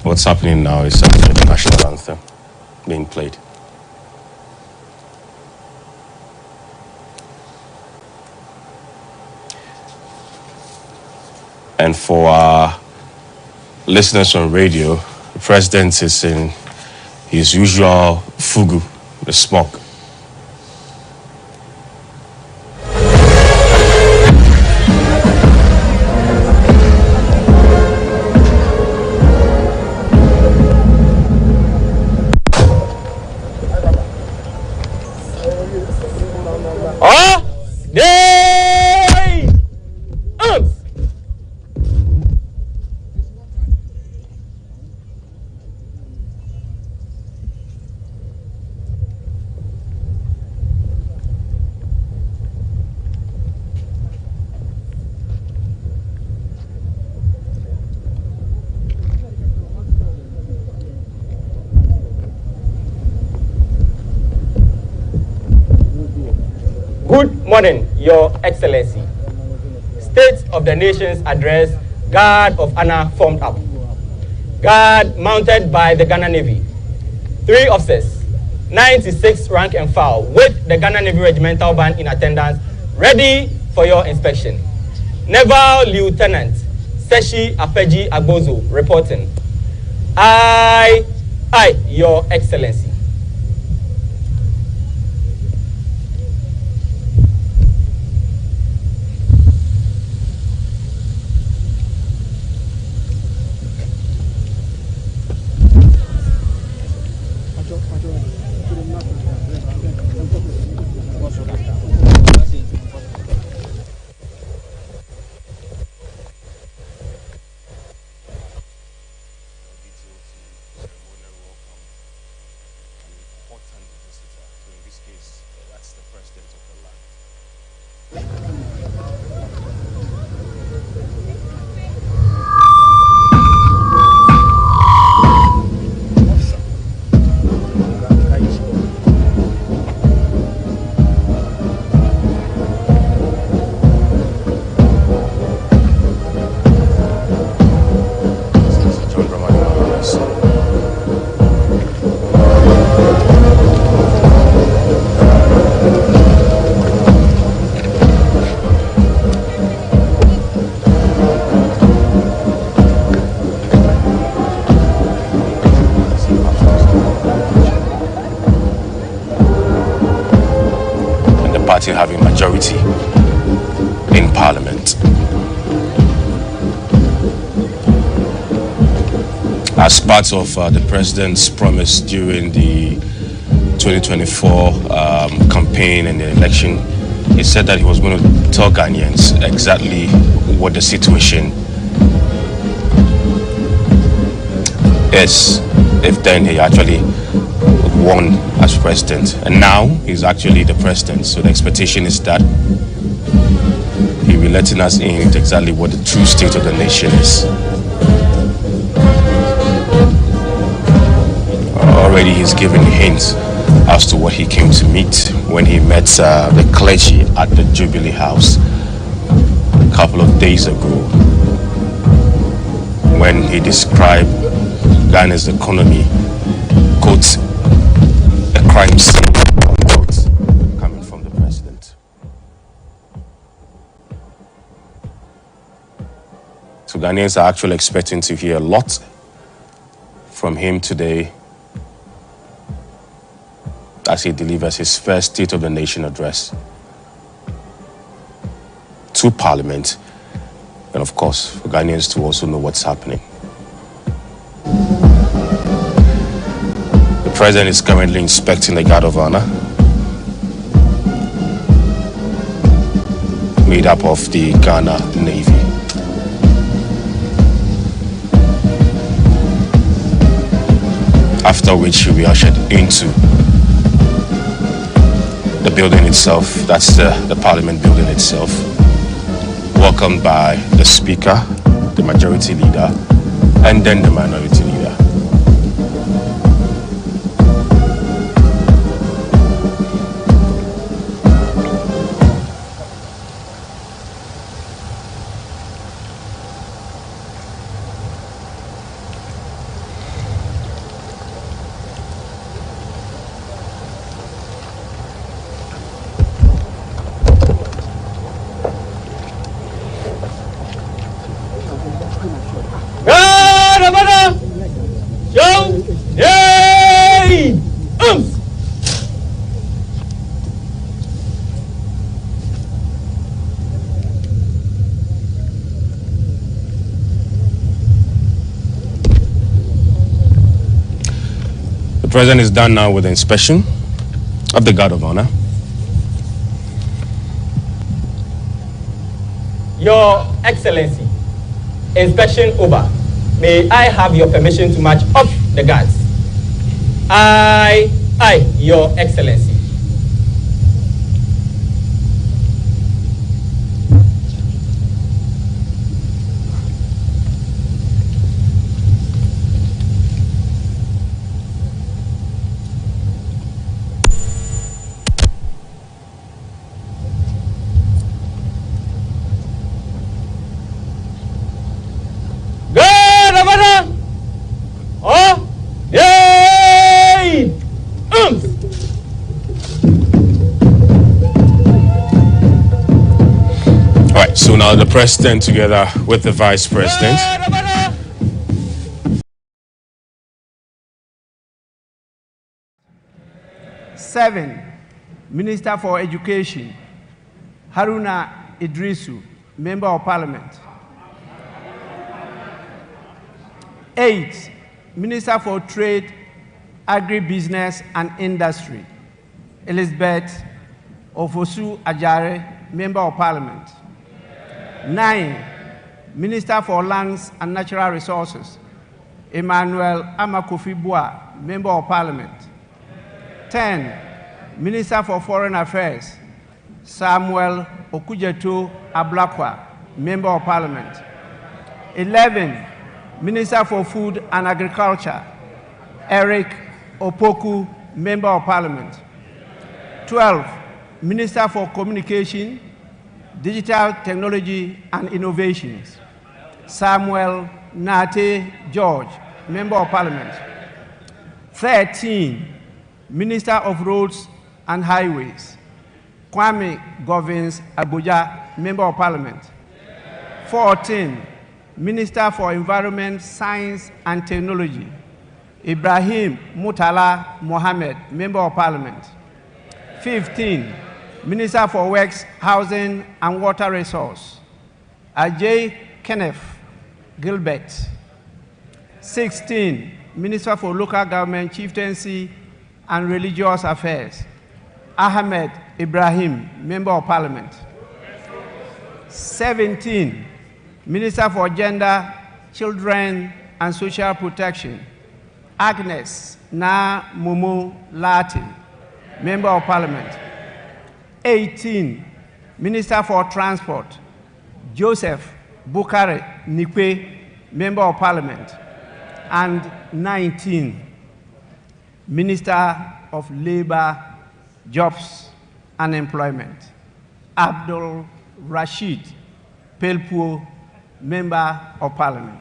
What's happening now is actually the national anthem being played. And for our listeners on radio, the president is in his usual fugu, the smoke. Good morning, Your Excellency. State of the Nation's address, Guard of Honor formed up. Guard mounted by the Ghana Navy. 3 officers, 96 rank and file, with the Ghana Navy Regimental Band in attendance, ready for your inspection. Naval Lieutenant Seshi Apeji Agbozo reporting. I, Your Excellency. Having majority in Parliament. As part of the President's promise during the 2024 campaign and the election, he said that he was going to tell Ghanaians exactly what the situation is if then he actually won as president, and now he's actually the president, so the expectation is that he'll be letting us in into exactly what the true state of the nation is. Already he's given hints as to what he came to meet when he met the clergy at the Jubilee House a couple of days ago, when he described Ghana's economy, quote, crime scene, coming from the president. So Ghanaians are actually expecting to hear a lot from him today as he delivers his first State of the Nation address to Parliament, and of course for Ghanaians to also know what's happening. The President is currently inspecting the Guard of Honor, made up of the Ghana Navy. After which he'll be ushered into the building itself, that's the Parliament building itself, welcomed by the Speaker, the Majority Leader, and then the Minority Leader. President is done now with the inspection of the Guard of Honor. Your Excellency, inspection over. May I have your permission to march up the guards? I, Your Excellency. Guard of Honor! Oh, yay! All right, so now the President together with the Vice President. Guard of Honor! Seven, Minister for Education, Haruna Idrisu, Member of Parliament. 8, Minister for Trade, Agribusiness and Industry, Elizabeth Ofosu Ajare, Member of Parliament. 9, Minister for Lands and Natural Resources, Emmanuel Amakofi-Boa, Member of Parliament. 10, Minister for Foreign Affairs, Samuel Okujeto Ablakwa, Member of Parliament. 11, Minister for Food and Agriculture, Eric Opoku, Member of Parliament. 12, Minister for Communication, Digital Technology and Innovations, Samuel Nate George, Member of Parliament. 13, Minister of Roads and Highways, Kwame Govins Abuja, Member of Parliament. 14, Minister for Environment, Science and Technology, Ibrahim Mutala Mohammed, Member of Parliament. 15, Minister for Works, Housing and Water Resource, Ajay Kenneth Gilbert. 16, Minister for Local Government, Chieftaincy and Religious Affairs, Ahmed Ibrahim, Member of Parliament. 17, Minister for Gender, Children and Social Protection, Agnes Na Mumu Lati, Member of Parliament. 18, Minister for Transport, Joseph Bukare Nikwe, Member of Parliament. And 19, Minister of Labor, Jobs and Employment, Abdul Rashid Pelpuo, Member of Parliament.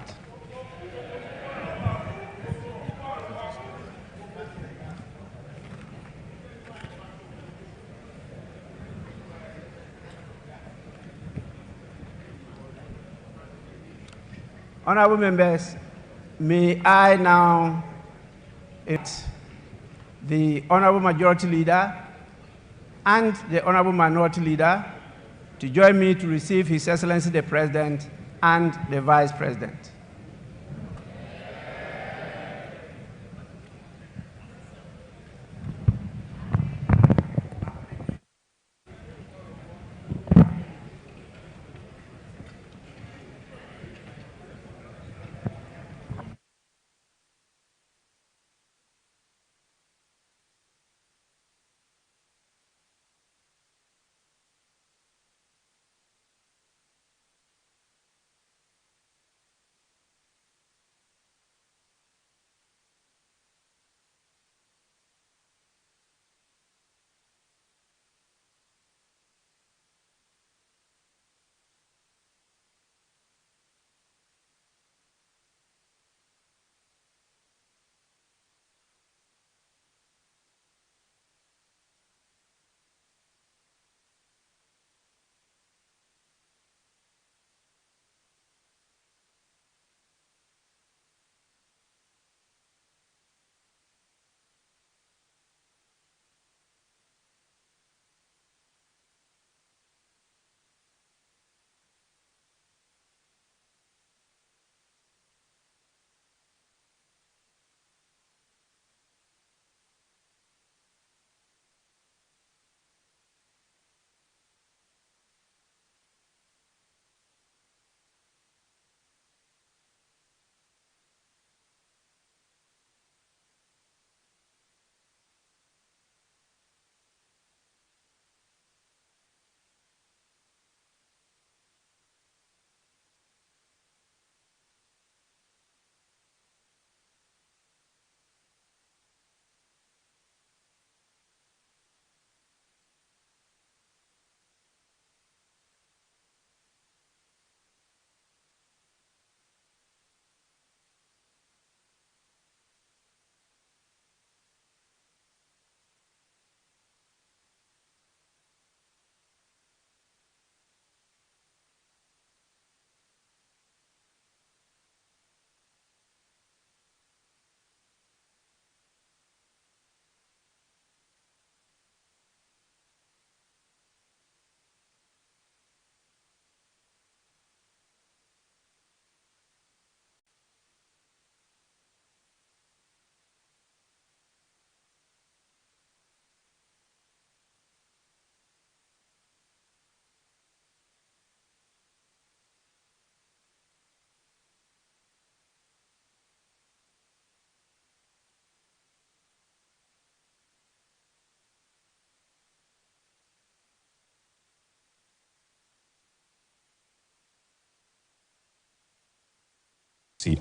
Honorable members, may I now invite the Honorable Majority Leader and the Honorable Minority Leader to join me to receive His Excellency the President and the Vice President.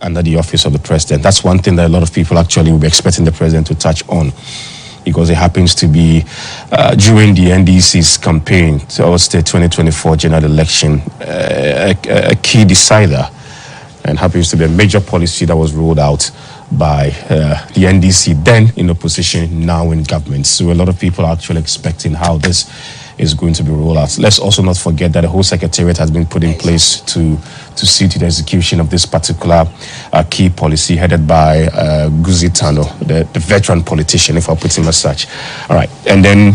under the office of the president. That's one thing that a lot of people actually will be expecting the president to touch on, because it happens to be during the NDC's campaign towards the 2024 general election, a key decider, and happens to be a major policy that was rolled out by the NDC, then in opposition, now in government. So a lot of people are actually expecting how this is going to be rolled out. Let's also not forget that the whole secretariat has been put in place to see to the execution of this particular key policy, headed by Guzi Tano, the veteran politician, if I put him as such. All right, and then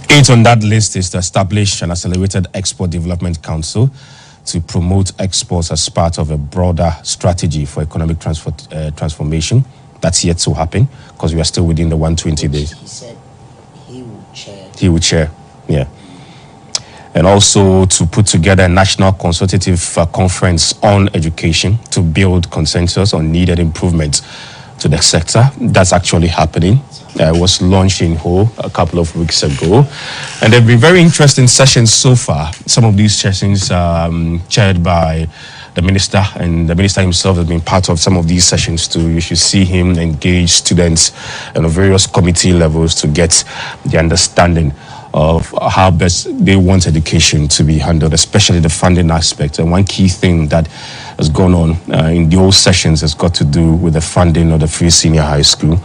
8 on that list is to establish an accelerated export development council to promote exports as part of a broader strategy for economic transformation. That's yet to happen, because we are still within the 120 days. He said he would chair. He would chair, yeah. And also to put together a national consultative conference on education to build consensus on needed improvements to the sector. That's actually happening. It was launched in Ho a couple of weeks ago. And there have been very interesting sessions so far. Some of these sessions chaired by the minister, and the minister himself has been part of some of these sessions too. You should see him engage students on various committee levels to get the understanding of how best they want education to be handled, especially the funding aspect. And one key thing that has gone on in the old sessions has got to do with the funding of the free senior high school,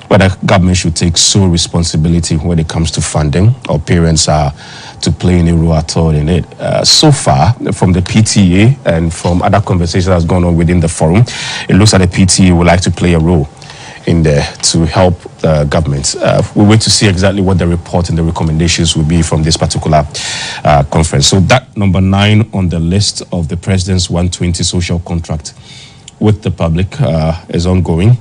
whether government should take sole responsibility when it comes to funding, or parents are to play any role at all in it. So far, from the PTA and from other conversations that's gone on within the forum, it looks like the PTA would like to play a role in there to help government. We wait to see exactly what the report and the recommendations will be from this particular conference. So that number 9 on the list of the president's 120 social contract with the public is ongoing.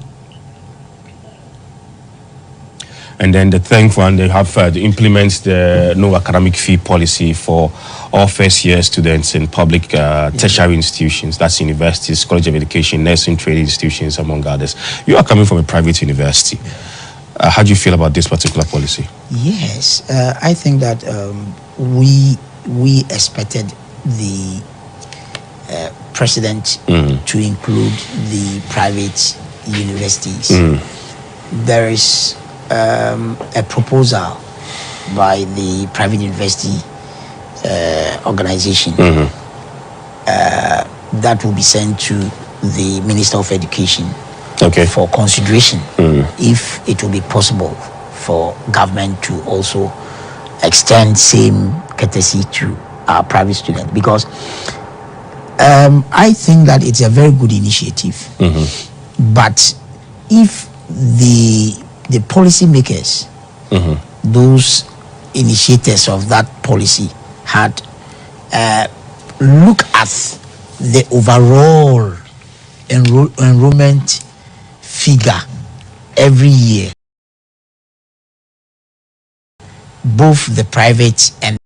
And then the third one, they have to implement the no academic fee policy for all first-year students in public tertiary institutions. That's universities, college of education, nursing training institutions, among others. You are coming from a private university. How do you feel about this particular policy? Yes, I think that we expected the president to include the private universities. There is a proposal by the private university organization that will be sent to the Minister of Education for consideration, if it will be possible for government to also extend same courtesy to our private students, because I think that it's a very good initiative. But if the policy makers, those initiators of that policy, had look at the overall enrollment figure every year, both the private and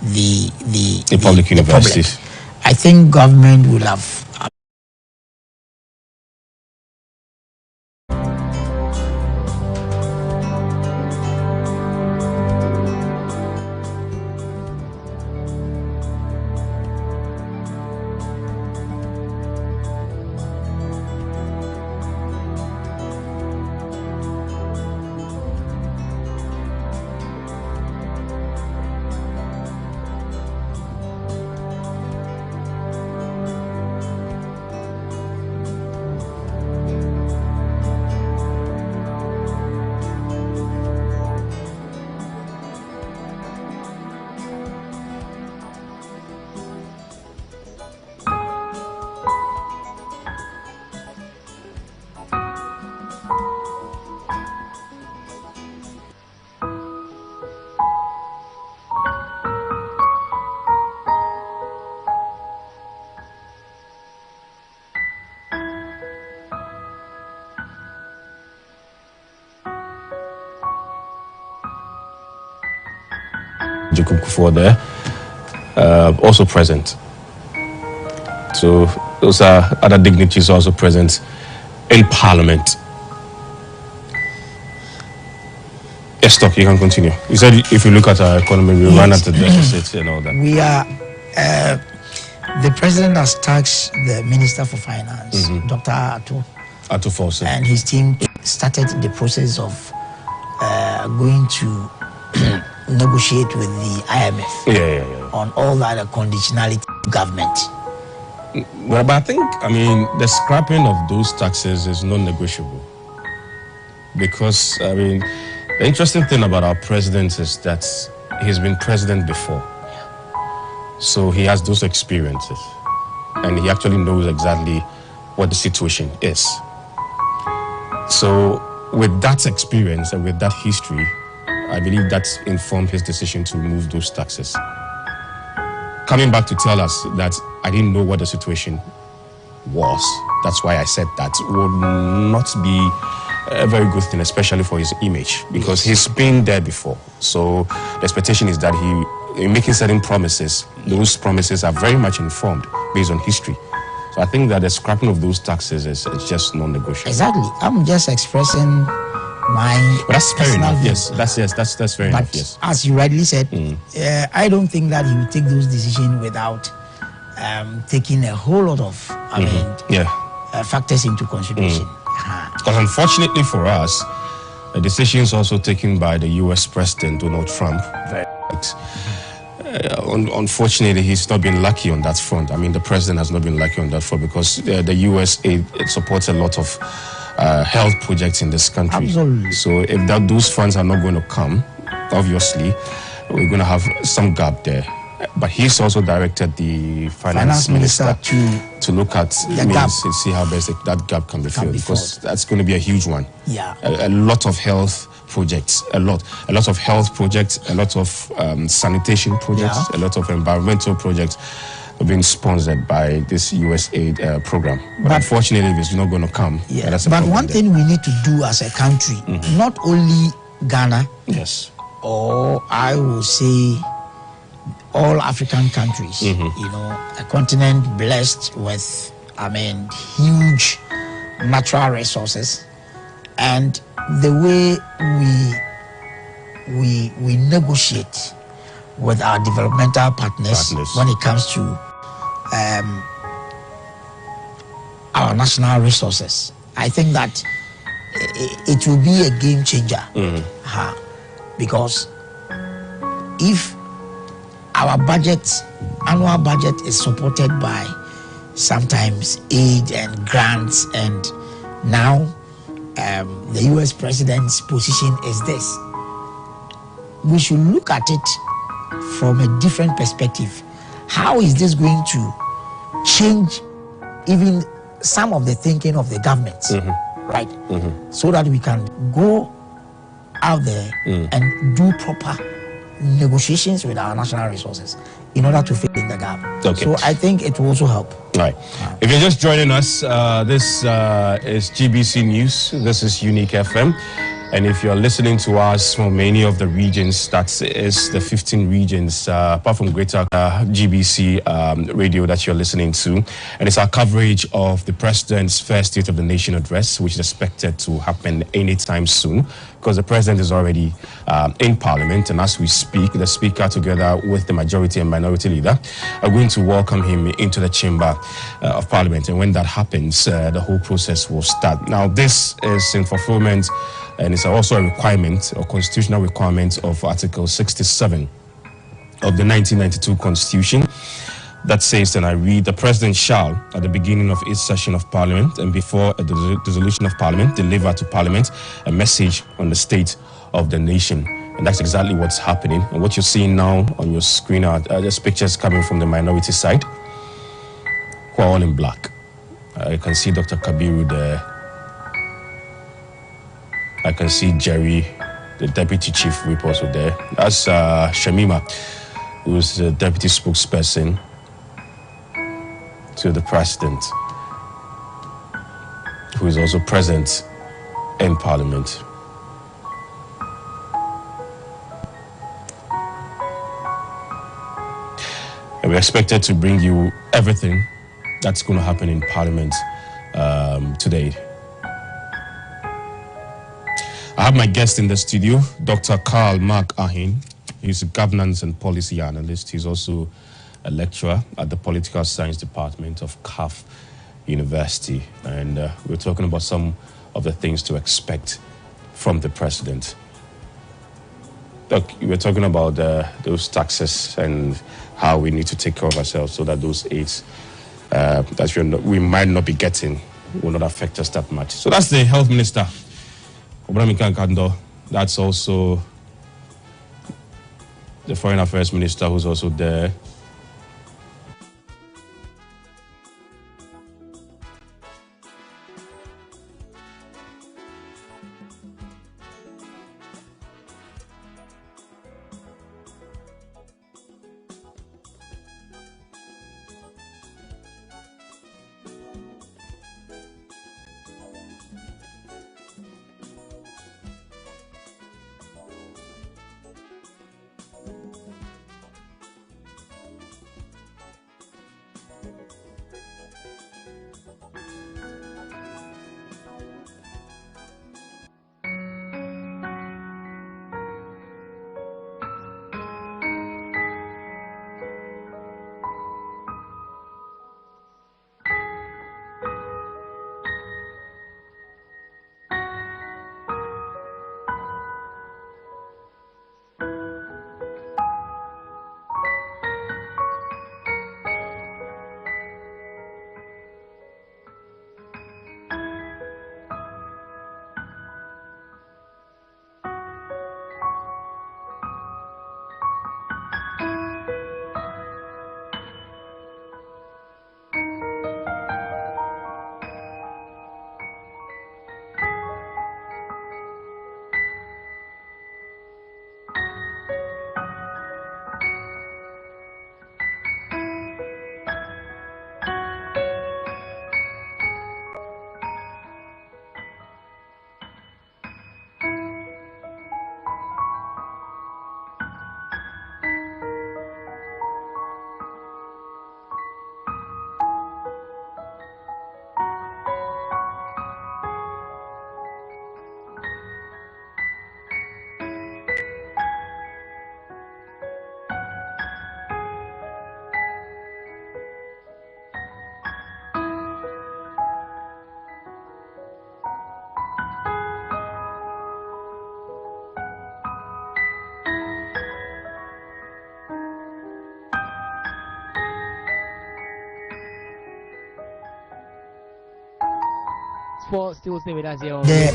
the public universities. I think government will have Jacob Kufuor there, also present. So those are other dignitaries also present in Parliament. Yes, stuck. You can continue. You said if you look at our economy, we run at the deficit and all that. We are. The president has tasked the Minister for Finance, Dr. Ato Force, and his team started the process of going to negotiate with the IMF on all that conditionality government. Well, but I think, the scrapping of those taxes is non-negotiable. Because, the interesting thing about our president is that he's been president before. So he has those experiences. And he actually knows exactly what the situation is. So with that experience and with that history, I believe that informed his decision to remove those taxes. Coming back to tell us that I didn't know what the situation was, that's why I said that would not be a very good thing, especially for his image, because he's been there before. So the expectation is that in making certain promises, those promises are very much informed based on history. So I think that the scrapping of those taxes is just non-negotiable. Exactly. I'm just expressing my. But that's fair enough. Yes, that's fair enough. Yes. As you rightly said, I don't think that he will take those decisions without taking a whole lot of factors into consideration. Because unfortunately for us, the decisions also taken by the U.S. President Donald Trump. Unfortunately, he's not been lucky on that front. The president has not been lucky on that front because the U.S. it supports a lot of health projects in this country. Absolutely. So if those funds are not going to come, obviously, we're going to have some gap there. But he's also directed the finance minister to look at means and see how best that gap can be filled, because that's going to be a huge one. Yeah, a lot of health projects, a lot of health projects, a lot of sanitation projects, a lot of environmental projects are being sponsored by this USAID program. But unfortunately, if it's not going to come, that's a but problem one thing we need to do as a country, not only Ghana, or I will say all African countries, a continent blessed with, huge natural resources, and the way we negotiate with our developmental partners when it comes to our national resources. I think that it will be a game changer, because if our annual budget is supported by sometimes aid and grants, and now the U.S. president's position is this, we should look at it from a different perspective. How is this going to change even some of the thinking of the government, right? So that we can go out there and do proper negotiations with our national resources in order to fill in the gap. So I think it will also help. Right. If you're just joining us, this is GBC News. This is Unique FM. And if you're listening to us from any of the regions, that is the 15 regions, apart from Greater GBC radio that you're listening to. And it's our coverage of the President's first State of the Nation address, which is expected to happen anytime soon, because the President is already in Parliament. And as we speak, the Speaker, together with the Majority and Minority Leader, are going to welcome him into the Chamber of Parliament. And when that happens, the whole process will start. Now, this is in fulfillment, and it's also a requirement, a constitutional requirement of Article 67 of the 1992 Constitution that says, and I read, the President shall, at the beginning of each session of Parliament and before a dissolution of Parliament, deliver to Parliament a message on the state of the nation. And that's exactly what's happening. And what you're seeing now on your screen are just pictures coming from the minority side, who are all in black. You can see Dr. Kabiru there. I can see Jerry, the Deputy Chief Whip, also there. That's Shamima, who's the Deputy Spokesperson to the President, who is also present in Parliament. And we're expected to bring you everything that's going to happen in Parliament today. I I have my guest in the studio, Dr. Karl Mark Ahin. He's a governance and policy analyst. He's also a lecturer at the Political Science Department of CAF University. And we're talking about some of the things to expect from the president. Look, we're talking about those taxes and how we need to take care of ourselves so that those aids that we might not be getting will not affect us that much. So that's the health minister, Obramika Kando. That's also the foreign affairs minister who's also there.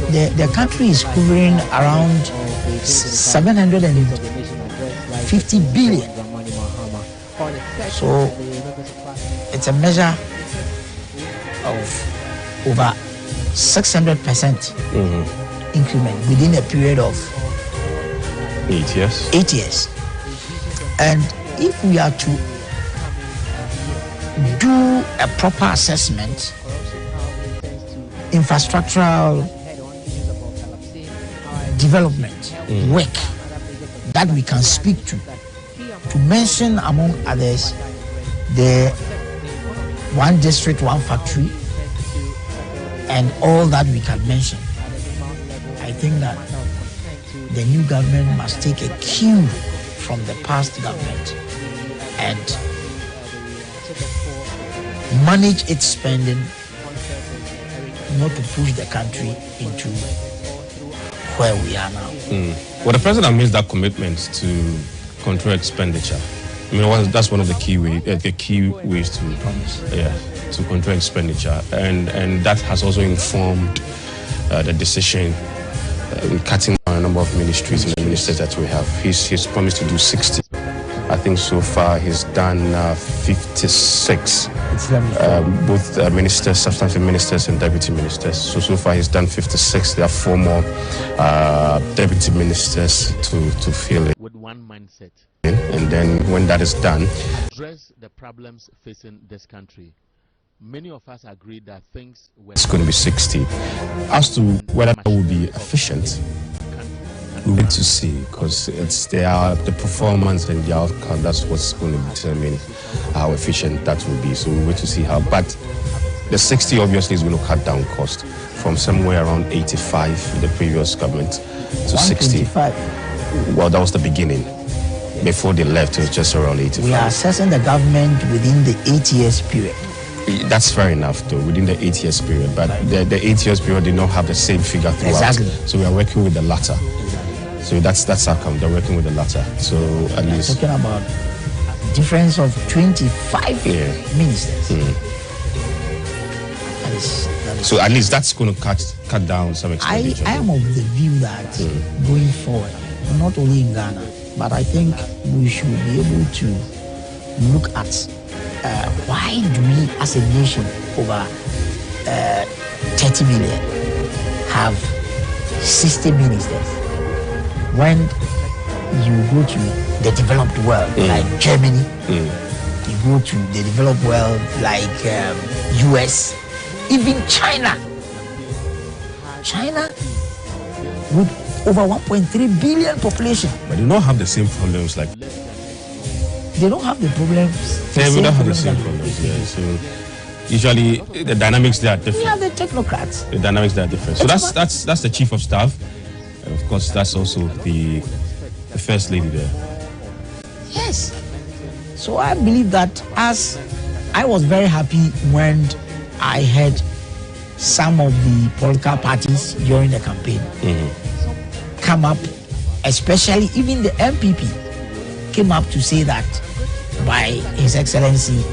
The country is hovering around 750 billion. So it's a measure of over 600% increment within a period of 8 years. 8 years. And if we are to do a proper assessment, infrastructural development work that we can speak to mention among others the one district, one factory, and all that we can mention. I think that the new government must take a cue from the past government and manage its spending, not to push the country into where we are now. Well, the president made that commitment to control expenditure. I mean, that's one of the key ways to to control expenditure, and that has also informed the decision in cutting down a number of ministries and the ministers that we have. He's promised to do 60. I think so far he's done 56. Both ministers, substantive ministers, and deputy ministers. So far he's done 56. There are 4 more deputy ministers to fill it. With one mindset. And then when that is done, address the problems facing this country. Many of us agree that things were. It's going to be 60. As to whether that will be efficient, we need to see, because it's the performance and the outcome that's what's going to determine how efficient that will be. So we wait to see how. But the 60 obviously is going to cut down cost from somewhere around 85 in the previous government to 60. 125. Well, that was the beginning. Before they left, it was just around 85. We are assessing the government within the 8 years period. That's fair enough, though, within the 8 years period. But the 8 years period did not have the same figure throughout. Exactly. So we are working with the latter. So that's how come they're working with the latter. So at least talking about difference of 25 ministers. So at least that's going to cut down some expenditure. I am of the view that going forward, not only in Ghana, but I think we should be able to look at why do we as a nation over 30 million have 60 ministers when you go to the developed world like Germany, you go to the developed world like US, even China with over 1.3 billion population. But they don't have the same problems like... They don't have the problems. Yeah, we don't have the same problems, yeah. So usually the dynamics there are different. We have the technocrats. The dynamics there are different. So that's the chief of staff. And of course, that's also the first lady there. Yes. So I believe that as I was very happy when I heard some of the political parties during the campaign come up, especially even the MPP came up to say that by His Excellency,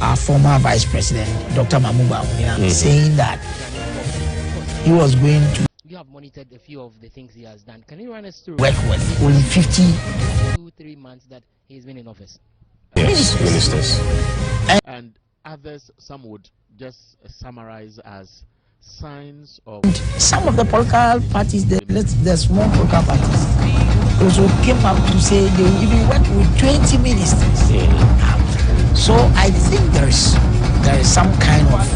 our former Vice President, Dr. Mamumba Amuna, saying that he was going to... You have monitored a few of the things he has done. Can you run us through work with only 50... 2-3 months that he's been in office? Yes, ministers. And others, some would just summarize as signs of... Some of the political parties, the small political parties, also came up to say they will even work with 20 ministers. So I think there is some kind of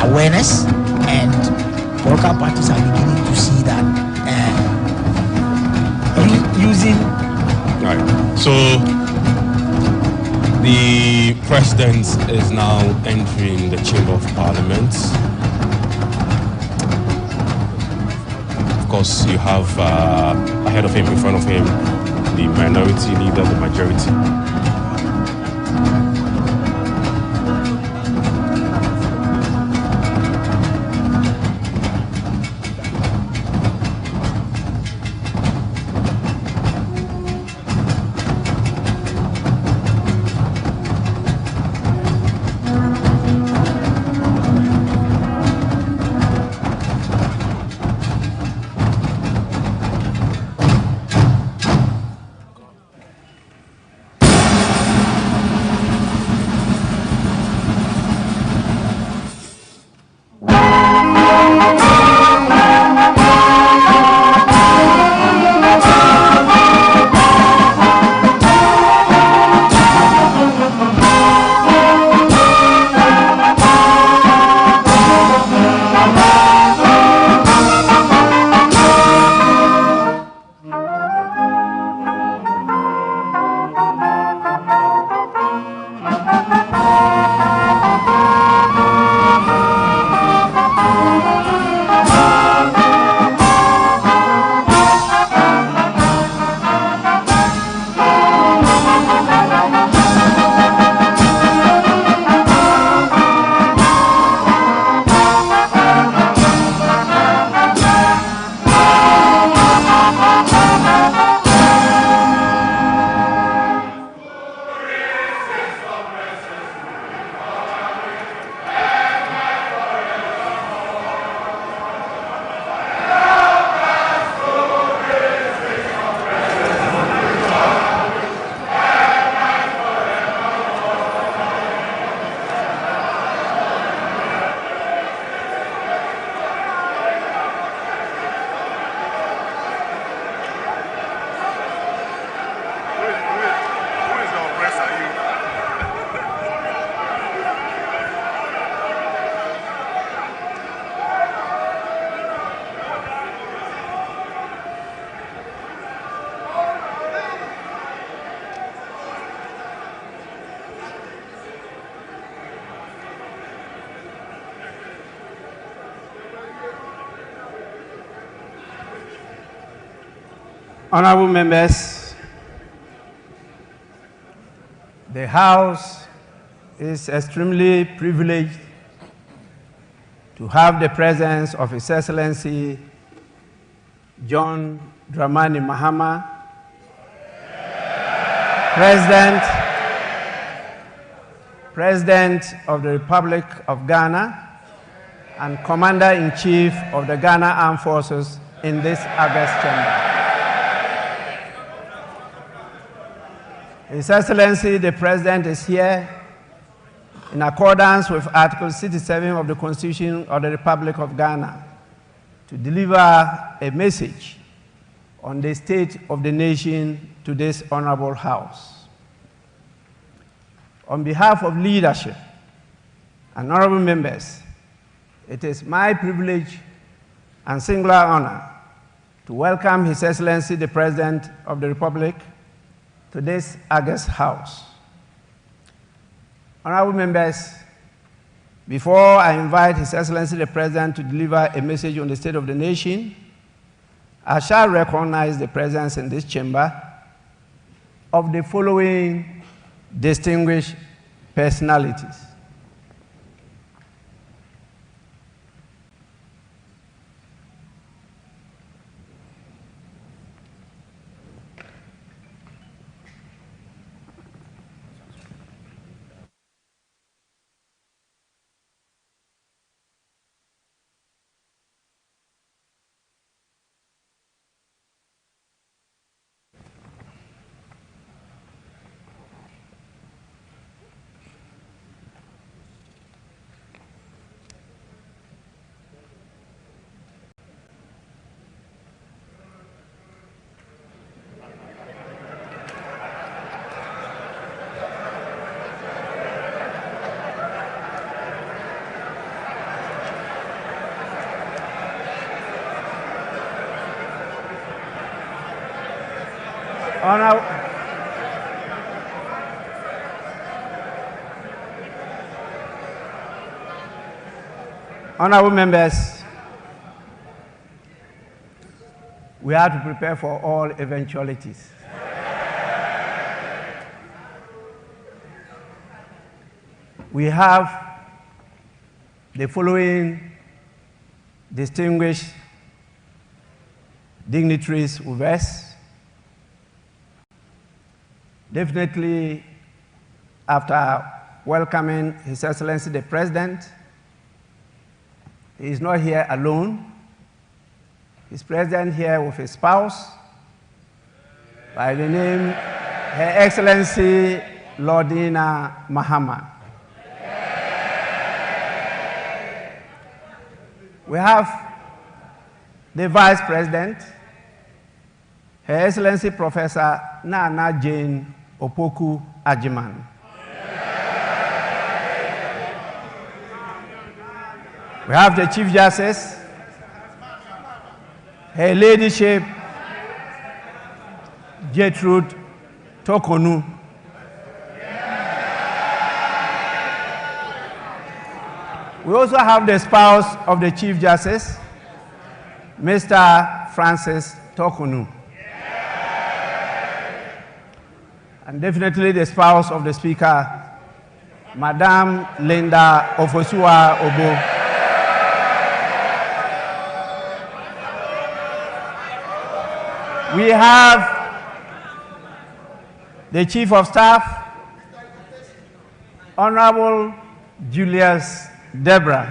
awareness, and political parties are beginning to see that using... All right. So the president is now entering the chamber of parliament. Of course, you have ahead of him, in front of him, the minority leader, the majority. Honorable members, the House is extremely privileged to have the presence of His Excellency John Dramani Mahama, President of the Republic of Ghana and Commander-in-Chief of the Ghana Armed Forces in this August chamber. His Excellency, the President is here in accordance with Article 67 of the Constitution of the Republic of Ghana to deliver a message on the state of the nation to this honorable House. On behalf of leadership and honorable members, it is my privilege and singular honor to welcome His Excellency the President of the Republic to this August House. Honorable members, before I invite His Excellency the President to deliver a message on the state of the nation, I shall recognize the presence in this chamber of the following distinguished personalities. Honorable members, we have to prepare for all eventualities. We have the following distinguished dignitaries with us. Definitely, after welcoming His Excellency the President, he is not here alone. He's present here with his spouse, by the name Her Excellency Lordina Mahama. We have the Vice President, Her Excellency Professor Nana Jane Opoku Ajiman. We have the Chief Justice, Her Ladyship Gertrude Tokonu. We also have the spouse of the Chief Justice, Mr. Francis Tokonu. And definitely the spouse of the Speaker, Madame Linda Ofosua Obo. We have the Chief of Staff, Honorable Julius Debra.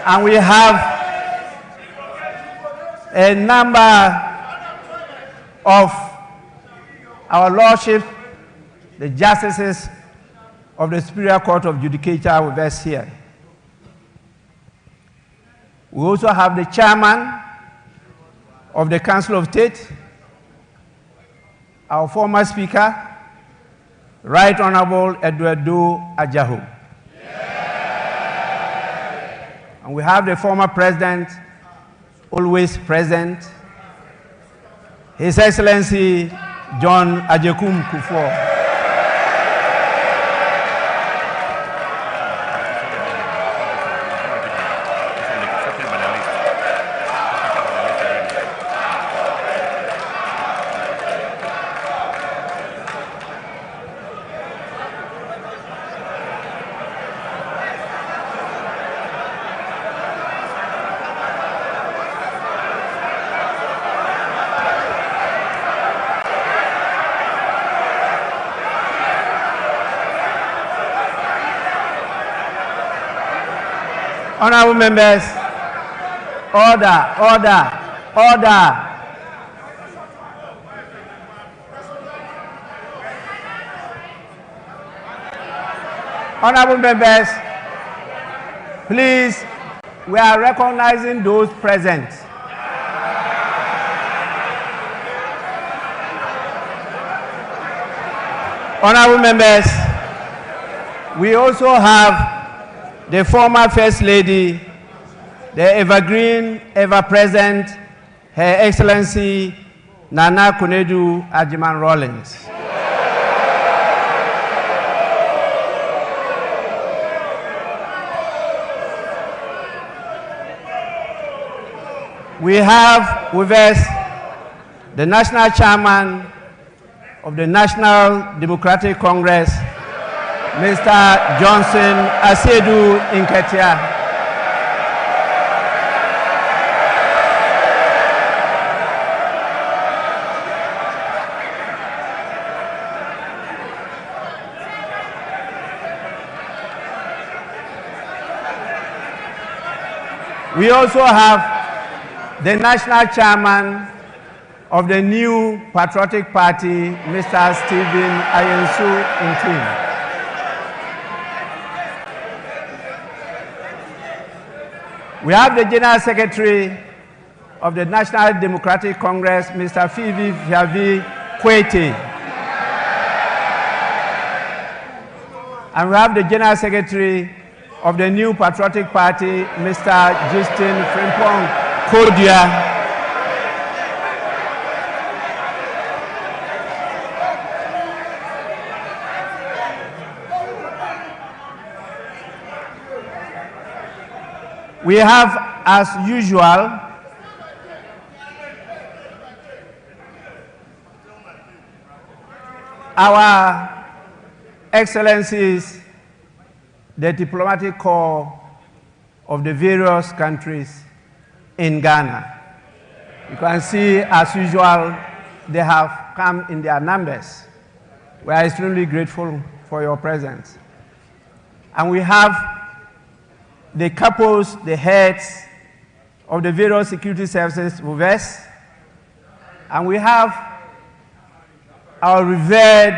And we have a number of our Lordship, the Justices of the Superior Court of Judicature with us here. We also have the Chairman of the Council of State, our former Speaker, Right Honorable Eduardo Ajahu. And we have the former President, always present, His Excellency John Ajekum Kufuor. Honorable members, order. Honorable members, please, we are recognizing those present. Honorable members, we also have the former First Lady, the evergreen, ever-present, Her Excellency Nana Konadu Agyeman-Rawlings. We have with us the National Chairman of the National Democratic Congress, Mr. Johnson Asiedu Inketia. We also have the National Chairman of the new Patriotic Party, Mr. Stephen Ayensu Ntim. We have the General Secretary of the National Democratic Congress, Mr. Fivi Fiavi Kwete. And we have the General Secretary of the new Patriotic Party, Mr. Justin Frimpong Kodia. We have, as usual, our Excellencies, the diplomatic corps of the various countries in Ghana. You can see, as usual, they have come in their numbers. We are extremely grateful for your presence. And we have the couples, the heads of the various security services with us. And we have our revered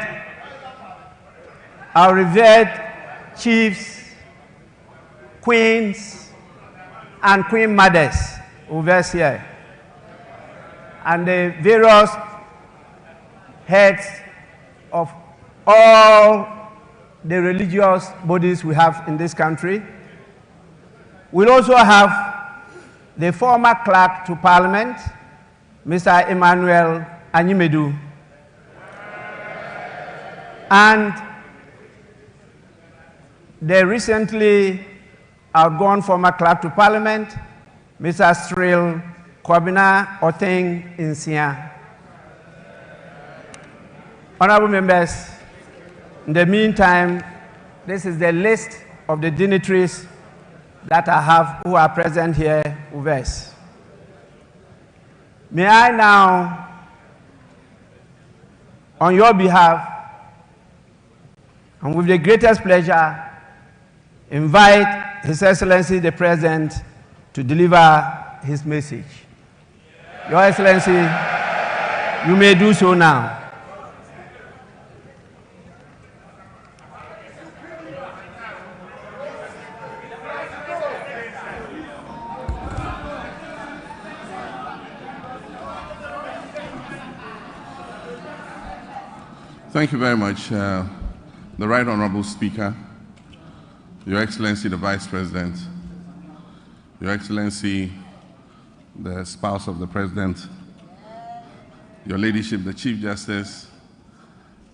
chiefs, queens, and queen mothers with us here. And the various heads of all the religious bodies we have in this country. We'll also have the former clerk to Parliament, Mr. Emmanuel Anyimedu, and the recently outgone former clerk to Parliament, Mr. Cyril Kwabena Oteng Insia. Honorable members, in the meantime, this is the list of the dignitaries that I have who are present here with us. May I now, on your behalf, and with the greatest pleasure, invite His Excellency the President to deliver his message. Your Excellency, you may do so now. Thank you very much, the Right Honorable Speaker, Your Excellency the Vice President, Your Excellency the spouse of the President, Your Ladyship the Chief Justice,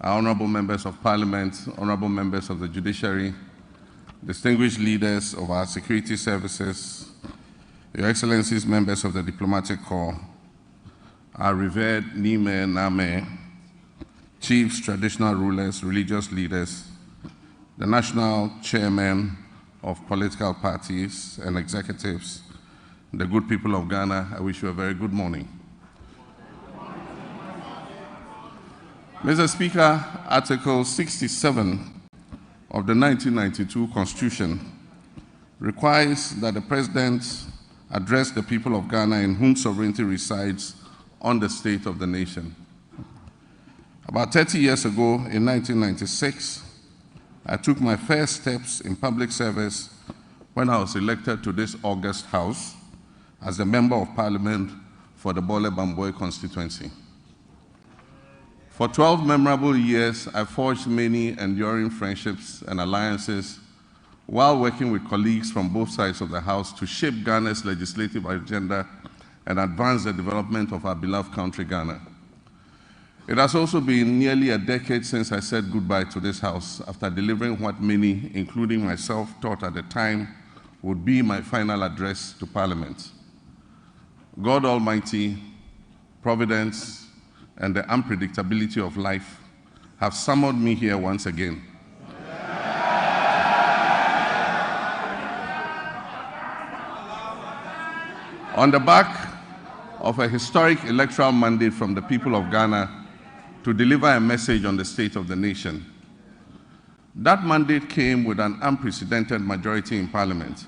our honorable members of Parliament, honorable members of the Judiciary, distinguished leaders of our security services, Your Excellencies, members of the Diplomatic Corps, our revered Nime Name, chiefs, traditional rulers, religious leaders, the national chairmen of political parties and executives, the good people of Ghana, I wish you a very good morning. Mr. Speaker, Article 67 of the 1992 Constitution requires that the President address the people of Ghana in whom sovereignty resides on the state of the nation. About 30 years ago, in 1996, I took my first steps in public service when I was elected to this august house as the Member of Parliament for the Bole Bamboy constituency. For 12 memorable years, I forged many enduring friendships and alliances while working with colleagues from both sides of the House to shape Ghana's legislative agenda and advance the development of our beloved country, Ghana. It has also been nearly a decade since I said goodbye to this House after delivering what many, including myself, thought at the time would be my final address to Parliament. God Almighty, Providence, and the unpredictability of life have summoned me here once again. On the back of a historic electoral mandate from the people of Ghana to deliver a message on the state of the nation. That mandate came with an unprecedented majority in Parliament.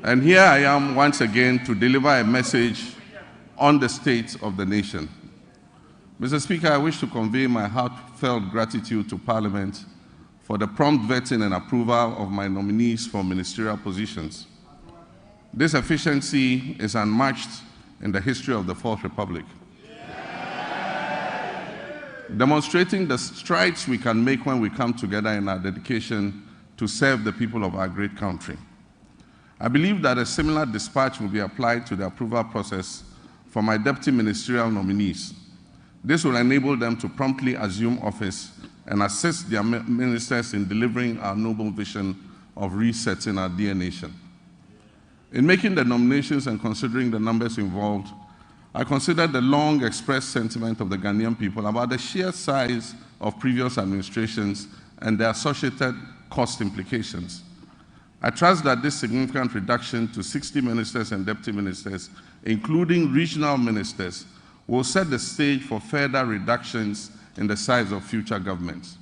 And here I am once again to deliver a message on the state of the nation. Mr. Speaker, I wish to convey my heartfelt gratitude to Parliament for the prompt vetting and approval of my nominees for ministerial positions. This efficiency is unmatched in the history of the Fourth Republic, demonstrating the strides we can make when we come together in our dedication to serve the people of our great country. I believe that a similar dispatch will be applied to the approval process for my deputy ministerial nominees. This will enable them to promptly assume office and assist their ministers in delivering our noble vision of resetting our dear nation. In making the nominations and considering the numbers involved, I considered the long expressed sentiment of the Ghanaian people about the sheer size of previous administrations and their associated cost implications. I trust that this significant reduction to 60 ministers and deputy ministers, including regional ministers, will set the stage for further reductions in the size of future governments.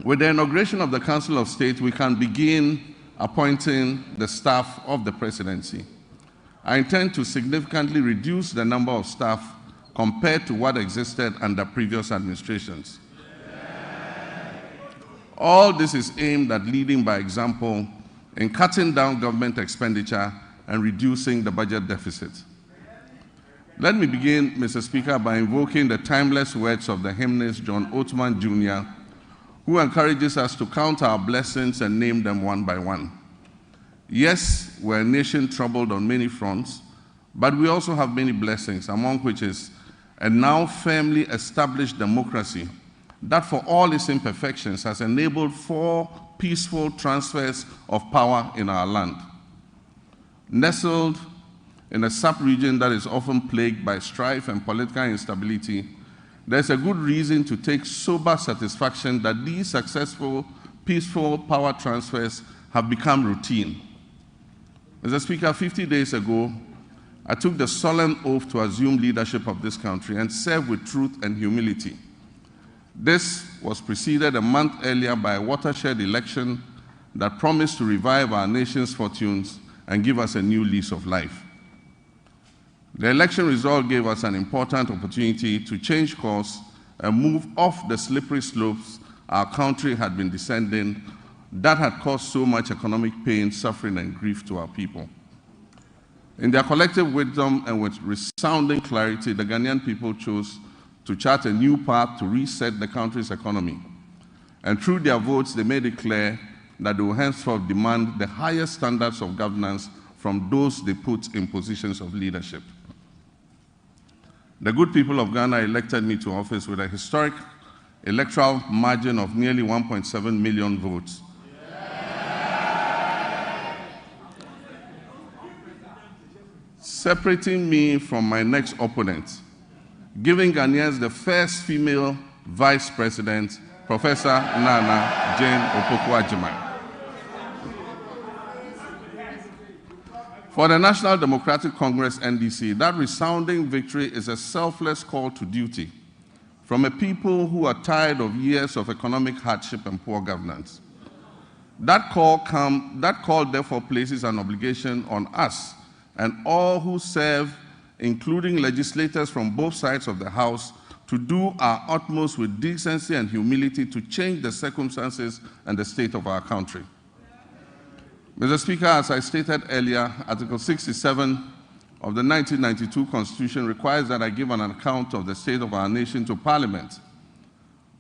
With the inauguration of the Council of State, we can begin appointing the staff of the presidency. I intend to significantly reduce the number of staff compared to what existed under previous administrations. All this is aimed at leading by example in cutting down government expenditure and reducing the budget deficit. Let me begin, Mr. Speaker, by invoking the timeless words of the hymnist John Oatman Jr., who encourages us to count our blessings and name them one by one. Yes, we're a nation troubled on many fronts, but we also have many blessings, among which is a now firmly established democracy that, for all its imperfections, has enabled 4 peaceful transfers of power in our land. Nestled in a sub-region that is often plagued by strife and political instability, there's a good reason to take sober satisfaction that these successful, peaceful power transfers have become routine. Mr. Speaker, 50 days ago, I took the solemn oath to assume leadership of this country and serve with truth and humility. This was preceded a month earlier by a watershed election that promised to revive our nation's fortunes and give us a new lease of life. The election result gave us an important opportunity to change course and move off the slippery slopes our country had been descending that had caused so much economic pain, suffering, and grief to our people. In their collective wisdom and with resounding clarity, the Ghanaian people chose to chart a new path to reset the country's economy. And through their votes, they made it clear that they will henceforth demand the highest standards of governance from those they put in positions of leadership. The good people of Ghana elected me to office with a historic electoral margin of nearly 1.7 million votes. Separating me from my next opponent, giving Ghanaians the first female vice president, Professor Nana Jane Opoku-Agyeman. For the National Democratic Congress, NDC, that resounding victory is a selfless call to duty, from a people who are tired of years of economic hardship and poor governance. That call therefore places an obligation on us and all who serve, including legislators from both sides of the House, to do our utmost with decency and humility to change the circumstances and the state of our country. Mr. Speaker, as I stated earlier, Article 67 of the 1992 Constitution requires that I give an account of the state of our nation to Parliament.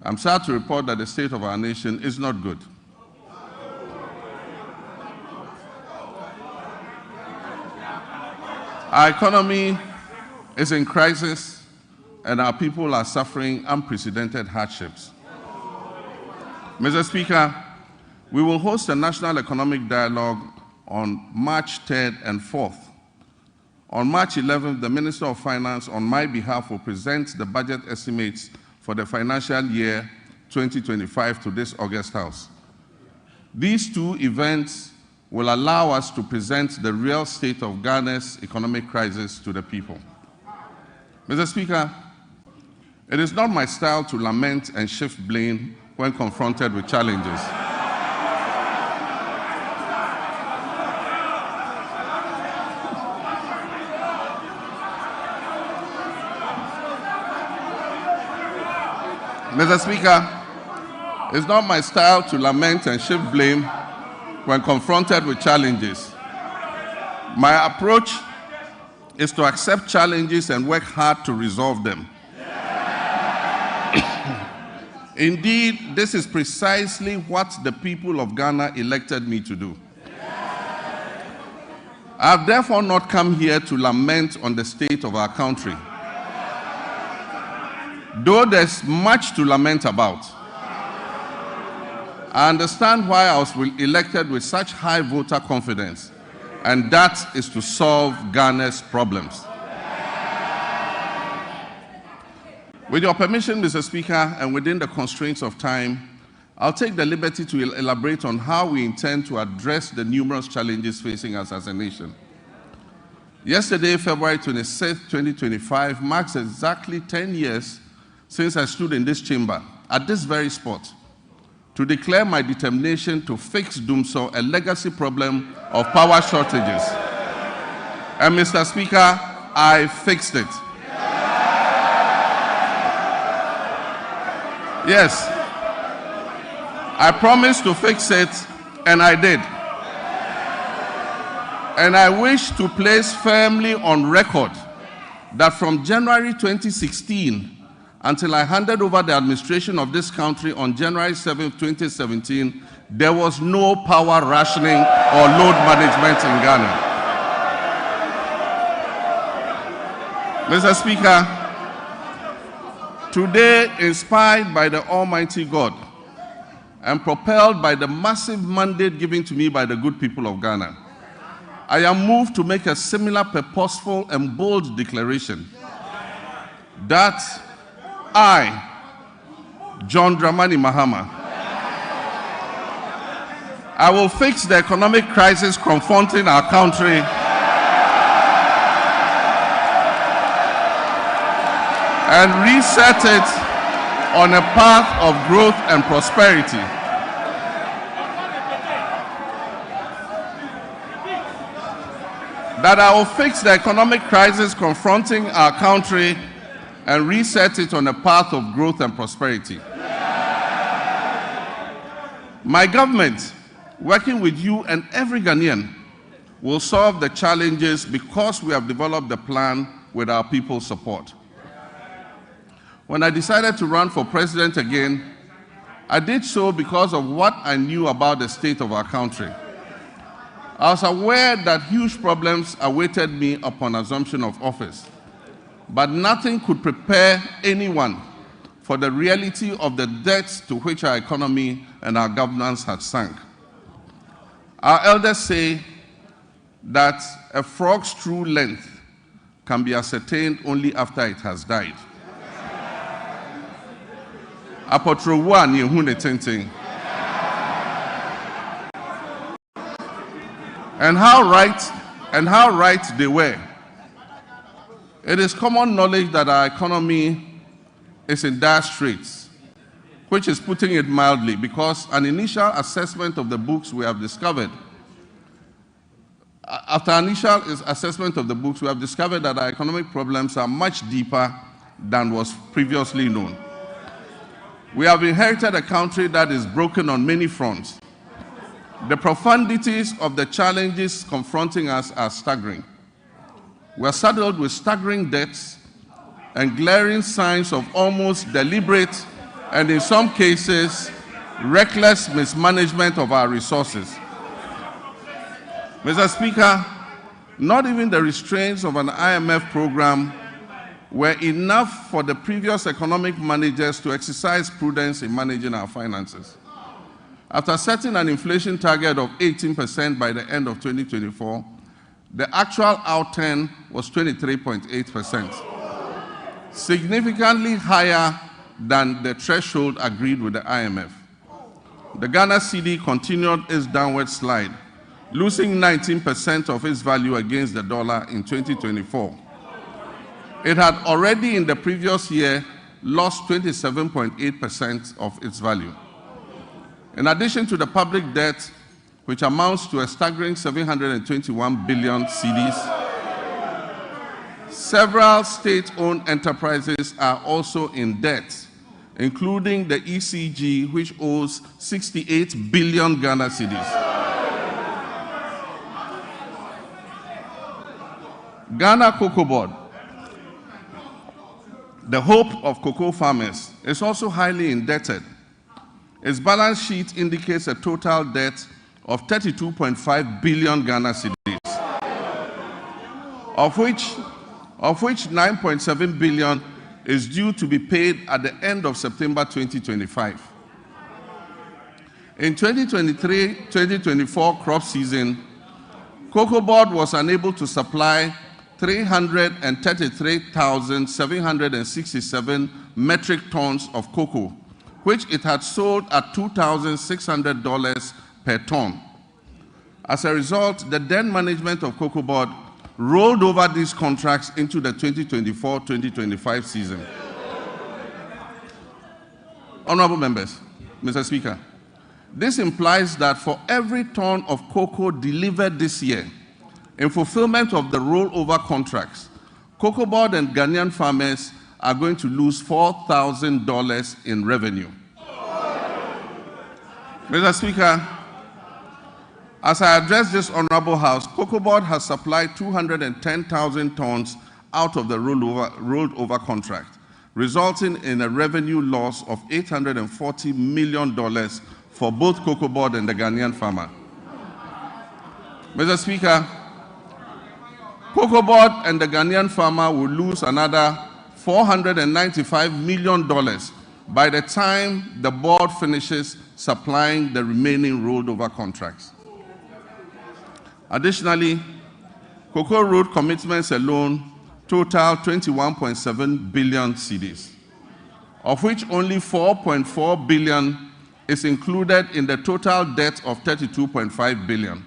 I'm sad to report that the state of our nation is not good. Our economy is in crisis, and our people are suffering unprecedented hardships. Mr. Speaker, we will host a national economic dialogue on March 3rd and 4th. On March 11th, the Minister of Finance, on my behalf, will present the budget estimates for the financial year 2025 to this August House. These two events will allow us to present the real state of Ghana's economic crisis to the people. Mr. Speaker, it is not my style to lament and shift blame when confronted with challenges. Mr. Speaker, it's not my style to lament and shift blame when confronted with challenges. My approach is to accept challenges and work hard to resolve them. Indeed, this is precisely what the people of Ghana elected me to do. I have therefore not come here to lament on the state of our country, though there's much to lament about. I understand why I was elected with such high voter confidence, and that is to solve Ghana's problems. With your permission, Mr. Speaker, and within the constraints of time, I'll take the liberty to elaborate on how we intend to address the numerous challenges facing us as a nation. Yesterday, February 26, 2025, marks exactly 10 years since I stood in this chamber, at this very spot, to declare my determination to fix Dumso, a legacy problem of power shortages. And Mr. Speaker, I fixed it. Yes, I promised to fix it, and I did. And I wish to place firmly on record that from January 2016 until I handed over the administration of this country on January 7, 2017, there was no power rationing or load management in Ghana. Mr. Speaker, today, inspired by the Almighty God and propelled by the massive mandate given to me by the good people of Ghana, I am moved to make a similar purposeful and bold declaration that I, John Dramani Mahama, I will fix the economic crisis confronting our country and reset it on a path of growth and prosperity. That I will fix the economic crisis confronting our country and reset it on a path of growth and prosperity. My government, working with you and every Ghanaian, will solve the challenges because we have developed the plan with our people's support. When I decided to run for president again, I did so because of what I knew about the state of our country. I was aware that huge problems awaited me upon assumption of office, but nothing could prepare anyone for the reality of the depths to which our economy and our governance had sunk. Our elders say that a frog's true length can be ascertained only after it has died. Apotrowa ni ehun ne tenten. And how right they were. It is common knowledge that our economy is in dire straits, which is putting it mildly, because an initial assessment of the books we have discovered, after initial assessment of the books, we have discovered that our economic problems are much deeper than was previously known. We have inherited a country that is broken on many fronts. The profundities of the challenges confronting us are staggering. We are saddled with staggering debts and glaring signs of almost deliberate and, in some cases, reckless mismanagement of our resources. Mr. Speaker, not even the restraints of an IMF program were enough for the previous economic managers to exercise prudence in managing our finances. After setting an inflation target of 18% by the end of 2024, the actual outturn was 23.8%, significantly higher than the threshold agreed with the IMF. The Ghana cedi continued its downward slide, losing 19% of its value against the dollar in 2024. It had already in the previous year lost 27.8% of its value. In addition to the public debt, which amounts to a staggering 721 billion cedis, several state-owned enterprises are also in debt, including the ECG, which owes 68 billion Ghana cedis. Ghana Cocoa Board, the hope of cocoa farmers, is also highly indebted. Its balance sheet indicates a total debt of 32.5 billion Ghana cedis, of which 9.7 billion is due to be paid at the end of September 2025. In 2023-2024 crop season, Cocoa Board was unable to supply 333,767 metric tons of cocoa, which it had sold at $2,600 per ton. As a result, the then management of Cocoa Board rolled over these contracts into the 2024-2025 season. Honorable members, Mr. Speaker, this implies that for every ton of cocoa delivered this year, in fulfillment of the rollover contracts, Cocoa Board and Ghanaian farmers are going to lose $4,000 in revenue. Mr. Speaker, as I address this Honorable House, Cocoa Board has supplied 210,000 tons out of the rolled over contract, resulting in a revenue loss of $840 million for both Cocoa Board and the Ghanaian farmer. Mr. Speaker, Cocoa Board and the Ghanaian farmer will lose another $495 million by the time the board finishes supplying the remaining rolled over contracts. Additionally, cocoa road commitments alone total 21.7 billion cedis, of which only 4.4 billion is included in the total debt of 32.5 billion.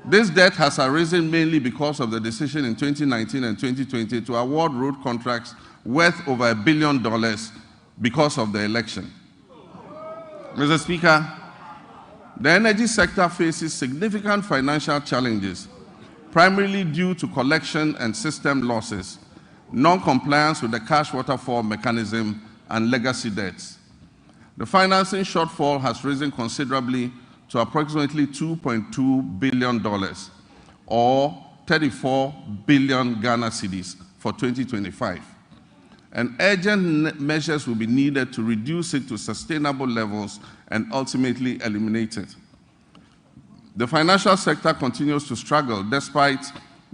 This debt has arisen mainly because of the decision in 2019 and 2020 to award road contracts worth over $1 billion because of the election. Mr. Speaker, the energy sector faces significant financial challenges, primarily due to collection and system losses, non-compliance with the cash waterfall mechanism, and legacy debts. The financing shortfall has risen considerably to approximately $2.2 billion, or 34 billion Ghana cedis for 2025. And urgent measures will be needed to reduce it to sustainable levels and ultimately eliminate it. The financial sector continues to struggle despite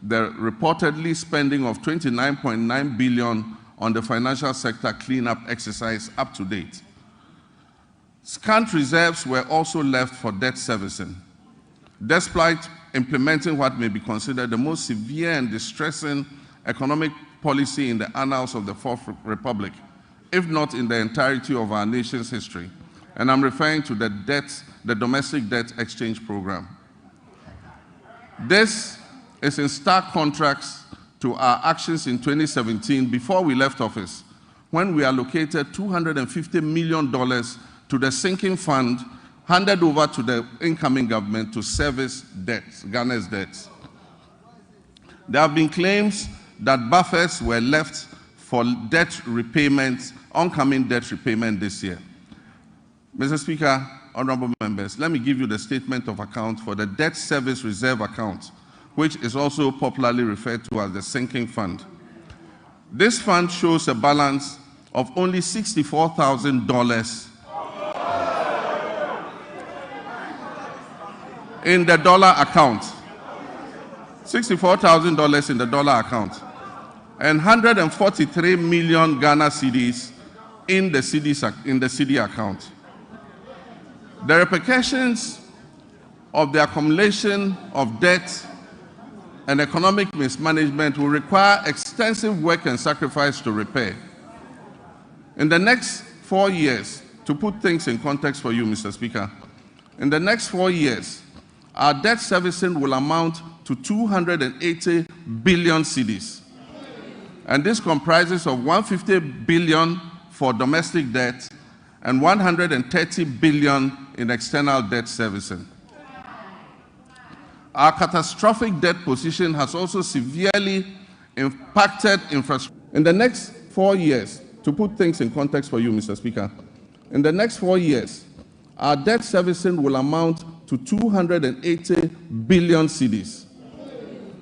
the reportedly spending of $29.9 billion on the financial sector cleanup exercise up to date. Scant reserves were also left for debt servicing, despite implementing what may be considered the most severe and distressing economic policy in the annals of the Fourth Republic, if not in the entirety of our nation's history. And I'm referring to the domestic debt exchange program. This is in stark contrast to our actions in 2017 before we left office, when we allocated $250 million to the sinking fund handed over to the incoming government to service debts, Ghana's debts. There have been claims that buffers were left for debt repayments, oncoming debt repayment this year. Mr. Speaker, honorable members, let me give you the statement of account for the Debt Service Reserve Account, which is also popularly referred to as the sinking fund. This fund shows a balance of only $64,000 in the dollar account. $64,000 in the dollar account, and 143 million Ghana cedis in the CD account. The repercussions of the accumulation of debt and economic mismanagement will require extensive work and sacrifice to repair. In the next 4 years, to put things in context for you, Mr. Speaker, in the next 4 years, our debt servicing will amount to 280 billion cedis. And this comprises of 150 billion for domestic debt and 130 billion in external debt servicing. Our catastrophic debt position has also severely impacted infrastructure. In the next 4 years, to put things in context for you, Mr. Speaker, in the next 4 years, our debt servicing will amount to 280 billion cedis.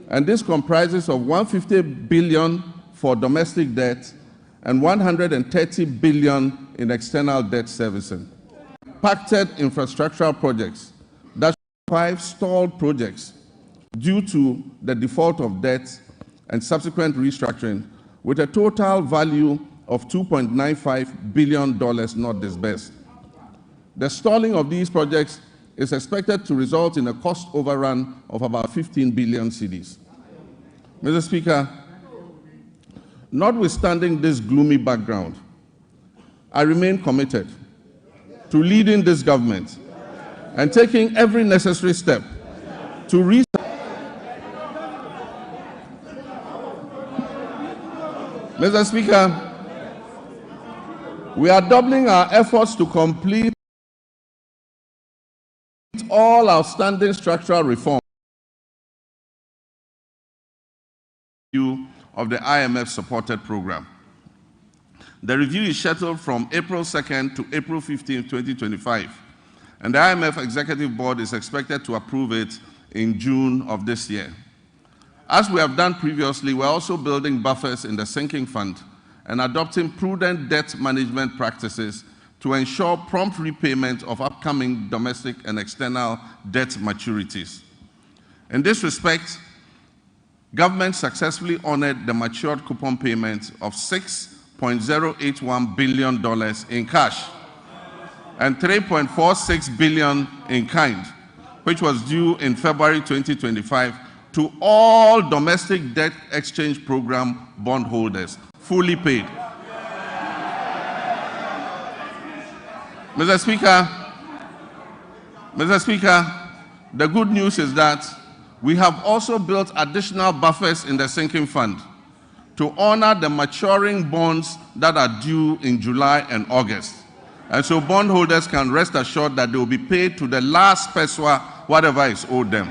And this comprises of 150 billion for domestic debt and 130 billion in external debt servicing. Impacted infrastructural projects, that's 5 stalled projects due to the default of debt and subsequent restructuring, with a total value of $2.95 billion not disbursed. The stalling of these projects is expected to result in a cost overrun of about 15 billion cedis. Mr. Speaker, notwithstanding this gloomy background, I remain committed to leading this government and taking every necessary step to reach. Mr. Speaker, we are doubling our efforts to complete all outstanding structural reforms of the IMF-supported program. The review is scheduled from April 2nd to April 15, 2025, and the IMF Executive Board is expected to approve it in June of this year. As we have done previously, we're also building buffers in the sinking fund and adopting prudent debt management practices to ensure prompt repayment of upcoming domestic and external debt maturities. In this respect, government successfully honored the matured coupon payment of $6.081 billion in cash and $3.46 billion in kind, which was due in February 2025 to all domestic debt exchange program bondholders, fully paid. Mr. Speaker, the good news is that we have also built additional buffers in the sinking fund to honor the maturing bonds that are due in July and August. And so bondholders can rest assured that they will be paid to the last pesewa, whatever is owed them.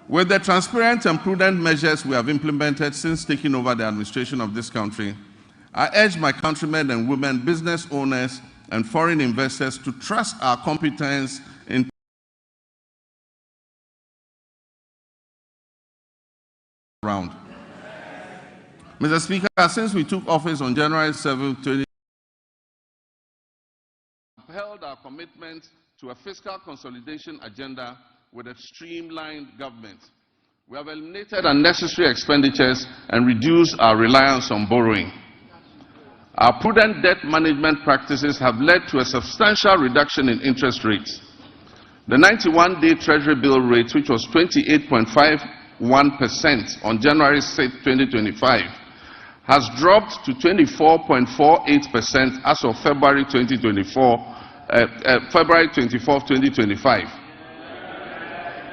With the transparent and prudent measures we have implemented since taking over the administration of this country, I urge my countrymen and women, business owners, and foreign investors to trust our competence in around. Mr. Speaker, since we took office on January 7, 2020, we upheld our commitment to a fiscal consolidation agenda with a streamlined government. We have eliminated unnecessary expenditures and reduced our reliance on borrowing. Our prudent debt management practices have led to a substantial reduction in interest rates. The 91-day Treasury bill rate, which was 28.51% on January 6, 2025, has dropped to 24.48% as of February 24, 2025.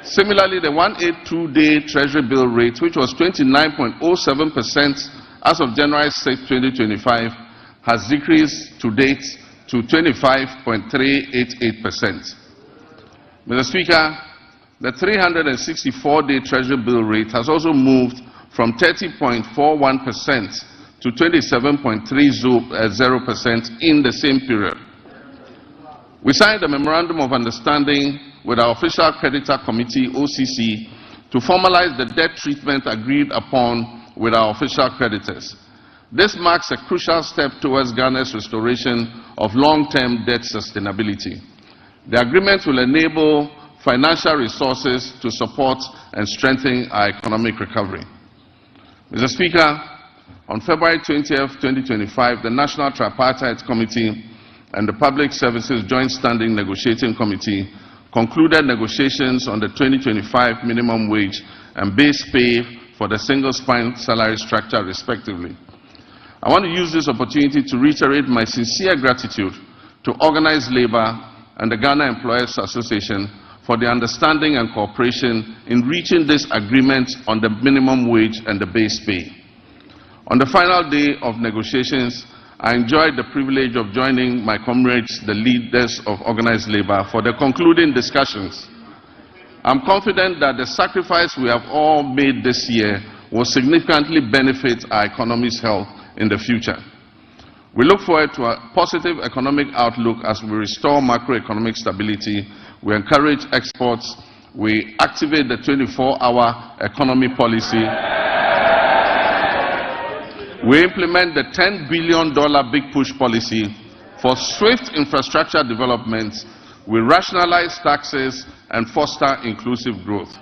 Similarly, the 182-day Treasury bill rate, which was 29.07% as of January 6, 2025, has decreased to date to 25.388%. Mr. Speaker, the 364-day Treasury bill rate has also moved from 30.41% to 27.30% in the same period. We signed a Memorandum of Understanding with our Official Creditor Committee, OCC, to formalize the debt treatment agreed upon with our official creditors. This marks a crucial step towards Ghana's restoration of long-term debt sustainability. The agreement will enable financial resources to support and strengthen our economic recovery. Mr. Speaker, on February 20, 2025, the National Tripartite Committee and the Public Services Joint Standing Negotiating Committee concluded negotiations on the 2025 minimum wage and base pay for the single-spine salary structure, respectively. I want to use this opportunity to reiterate my sincere gratitude to organized labor and the Ghana Employers Association for the understanding and cooperation in reaching this agreement on the minimum wage and the base pay. On the final day of negotiations, I enjoyed the privilege of joining my comrades, the leaders of organized labor, for the concluding discussions. I'm confident that the sacrifice we have all made this year will significantly benefit our economy's health in the future. We look forward to a positive economic outlook as we restore macroeconomic stability, we encourage exports, we activate the 24-hour economy policy, we implement the $10 billion Big Push policy for swift infrastructure development, we rationalize taxes and foster inclusive growth.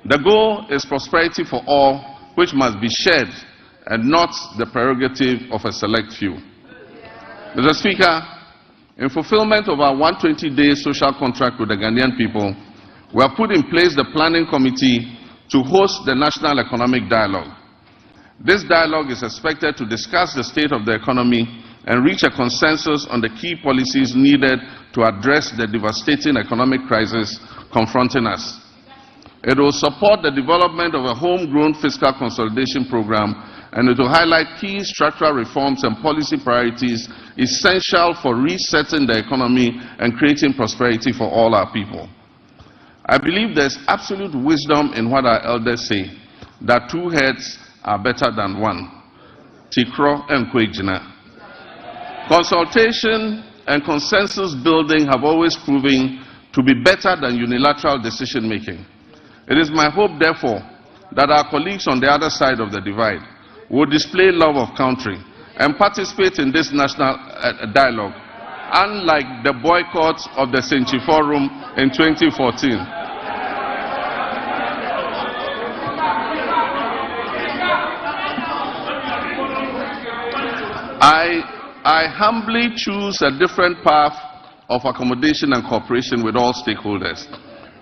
The goal is prosperity for all, which must be shared and not the prerogative of a select few. Mr. Speaker, in fulfillment of our 120-day social contract with the Ghanaian people, we have put in place the Planning Committee to host the National Economic Dialogue. This dialogue is expected to discuss the state of the economy and reach a consensus on the key policies needed to address the devastating economic crisis confronting us. It will support the development of a homegrown fiscal consolidation program, and it will highlight key structural reforms and policy priorities essential for resetting the economy and creating prosperity for all our people. I believe there is absolute wisdom in what our elders say, that two heads are better than one. Tikro and Kwejina. Consultation and consensus building have always proven to be better than unilateral decision making. It is my hope, therefore, that our colleagues on the other side of the divide will display love of country and participate in this national dialogue, unlike the boycott of the Senchi Forum in 2014. I humbly choose a different path of accommodation and cooperation with all stakeholders.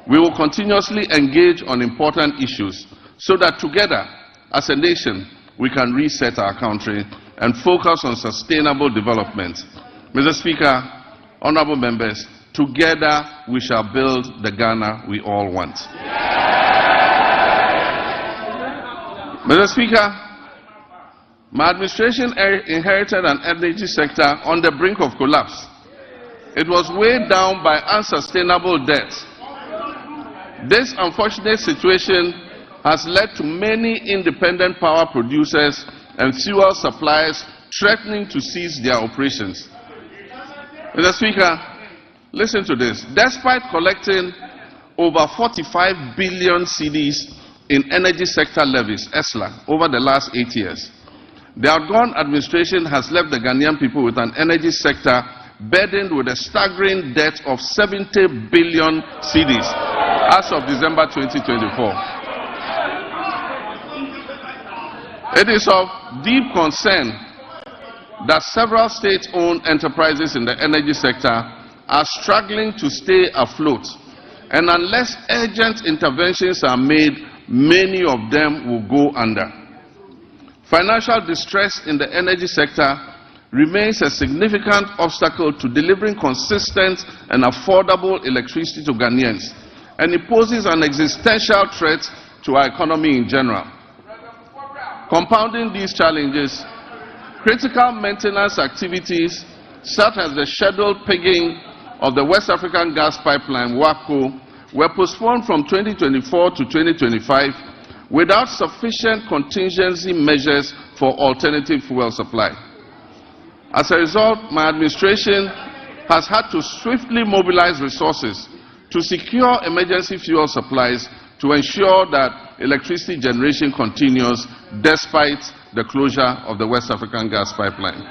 We will continuously engage on important issues so that together, as a nation, we can reset our country and focus on sustainable development. Mr. Speaker, honorable members, together we shall build the Ghana we all want. Mr. Speaker, my administration inherited an energy sector on the brink of collapse. It was weighed down by unsustainable debt. This unfortunate situation has led to many independent power producers and fuel suppliers threatening to cease their operations. Mr. Speaker, listen to this. Despite collecting over 45 billion cedis in energy sector levies, ESLA, over the last 8 years, the outgone administration has left the Ghanaian people with an energy sector burdened with a staggering debt of 70 billion cedis as of December 2024. It is of deep concern that several state-owned enterprises in the energy sector are struggling to stay afloat, and unless urgent interventions are made, many of them will go under. Financial distress in the energy sector remains a significant obstacle to delivering consistent and affordable electricity to Ghanaians, and it poses an existential threat to our economy in general. Compounding these challenges, critical maintenance activities such as the scheduled pigging of the West African gas pipeline, WAPCO, were postponed from 2024 to 2025 without sufficient contingency measures for alternative fuel supply. As a result, my administration has had to swiftly mobilize resources to secure emergency fuel supplies to ensure that electricity generation continues despite the closure of the West African gas pipeline.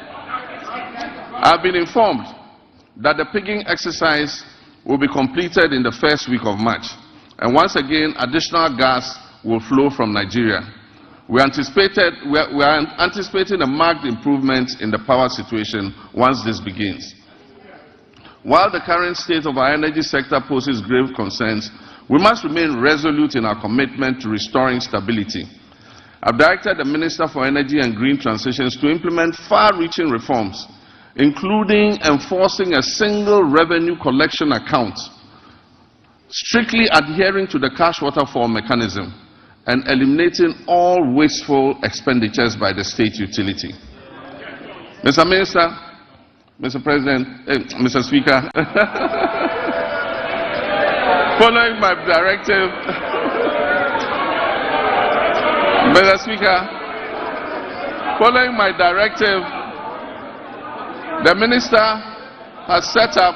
I have been informed that the pigging exercise will be completed in the first week of March, and once again additional gas will flow from Nigeria. We are anticipating a marked improvement in the power situation once this begins. While the current state of our energy sector poses grave concerns, we must remain resolute in our commitment to restoring stability. I've directed the Minister for Energy and Green Transitions to implement far-reaching reforms, including enforcing a single revenue collection account, strictly adhering to the cash waterfall mechanism, and eliminating all wasteful expenditures by the state utility. Mr. Minister, Mr. President, Mr. Speaker, following my directive, Mr. Speaker, following my directive, the Minister has set up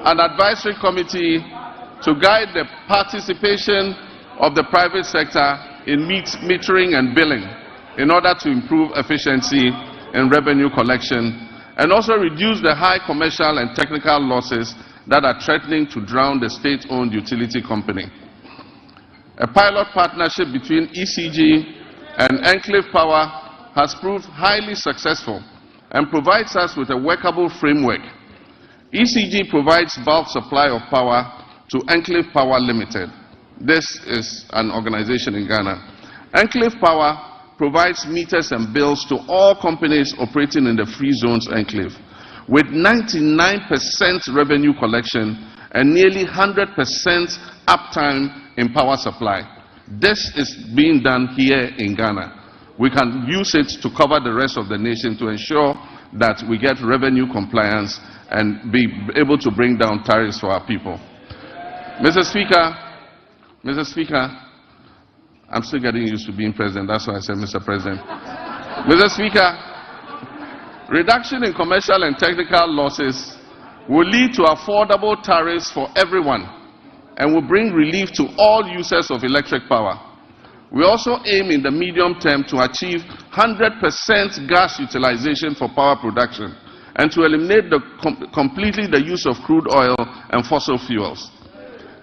an advisory committee to guide the participation of the private sector in metering and billing in order to improve efficiency in revenue collection and also reduce the high commercial and technical losses that are threatening to drown the state-owned utility company. A pilot partnership between ECG and Enclave Power has proved highly successful and provides us with a workable framework. ECG provides bulk supply of power to Enclave Power Limited. This is an organization in Ghana. Enclave Power provides meters and bills to all companies operating in the Free Zones Enclave, with 99% revenue collection and nearly 100% uptime in power supply. This is being done here in Ghana. We can use it to cover the rest of the nation to ensure that we get revenue compliance and be able to bring down tariffs for our people. Mr. Speaker, I'm still getting used to being president, that's why I said Mr. President. Mr. Speaker, reduction in commercial and technical losses will lead to affordable tariffs for everyone and will bring relief to all users of electric power. We also aim in the medium term to achieve 100% gas utilization for power production and to eliminate completely the use of crude oil and fossil fuels.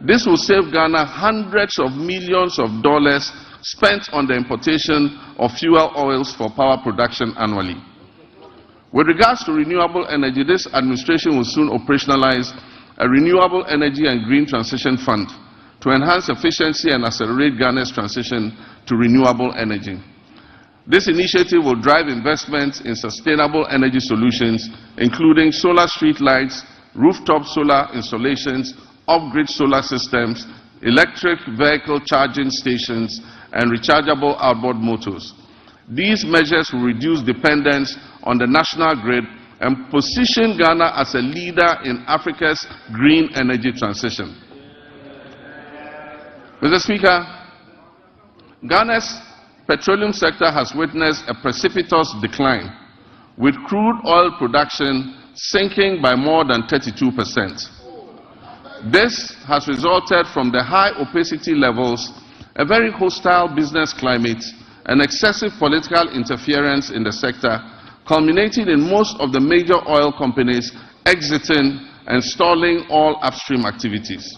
This will save Ghana hundreds of millions of dollars spent on the importation of fuel oils for power production annually. With regards to renewable energy, this administration will soon operationalize a renewable energy and green transition fund to enhance efficiency and accelerate Ghana's transition to renewable energy. This initiative will drive investments in sustainable energy solutions, including solar street lights, rooftop solar installations, off-grid solar systems, electric vehicle charging stations, and rechargeable outboard motors. These measures will reduce dependence on the national grid and position Ghana as a leader in Africa's green energy transition. Mr. Speaker, Ghana's petroleum sector has witnessed a precipitous decline, with crude oil production sinking by more than 32%. This has resulted from the high opacity levels, a very hostile business climate, and excessive political interference in the sector, culminating in most of the major oil companies exiting and stalling all upstream activities.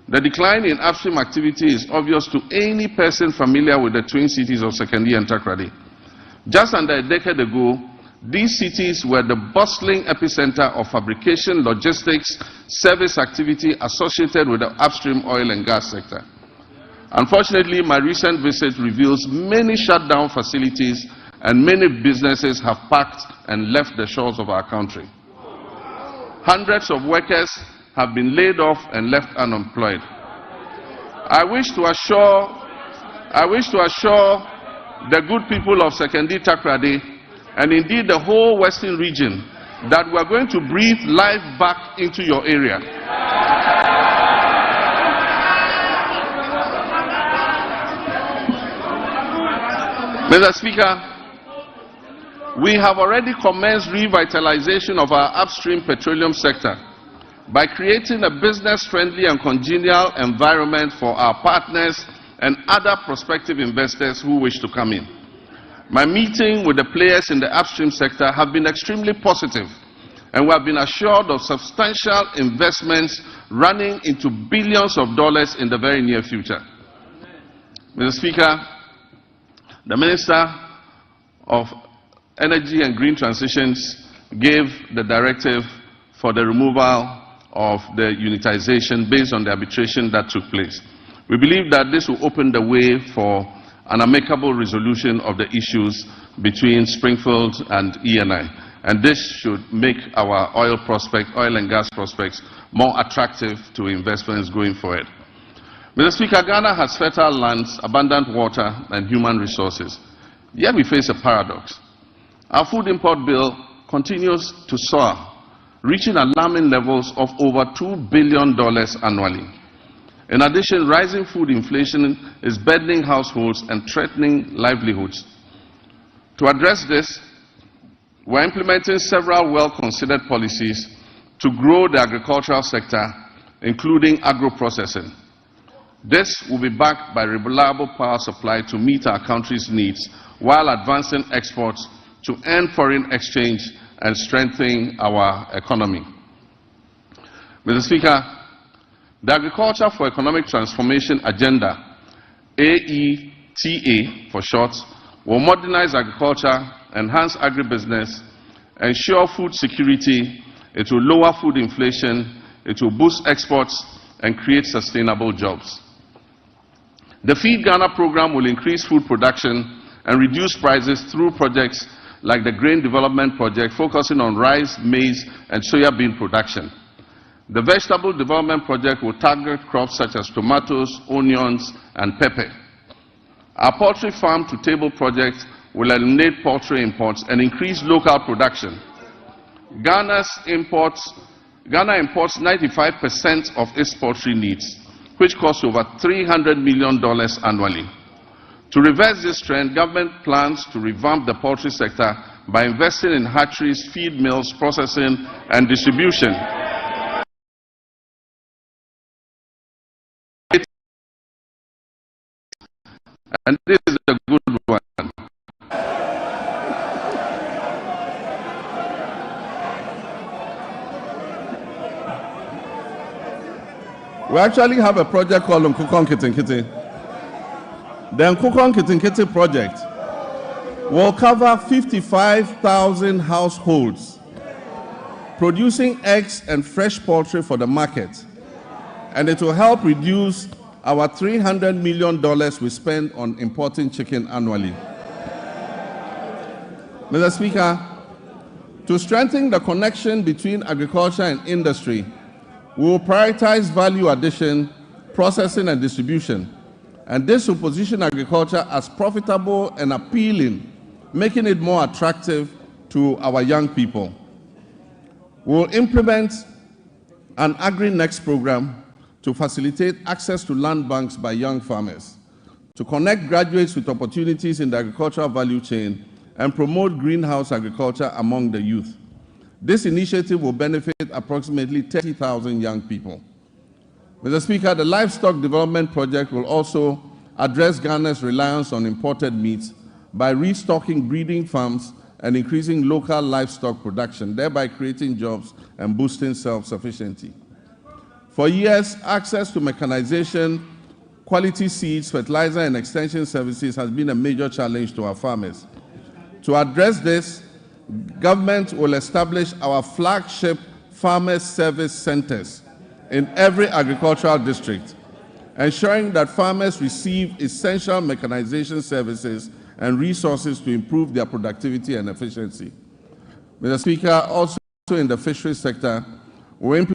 The decline in upstream activity is obvious to any person familiar with the twin cities of Sekondi and Takoradi. Just under a decade ago, these cities were the bustling epicenter of fabrication, logistics, service activity associated with the upstream oil and gas sector. Unfortunately, my recent visit reveals many shut-down facilities and many businesses have packed and left the shores of our country. Hundreds of workers have been laid off and left unemployed. I wish to assure the good people of Sekondi Takoradi and indeed the whole Western region that we are going to breathe life back into your area. Mr. Speaker, we have already commenced revitalization of our upstream petroleum sector by creating a business-friendly and congenial environment for our partners and other prospective investors who wish to come in. My meeting with the players in the upstream sector have been extremely positive, and we have been assured of substantial investments running into billions of dollars in the very near future. Mr. Speaker, the Minister of Energy and Green Transitions gave the directive for the removal of the unitization based on the arbitration that took place. We believe that this will open the way for an amicable resolution of the issues between Springfield and ENI, and this should make our oil and gas prospects more attractive to investments going forward. Mr. Speaker, Ghana has fertile lands, abundant water, and human resources. Yet we face a paradox. Our food import bill continues to soar, reaching alarming levels of over $2 billion annually. In addition, rising food inflation is burdening households and threatening livelihoods. To address this, we are implementing several well-considered policies to grow the agricultural sector, including agro-processing. This will be backed by reliable power supply to meet our country's needs while advancing exports to earn foreign exchange and strengthen our economy. Mr. Speaker, the Agriculture for Economic Transformation Agenda, AETA for short, will modernize agriculture, enhance agribusiness, ensure food security, it will lower food inflation, it will boost exports, and create sustainable jobs. The Feed Ghana program will increase food production and reduce prices through projects like the Grain Development Project, focusing on rice, maize, and soya bean production. The Vegetable Development Project will target crops such as tomatoes, onions, and pepper. Our Poultry Farm to Table project will eliminate poultry imports and increase local production. Ghana imports 95% of its poultry needs, which costs over $300 million annually. To reverse this trend, government plans to revamp the poultry sector by investing in hatcheries, feed mills, processing, and distribution. And this is a good one. We actually have a project called Nkukon Kitinkiti. The Nkukon Kitinkiti project will cover 55,000 households producing eggs and fresh poultry for the market, and it will help reduce our $300 million we spend on importing chicken annually. Mr. Speaker, to strengthen the connection between agriculture and industry, we will prioritize value addition, processing, and distribution. And this will position agriculture as profitable and appealing, making it more attractive to our young people. We will implement an Agri-Next program to facilitate access to land banks by young farmers, to connect graduates with opportunities in the agricultural value chain, and promote greenhouse agriculture among the youth. This initiative will benefit approximately 30,000 young people. Mr. Speaker, the Livestock Development Project will also address Ghana's reliance on imported meats by restocking breeding farms and increasing local livestock production, thereby creating jobs and boosting self-sufficiency. For years, access to mechanization, quality seeds, fertilizer, and extension services has been a major challenge to our farmers. To address this, government will establish our flagship farmer service centers in every agricultural district, ensuring that farmers receive essential mechanization services and resources to improve their productivity and efficiency. Mr. Speaker, also in the fisheries sector, we implement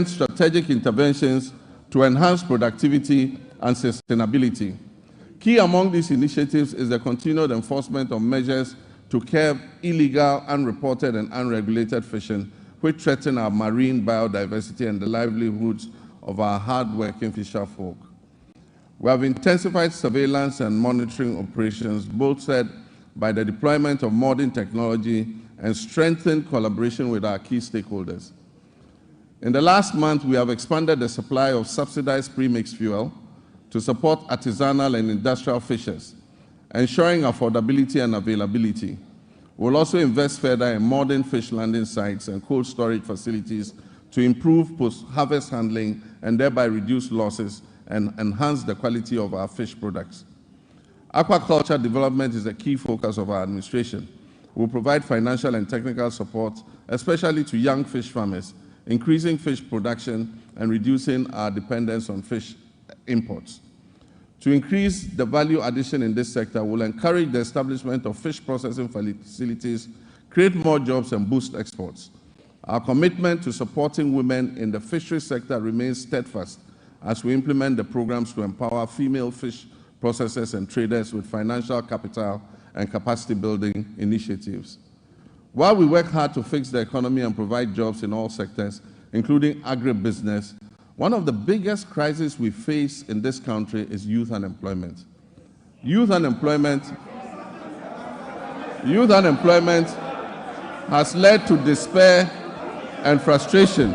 strategic interventions to enhance productivity and sustainability. Key among these initiatives is the continued enforcement of measures to curb illegal, unreported, and unregulated fishing, which threaten our marine biodiversity and the livelihoods of our hard-working fisher folk. We have intensified surveillance and monitoring operations, bolstered by the deployment of modern technology and strengthened collaboration with our key stakeholders. In the last month, we have expanded the supply of subsidized premixed fuel to support artisanal and industrial fishers, ensuring affordability and availability. We'll also invest further in modern fish landing sites and cold storage facilities to improve post-harvest handling and thereby reduce losses and enhance the quality of our fish products. Aquaculture development is a key focus of our administration. We'll provide financial and technical support, especially to young fish farmers, increasing fish production and reducing our dependence on fish imports. To increase the value addition in this sector, we'll encourage the establishment of fish processing facilities, create more jobs, and boost exports. Our commitment to supporting women in the fisheries sector remains steadfast as we implement the programs to empower female fish processors and traders with financial capital and capacity building initiatives. While we work hard to fix the economy and provide jobs in all sectors, including agribusiness, one of the biggest crises we face in this country is youth unemployment. Youth unemployment has led to despair and frustration.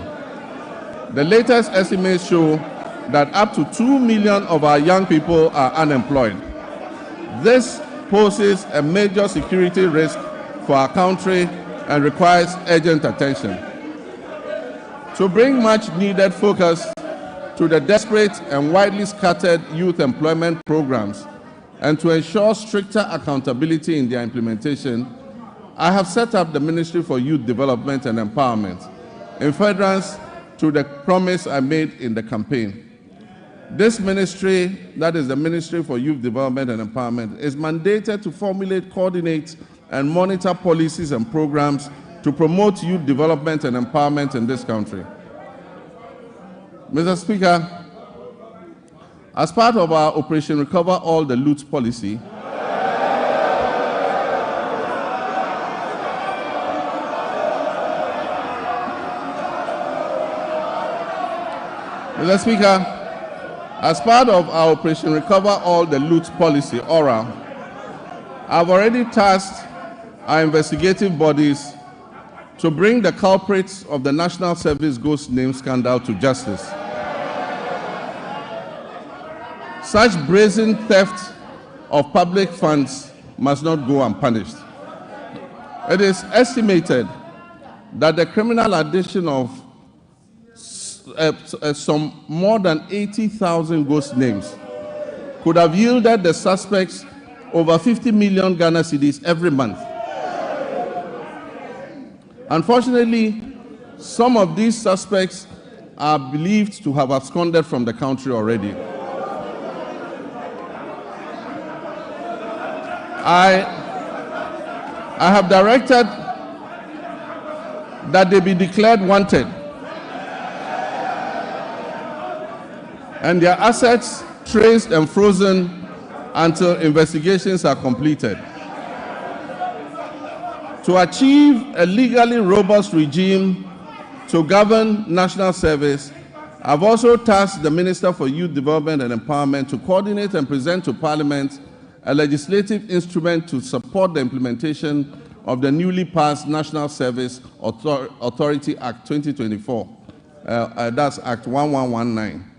The latest estimates show that up to 2 million of our young people are unemployed. This poses a major security risk for our country and requires urgent attention. To bring much needed focus to the desperate and widely scattered youth employment programs and to ensure stricter accountability in their implementation, I have set up the Ministry for Youth Development and Empowerment in furtherance to the promise I made in the campaign. This ministry, that is the Ministry for Youth Development and Empowerment, is mandated to formulate, coordinate, and monitor policies and programs to promote youth development and empowerment in this country. Mr. Speaker, as part of our Operation Recover All the Loot policy, Mr. Speaker, as part of our Operation Recover All the Loot policy, ORA, I've already tasked our investigative bodies to bring the culprits of the National Service Ghost Name scandal to justice. Such brazen theft of public funds must not go unpunished. It is estimated that the criminal addition of some more than 80,000 ghost names could have yielded the suspects over 50 million Ghana cedis every month. Unfortunately, some of these suspects are believed to have absconded from the country already. I have directed that they be declared wanted and their assets traced and frozen until investigations are completed. To achieve a legally robust regime to govern national service, I've also tasked the Minister for Youth Development and Empowerment to coordinate and present to Parliament a legislative instrument to support the implementation of the newly passed National Service Authority Act 2024. That's Act 1119.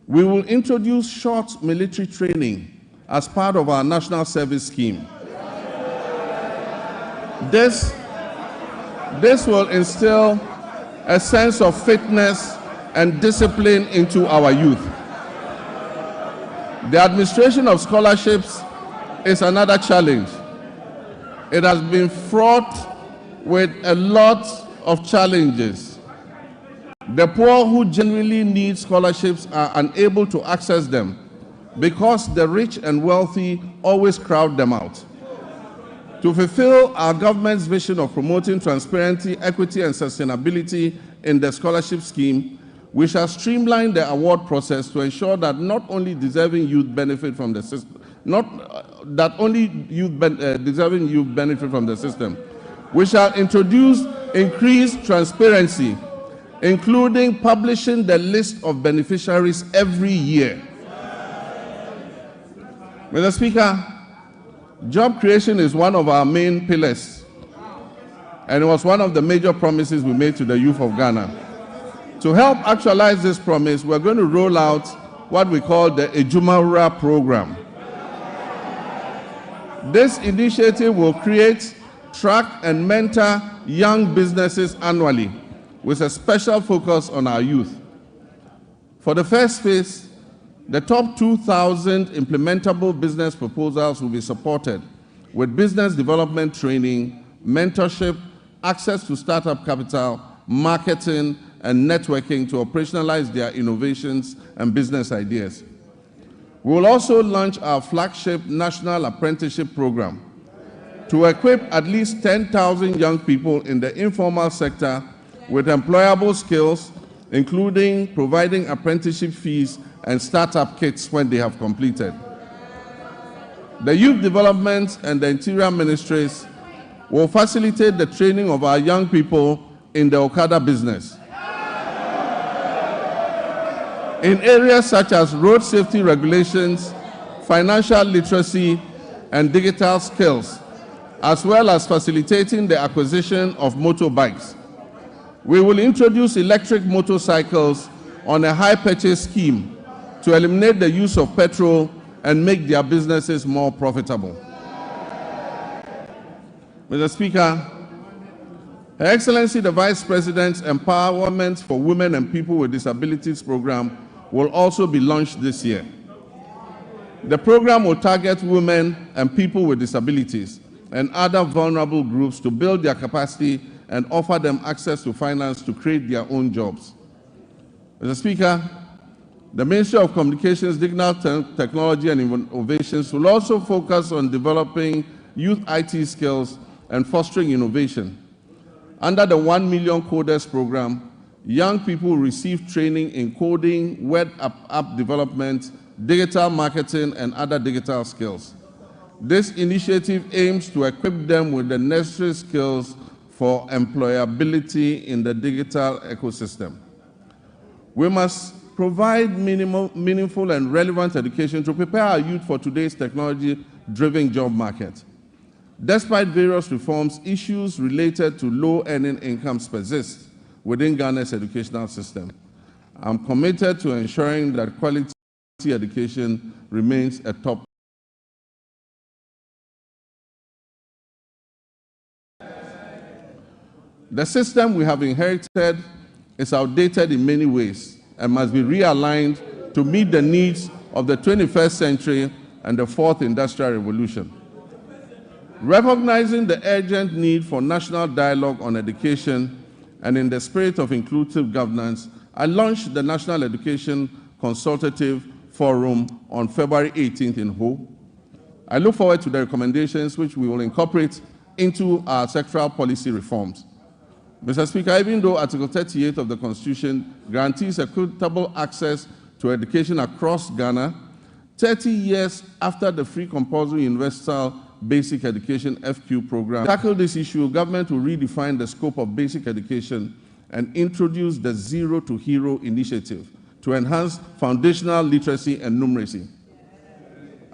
We will introduce short military training as part of our national service scheme. This will instill a sense of fitness and discipline into our youth. The administration of scholarships is another challenge. It has been fraught with a lot of challenges. The poor who genuinely need scholarships are unable to access them because the rich and wealthy always crowd them out. To fulfill our government's vision of promoting transparency, equity, and sustainability in the scholarship scheme, we shall streamline the award process to ensure that not only deserving youth benefit from the system, deserving youth benefit from the system. We shall introduce increased transparency, including publishing the list of beneficiaries every year. Mr. Speaker, job creation is one of our main pillars, and it was one of the major promises we made to the youth of Ghana. To help actualize this promise, we're going to roll out what we call the Ejumawura program. This initiative will create, track, and mentor young businesses annually, with a special focus on our youth. For the first phase, the top 2,000 implementable business proposals will be supported with business development training, mentorship, access to startup capital, marketing, and networking to operationalize their innovations and business ideas. We will also launch our flagship National Apprenticeship Program to equip at least 10,000 young people in the informal sector with employable skills, including providing apprenticeship fees and startup kits when they have completed. The Youth Development and the Interior Ministries will facilitate the training of our young people in the Okada business in areas such as road safety regulations, financial literacy, and digital skills, as well as facilitating the acquisition of motorbikes. We will introduce electric motorcycles on a high purchase scheme to eliminate the use of petrol and make their businesses more profitable. Mr. Speaker, Her Excellency the Vice President's Empowerment for Women and People with Disabilities program will also be launched this year. The program will target women and people with disabilities and other vulnerable groups to build their capacity and offer them access to finance to create their own jobs. Mr. Speaker, the Ministry of Communications, Digital Technology and Innovations will also focus on developing youth IT skills and fostering innovation. Under the 1 Million Coders program, young people receive training in coding, web app development, digital marketing, and other digital skills. This initiative aims to equip them with the necessary skills for employability in the digital ecosystem. We must provide meaningful and relevant education to prepare our youth for today's technology-driven job market. Despite various reforms, issues related to low-earning incomes persist within Ghana's educational system. I'm committed to ensuring that quality education remains a top. The system we have inherited is outdated in many ways and must be realigned to meet the needs of the 21st century and the fourth industrial revolution. Recognizing the urgent need for national dialogue on education and in the spirit of inclusive governance, I launched the National Education Consultative Forum on February 18th in Ho. I look forward to the recommendations which we will incorporate into our sectoral policy reforms. Mr. Speaker, even though Article 38 of the Constitution guarantees equitable access to education across Ghana, 30 years after the Free Compulsory Universal Basic Education FQ program, to tackle this issue, government will redefine the scope of basic education and introduce the Zero to Hero initiative to enhance foundational literacy and numeracy.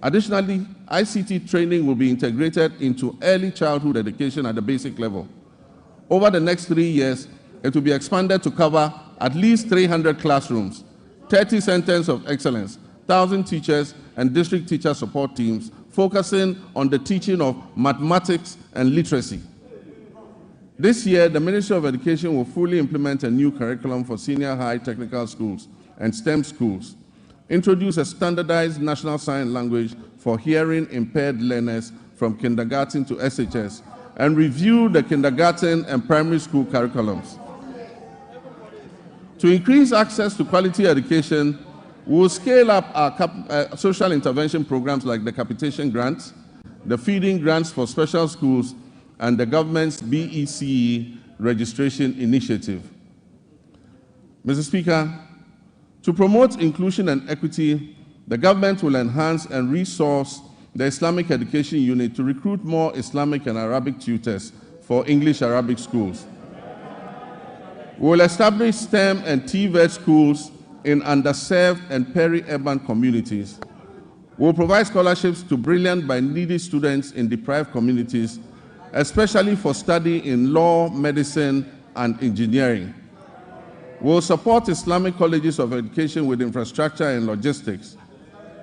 Additionally, ICT training will be integrated into early childhood education at the basic level. Over the next 3 years, it will be expanded to cover at least 300 classrooms, 30 centers of excellence, 1,000 teachers and district teacher support teams, focusing on the teaching of mathematics and literacy. This year, the Ministry of Education will fully implement a new curriculum for senior high technical schools and STEM schools, introduce a standardized national sign language for hearing impaired learners from kindergarten to SHS, and review the kindergarten and primary school curriculums. To increase access to quality education, we will scale up our social intervention programs like the capitation grants, the feeding grants for special schools, and the government's BECE registration initiative. Mr. Speaker, to promote inclusion and equity, the government will enhance and resource the Islamic Education Unit to recruit more Islamic and Arabic tutors for English-Arabic schools. We will establish STEM and TVET schools in underserved and peri-urban communities. We will provide scholarships to brilliant but needy students in deprived communities, especially for study in law, medicine, and engineering. We will support Islamic colleges of education with infrastructure and logistics,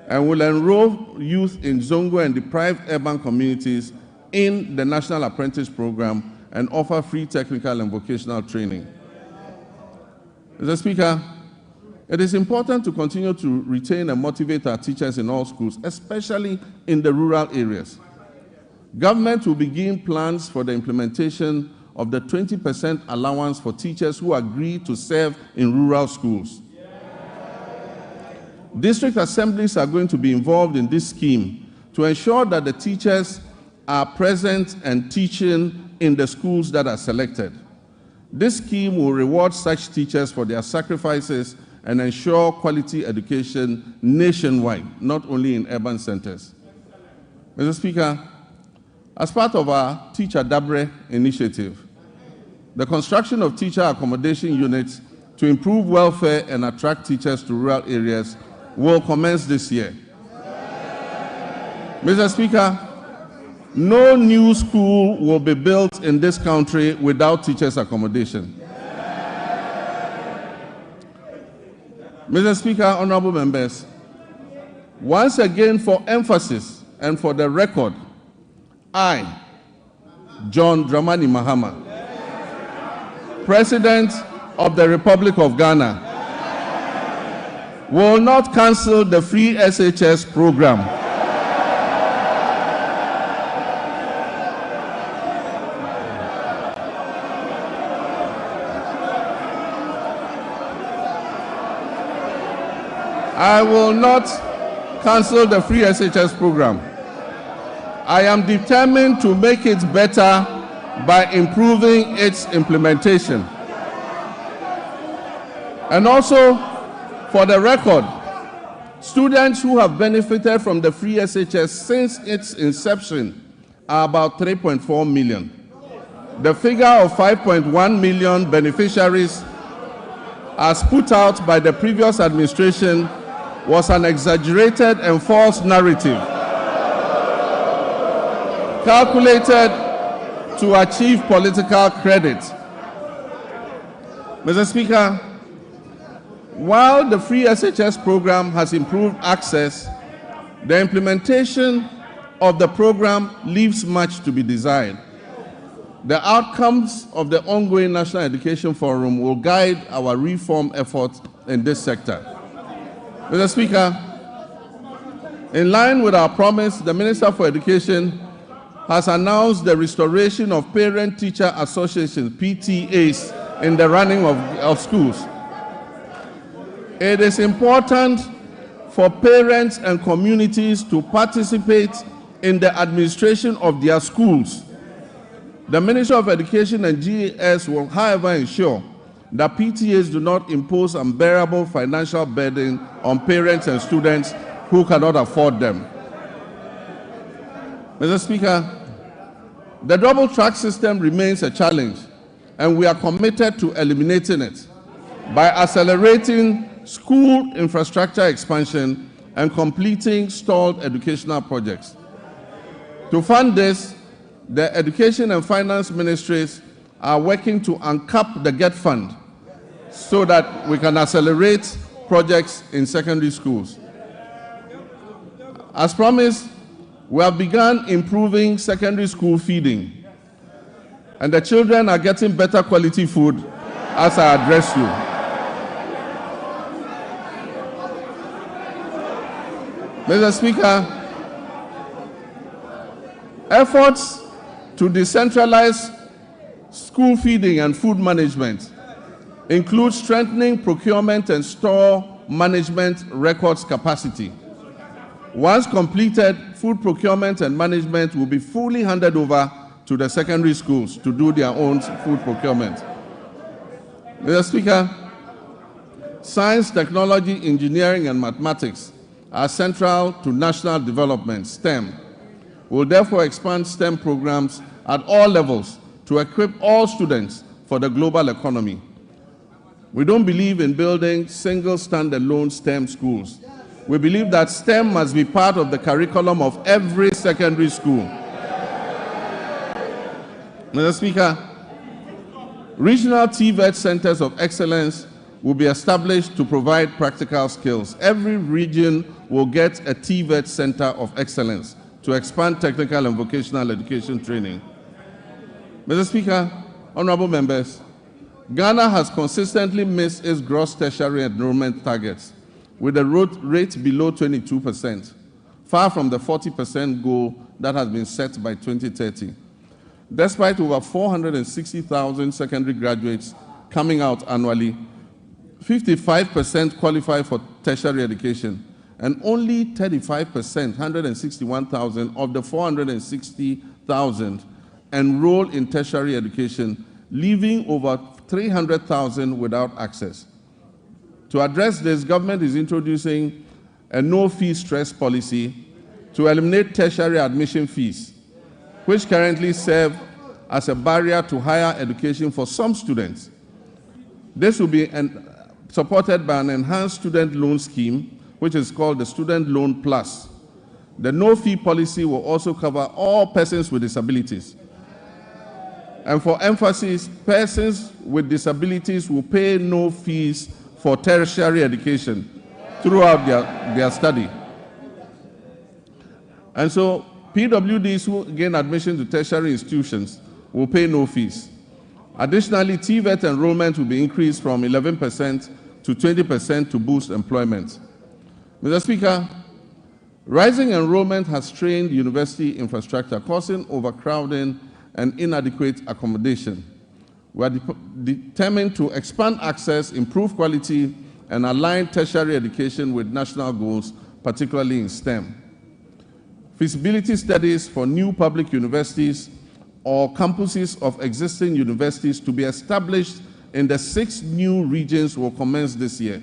and will enroll youth in Zongo and deprived urban communities in the National Apprentice Program and offer free technical and vocational training. Mr. Speaker, it is important to continue to retain and motivate our teachers in all schools, especially in the rural areas. Government will begin plans for the implementation of the 20% allowance for teachers who agree to serve in rural schools. District assemblies are going to be involved in this scheme to ensure that the teachers are present and teaching in the schools that are selected. This scheme will reward such teachers for their sacrifices and ensure quality education nationwide, not only in urban centers. Mr. Speaker, as part of our Teacher Dabre initiative, the construction of teacher accommodation units to improve welfare and attract teachers to rural areas will commence this year. Mr. Speaker, no new school will be built in this country without teachers' accommodation. Mr. Speaker, honorable members, once again for emphasis and for the record, I, John Dramani Mahama, President of the Republic of Ghana, will not cancel the free SHS program. I will not cancel the free SHS program. I am determined to make it better by improving its implementation. And also, for the record, students who have benefited from the free SHS since its inception are about 3.4 million. The figure of 5.1 million beneficiaries, as put out by the previous administration, was an exaggerated and false narrative calculated to achieve political credit. Mr. Speaker, while the free SHS program has improved access, the implementation of the program leaves much to be desired. The outcomes of the ongoing National Education Forum will guide our reform efforts in this sector. Mr. Speaker, in line with our promise, the Minister for Education has announced the restoration of Parent-Teacher Associations, PTAs, in the running of schools. It is important for parents and communities to participate in the administration of their schools. The Ministry of Education and GAS will, however, ensure that PTAs do not impose unbearable financial burden on parents and students who cannot afford them. Mr. Speaker, the double track system remains a challenge, and we are committed to eliminating it by accelerating school infrastructure expansion and completing stalled educational projects. To fund this, the Education and Finance Ministries are working to uncap the GET Fund so that we can accelerate projects in secondary schools. As promised, we have begun improving secondary school feeding, and the children are getting better quality food as I address you. Mr. Speaker, efforts to decentralize school feeding and food management include strengthening procurement and store management records capacity. Once completed, food procurement and management will be fully handed over to the secondary schools to do their own food procurement. Mr. Speaker, science, technology, engineering, and mathematics are central to national development, STEM. We will therefore expand STEM programs at all levels to equip all students for the global economy. We don't believe in building single standalone STEM schools. We believe that STEM must be part of the curriculum of every secondary school. Mr. Speaker, regional TVET centers of excellence will be established to provide practical skills. Every region will get a TVET center of excellence to expand technical and vocational education training. Mr. Speaker, honorable members, Ghana has consistently missed its gross tertiary enrollment targets with a rate below 22%, far from the 40% goal that has been set by 2030. Despite over 460,000 secondary graduates coming out annually, 55% qualify for tertiary education, and only 35%, 161,000 of the 460,000 enroll in tertiary education, leaving over 300,000 without access. To address this, government is introducing a no-fee stress policy to eliminate tertiary admission fees, which currently serve as a barrier to higher education for some students. This will be supported by an enhanced student loan scheme, which is called the Student Loan Plus. The no-fee policy will also cover all persons with disabilities. And for emphasis, persons with disabilities will pay no fees for tertiary education throughout their study. And so PWDs who gain admission to tertiary institutions will pay no fees. Additionally, TVET enrollment will be increased from 11% to 20% to boost employment. Mr. Speaker, rising enrollment has strained university infrastructure, causing overcrowding and inadequate accommodation. We are determined to expand access, improve quality, and align tertiary education with national goals, particularly in STEM. Feasibility studies for new public universities or campuses of existing universities to be established in the 6 new regions will commence this year.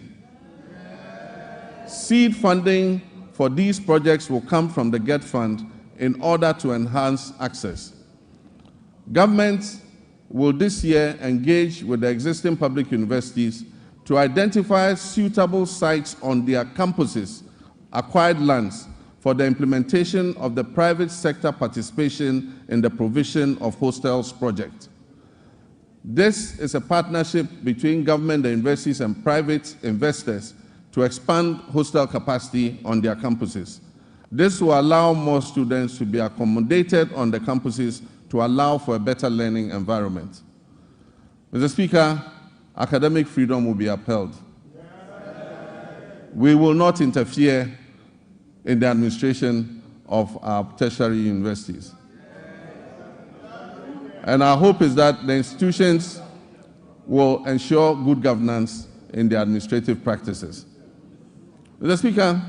Seed funding for these projects will come from the GET Fund in order to enhance access. Governments will this year engage with the existing public universities to identify suitable sites on their campuses, acquired lands, for the implementation of the private sector participation in the provision of hostels project. This is a partnership between government, the universities, and private investors to expand hostel capacity on their campuses. This will allow more students to be accommodated on the campuses to allow for a better learning environment. Mr. Speaker, academic freedom will be upheld. We will not interfere in the administration of our tertiary universities. And our hope is that the institutions will ensure good governance in their administrative practices. Mr. Speaker,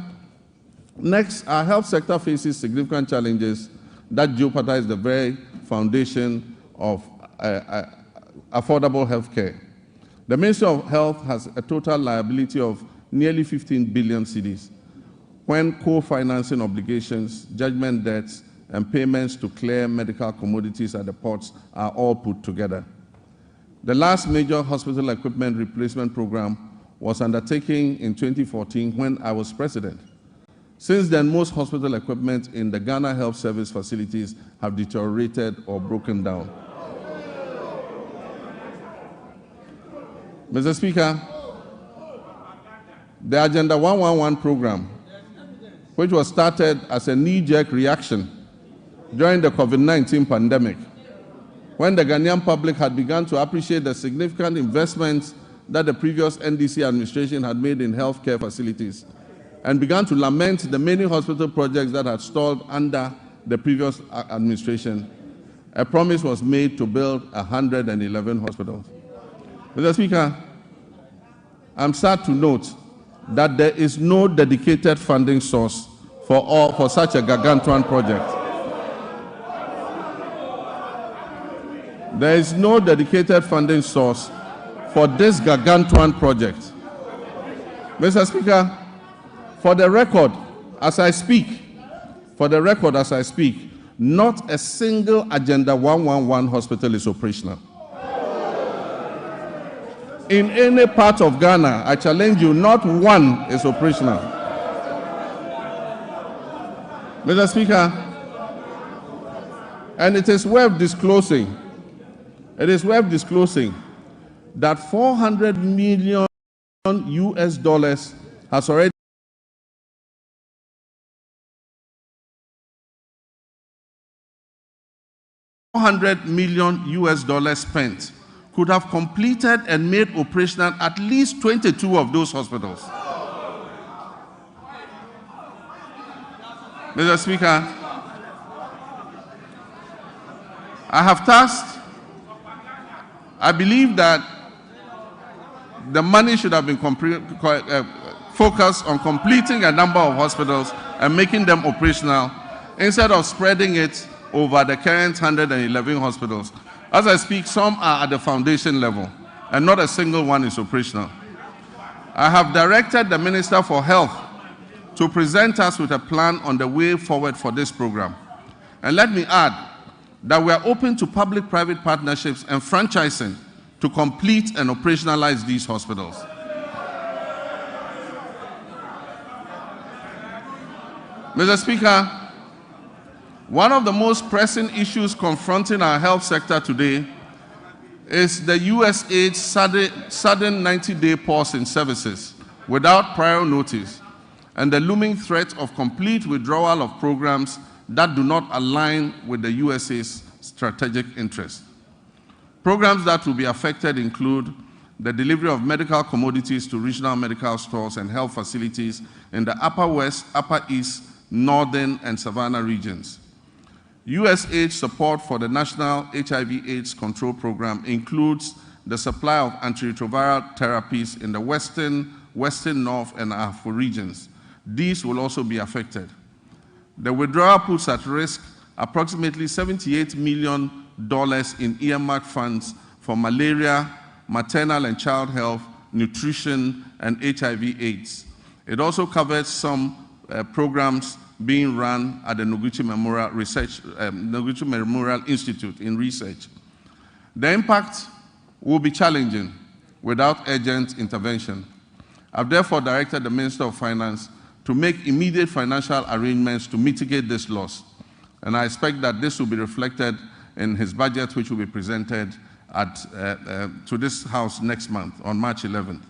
next, our health sector faces significant challenges that jeopardize the very foundation of affordable health care. The Ministry of Health has a total liability of nearly 15 billion cedis, when co-financing obligations, judgment debts, and payments to clear medical commodities at the ports are all put together. The last major hospital equipment replacement program was undertaken in 2014 when I was president. Since then, most hospital equipment in the Ghana Health Service facilities have deteriorated or broken down. Mr. Speaker, the Agenda 111 program, which was started as a knee-jerk reaction during the COVID-19 pandemic, when the Ghanaian public had begun to appreciate the significant investments that the previous NDC administration had made in healthcare facilities, and began to lament the many hospital projects that had stalled under the previous administration, a promise was made to build 111 hospitals. Mr. Speaker, I'm sad to note that there is no dedicated funding source for such a gargantuan project. There is no dedicated funding source for this gargantuan project. Mr. Speaker, for the record, as I speak, not a single Agenda 111 hospital is operational. In any part of Ghana, I challenge you, not one is operational. Mr. Speaker, and it is worth disclosing that $400 million has already $400 million spent could have completed and made operational at least 22 of those hospitals. Mr. Speaker, I believe that the money should have been focused on completing a number of hospitals and making them operational instead of spreading it over the current 111 hospitals. As I speak, some are at the foundation level, and not a single one is operational. I have directed the Minister for Health to present us with a plan on the way forward for this program. And let me add that we are open to public-private partnerships and franchising to complete and operationalize these hospitals. Mr. Speaker, one of the most pressing issues confronting our health sector today is the USAID's sudden 90-day pause in services without prior notice and the looming threat of complete withdrawal of programs that do not align with the USAID's strategic interests. Programs that will be affected include the delivery of medical commodities to regional medical stores and health facilities in the Upper West, Upper East, Northern, and Savannah regions. USAID support for the National HIV/AIDS Control Program includes the supply of antiretroviral therapies in the Western, North, and Afro regions. These will also be affected. The withdrawal puts at risk approximately $78 million in earmarked funds for malaria, maternal and child health, nutrition, and HIV/AIDS. It also covers some programs being run at the Noguchi Memorial Institute in research. The impact will be challenging without urgent intervention. I've therefore directed the Minister of Finance to make immediate financial arrangements to mitigate this loss. And I expect that this will be reflected in his budget, which will be presented to this House next month, on March 11th.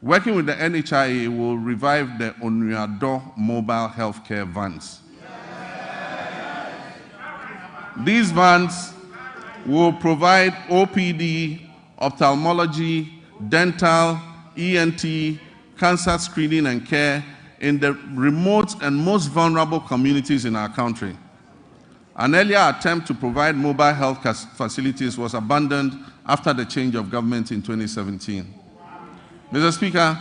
Working with the NHIA, will revive the Onuado mobile healthcare vans. These vans will provide OPD, ophthalmology, dental, ENT, cancer screening and care in the remote and most vulnerable communities in our country. An earlier attempt to provide mobile health facilities was abandoned after the change of government in 2017. Mr. Speaker,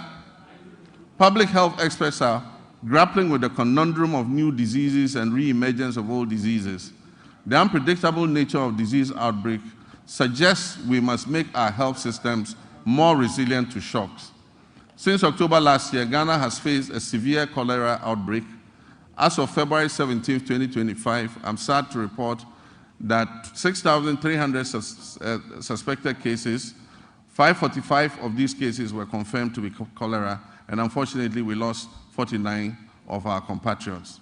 public health experts are grappling with the conundrum of new diseases and re-emergence of old diseases. The unpredictable nature of disease outbreak suggests we must make our health systems more resilient to shocks. Since October last year, Ghana has faced a severe cholera outbreak. As of February 17, 2025, I'm sad to report that 6,300 suspected cases, 545 of these cases were confirmed to be cholera, and unfortunately we lost 49 of our compatriots.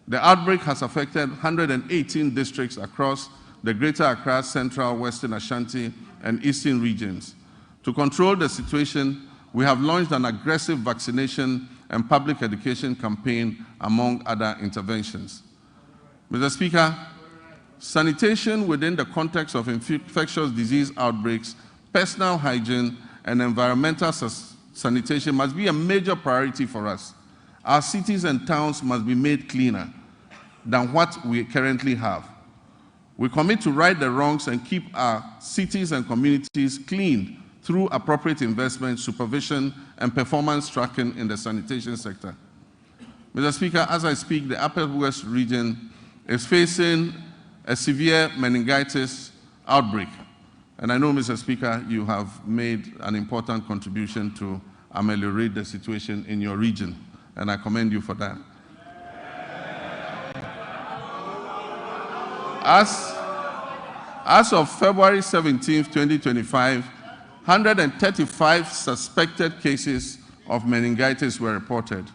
The outbreak has affected 118 districts across the Greater Accra, Central, Western Ashanti, and Eastern regions. To control the situation, we have launched an aggressive vaccination and public education campaign, among other interventions. Mr. Speaker, sanitation within the context of infectious disease outbreaks, personal hygiene, and environmental sanitation must be a major priority for us. Our cities and towns must be made cleaner than what we currently have. We commit to right the wrongs and keep our cities and communities clean through appropriate investment, supervision, and performance tracking in the sanitation sector. Mr. Speaker, as I speak, the Upper West region is facing a severe meningitis outbreak. And I know, Mr. Speaker, you have made an important contribution to ameliorate the situation in your region, and I commend you for that. As of February 17, 2025, 135 suspected cases of meningitis were reported.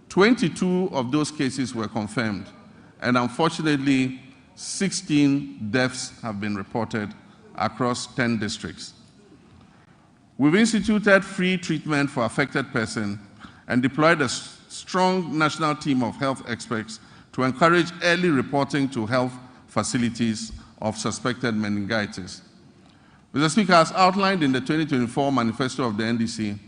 22 of those cases were confirmed, and unfortunately, 16 deaths have been reported across 10 districts. We've instituted free treatment for affected persons and deployed a strong national team of health experts to encourage early reporting to health facilities of suspected meningitis. Mr. Speaker, as outlined in the 2024 manifesto of the NDC,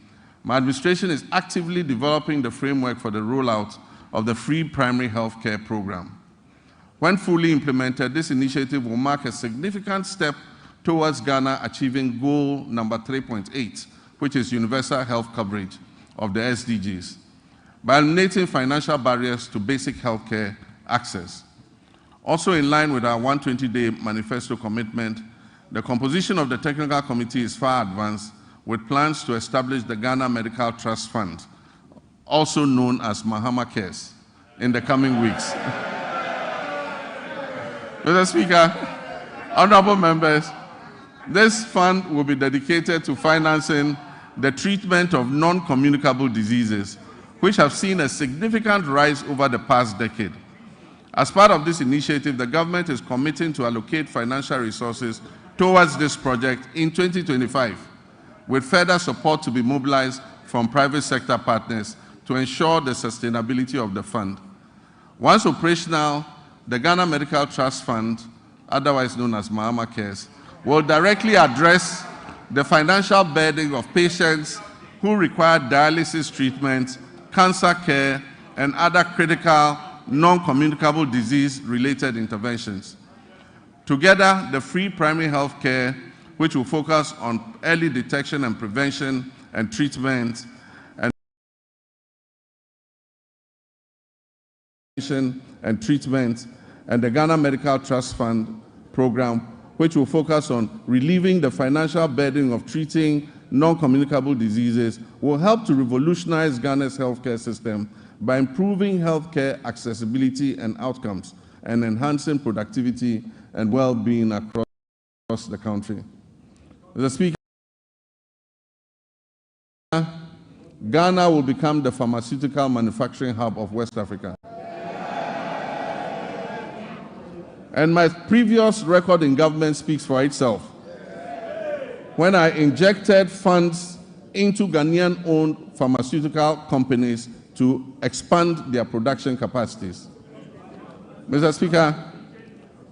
my administration is actively developing the framework for the rollout of the free primary health care program. When fully implemented, this initiative will mark a significant step towards Ghana achieving goal number 3.8, which is universal health coverage of the SDGs, by eliminating financial barriers to basic health care access. Also in line with our 120-day manifesto commitment, the composition of the technical committee is far advanced, with plans to establish the Ghana Medical Trust Fund, also known as Mahama Cares, in the coming weeks. Mr. Speaker, honorable members, this fund will be dedicated to financing the treatment of non-communicable diseases, which have seen a significant rise over the past decade. As part of this initiative, the government is committing to allocate financial resources towards this project in 2025, with further support to be mobilized from private sector partners to ensure the sustainability of the fund. Once operational, the Ghana Medical Trust Fund, otherwise known as Mahama Cares, will directly address the financial burden of patients who require dialysis treatment, cancer care, and other critical non-communicable disease-related interventions. Together, the free primary health care, which will focus on early detection and prevention and treatment, and the Ghana Medical Trust Fund program, which will focus on relieving the financial burden of treating non-communicable diseases, will help to revolutionize Ghana's healthcare system by improving healthcare accessibility and outcomes and enhancing productivity and well-being across the country. Mr. Speaker, Ghana will become the pharmaceutical manufacturing hub of West Africa. And my previous record in government speaks for itself. When I injected funds into Ghanaian-owned pharmaceutical companies to expand their production capacities. Mr. Speaker,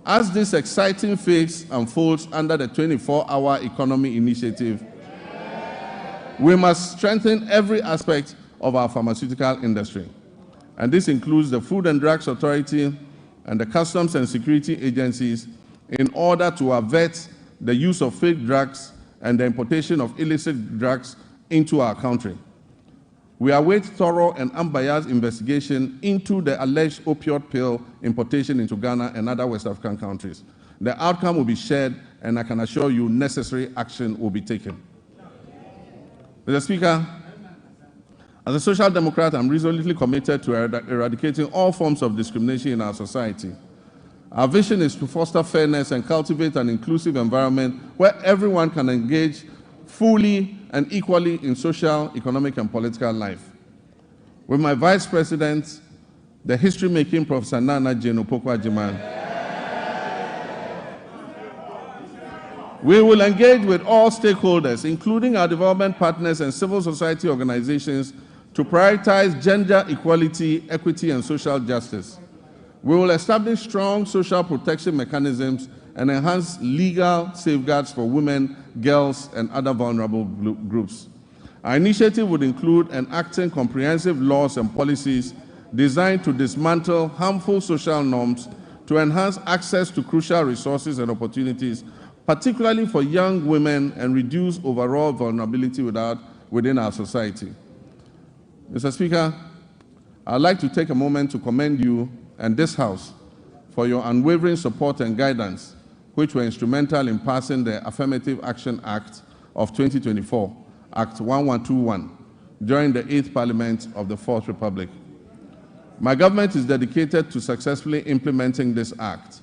as this exciting phase unfolds under the 24-hour economy initiative, we must strengthen every aspect of our pharmaceutical industry. And this includes the Food and Drugs Authority and the Customs and Security agencies in order to avert the use of fake drugs and the importation of illicit drugs into our country. We await thorough and unbiased investigation into the alleged opioid pill importation into Ghana and other West African countries. The outcome will be shared, and I can assure you necessary action will be taken. Mr. Speaker, as a Social Democrat, I'm resolutely committed to eradicating all forms of discrimination in our society. Our vision is to foster fairness and cultivate an inclusive environment where everyone can engage fully and equally in social, economic, and political life. With my Vice President, the history-making Professor Nana Jane Opoku-Agyeman, we will engage with all stakeholders, including our development partners and civil society organizations, to prioritize gender equality, equity, and social justice. We will establish strong social protection mechanisms and enhance legal safeguards for women, girls, and other vulnerable groups. Our initiative would include enacting comprehensive laws and policies designed to dismantle harmful social norms, to enhance access to crucial resources and opportunities, particularly for young women, and reduce overall vulnerability within our society. Mr. Speaker, I'd like to take a moment to commend you and this House for your unwavering support and guidance, which were instrumental in passing the Affirmative Action Act of 2024, Act 1121, during the 8th Parliament of the 4th Republic. My government is dedicated to successfully implementing this act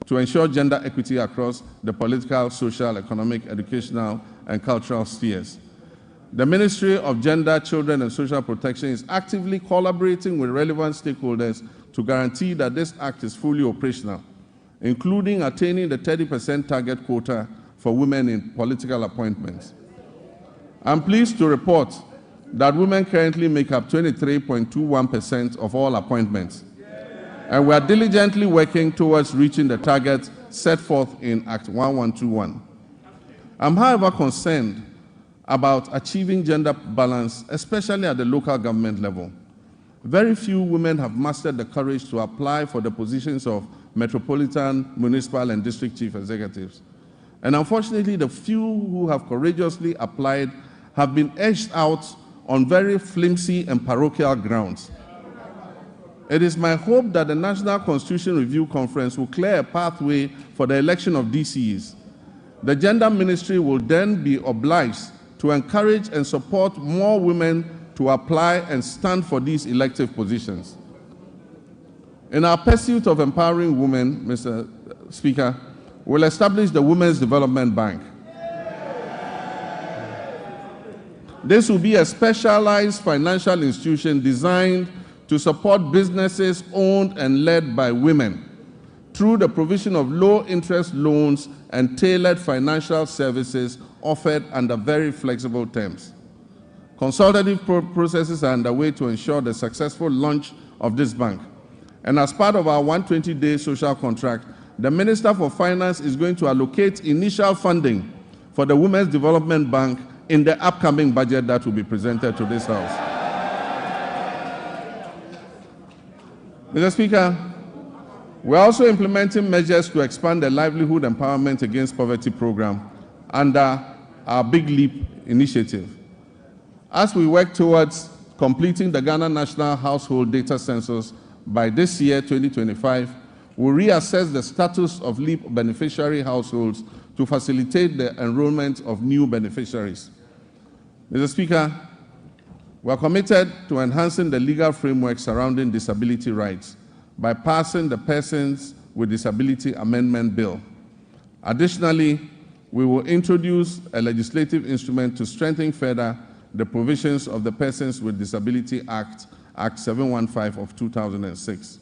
to ensure gender equity across the political, social, economic, educational, and cultural spheres. The Ministry of Gender, Children and Social Protection is actively collaborating with relevant stakeholders to guarantee that this act is fully operational, including attaining the 30% target quota for women in political appointments. I'm pleased to report that women currently make up 23.21% of all appointments, and we are diligently working towards reaching the target set forth in Act 1121. I'm, however, concerned about achieving gender balance, especially at the local government level. Very few women have mastered the courage to apply for the positions of metropolitan, municipal, and district chief executives. And unfortunately, the few who have courageously applied have been edged out on very flimsy and parochial grounds. It is my hope that the National Constitution Review Conference will clear a pathway for the election of DCEs. The Gender Ministry will then be obliged to encourage and support more women to apply and stand for these elective positions. In our pursuit of empowering women, Mr. Speaker, we'll establish the Women's Development Bank. This will be a specialized financial institution designed to support businesses owned and led by women through the provision of low-interest loans and tailored financial services offered under very flexible terms. Consultative processes are underway to ensure the successful launch of this bank. And as part of our 120-day social contract, the Minister for Finance is going to allocate initial funding for the Women's Development Bank in the upcoming budget that will be presented to this House. Mr. Speaker, we're also implementing measures to expand the Livelihood Empowerment Against Poverty program under our Big Leap initiative. As we work towards completing the Ghana National Household Data Census by this year, 2025, we'll reassess the status of LEAP beneficiary households to facilitate the enrollment of new beneficiaries. Mr. Speaker, we are committed to enhancing the legal framework surrounding disability rights by passing the Persons with Disability Amendment Bill. Additionally, we will introduce a legislative instrument to strengthen further the provisions of the Persons with Disability Act, Act 715 of 2006.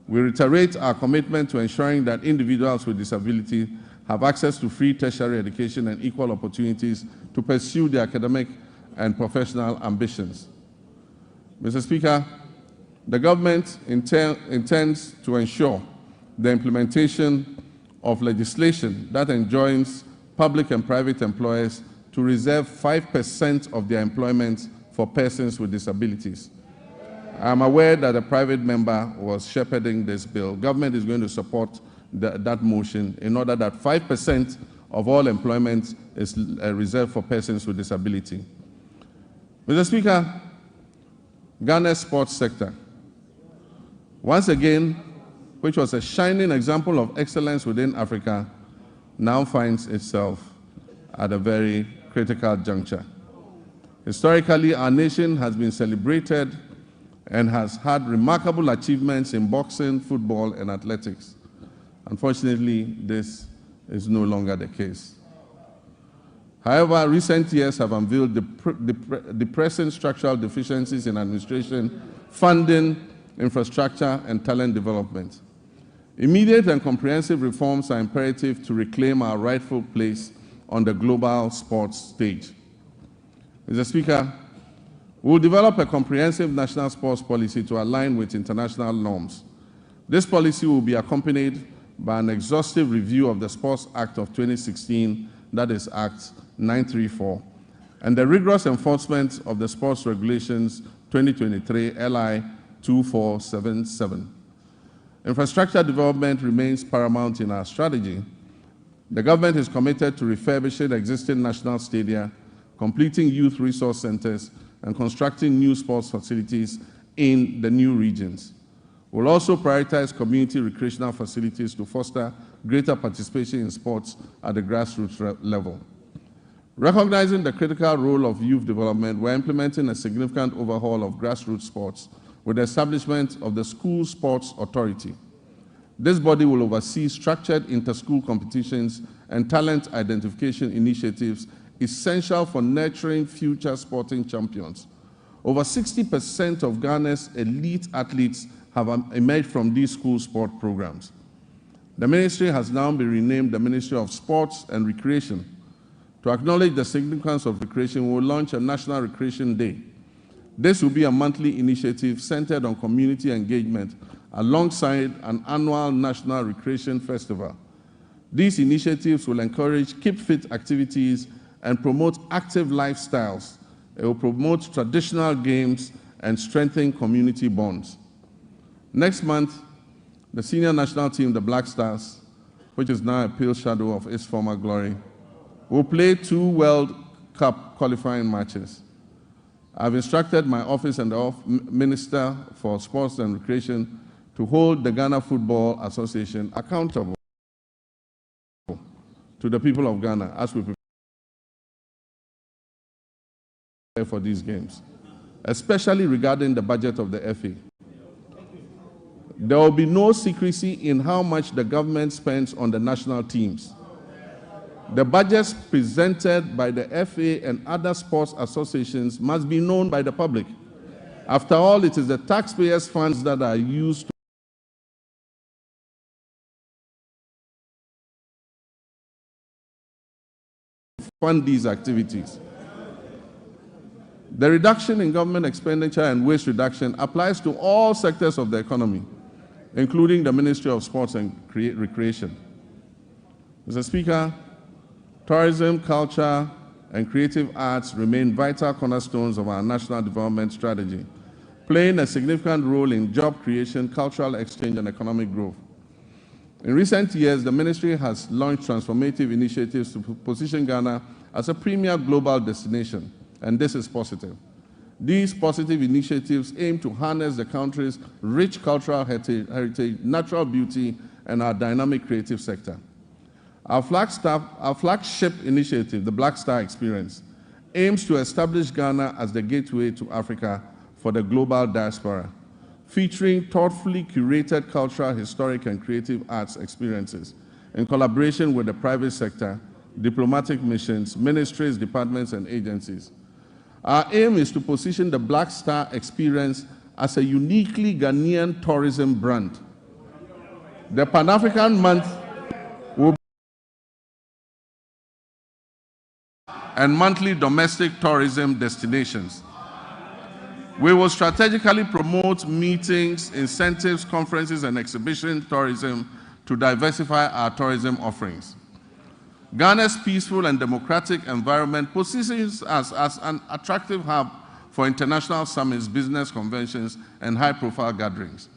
We reiterate our commitment to ensuring that individuals with disability have access to free tertiary education and equal opportunities to pursue their academic and professional ambitions. Mr. Speaker, the government intends to ensure the implementation of legislation that enjoins public and private employers to reserve 5% of their employment for persons with disabilities. I'm aware that a private member was shepherding this bill. Government is going to support that motion in order that 5% of all employment is reserved for persons with disability. Mr. Speaker, Ghana's sports sector, once again, which was a shining example of excellence within Africa, now finds itself at a very critical juncture. Historically, our nation has been celebrated and has had remarkable achievements in boxing, football, and athletics. Unfortunately, this is no longer the case. However, recent years have unveiled depressing structural deficiencies in administration, funding, infrastructure, and talent development. Immediate and comprehensive reforms are imperative to reclaim our rightful place on the global sports stage. Mr. Speaker, we will develop a comprehensive national sports policy to align with international norms. This policy will be accompanied by an exhaustive review of the Sports Act of 2016, that is Act 934, and the rigorous enforcement of the Sports Regulations 2023 LI 2477. Infrastructure development remains paramount in our strategy. The government is committed to refurbishing existing national stadia, completing youth resource centers, and constructing new sports facilities in the new regions. We'll also prioritize community recreational facilities to foster greater participation in sports at the grassroots level. Recognizing the critical role of youth development, we're implementing a significant overhaul of grassroots sports with the establishment of the School Sports Authority. This body will oversee structured inter-school competitions and talent identification initiatives essential for nurturing future sporting champions. Over 60% of Ghana's elite athletes have emerged from these school sport programs. The ministry has now been renamed the Ministry of Sports and Recreation. To acknowledge the significance of recreation, we will launch a National Recreation Day. This will be a monthly initiative centered on community engagement alongside an annual National Recreation Festival. These initiatives will encourage keep fit activities and promote active lifestyles. It will promote traditional games and strengthen community bonds. Next month, the senior national team, the Black Stars, which is now a pale shadow of its former glory, will play 2 World Cup qualifying matches. I've instructed my office and the Minister for Sports and Recreation to hold the Ghana Football Association accountable to the people of Ghana as we prepare for these games, especially regarding the budget of the FA. There will be no secrecy in how much the government spends on the national teams. The budgets presented by the FA and other sports associations must be known by the public. After all, it is the taxpayers' funds that are used to fund these activities. The reduction in government expenditure and waste reduction applies to all sectors of the economy, including the Ministry of Sports and Recreation. Mr. Speaker, tourism, culture, and creative arts remain vital cornerstones of our national development strategy, playing a significant role in job creation, cultural exchange, and economic growth. In recent years, the ministry has launched transformative initiatives to position Ghana as a premier global destination, and this is positive. These positive initiatives aim to harness the country's rich cultural heritage, natural beauty, and our dynamic creative sector. Our flagship initiative, the Black Star Experience, aims to establish Ghana as the gateway to Africa for the global diaspora, featuring thoughtfully curated cultural, historic, and creative arts experiences in collaboration with the private sector, diplomatic missions, ministries, departments, and agencies. Our aim is to position the Black Star Experience as a uniquely Ghanaian tourism brand. The Pan-African Month will be and monthly domestic tourism destinations. We will strategically promote meetings, incentives, conferences, and exhibition tourism to diversify our tourism offerings. Ghana's peaceful and democratic environment positions us as an attractive hub for international summits, business conventions, and high-profile gatherings.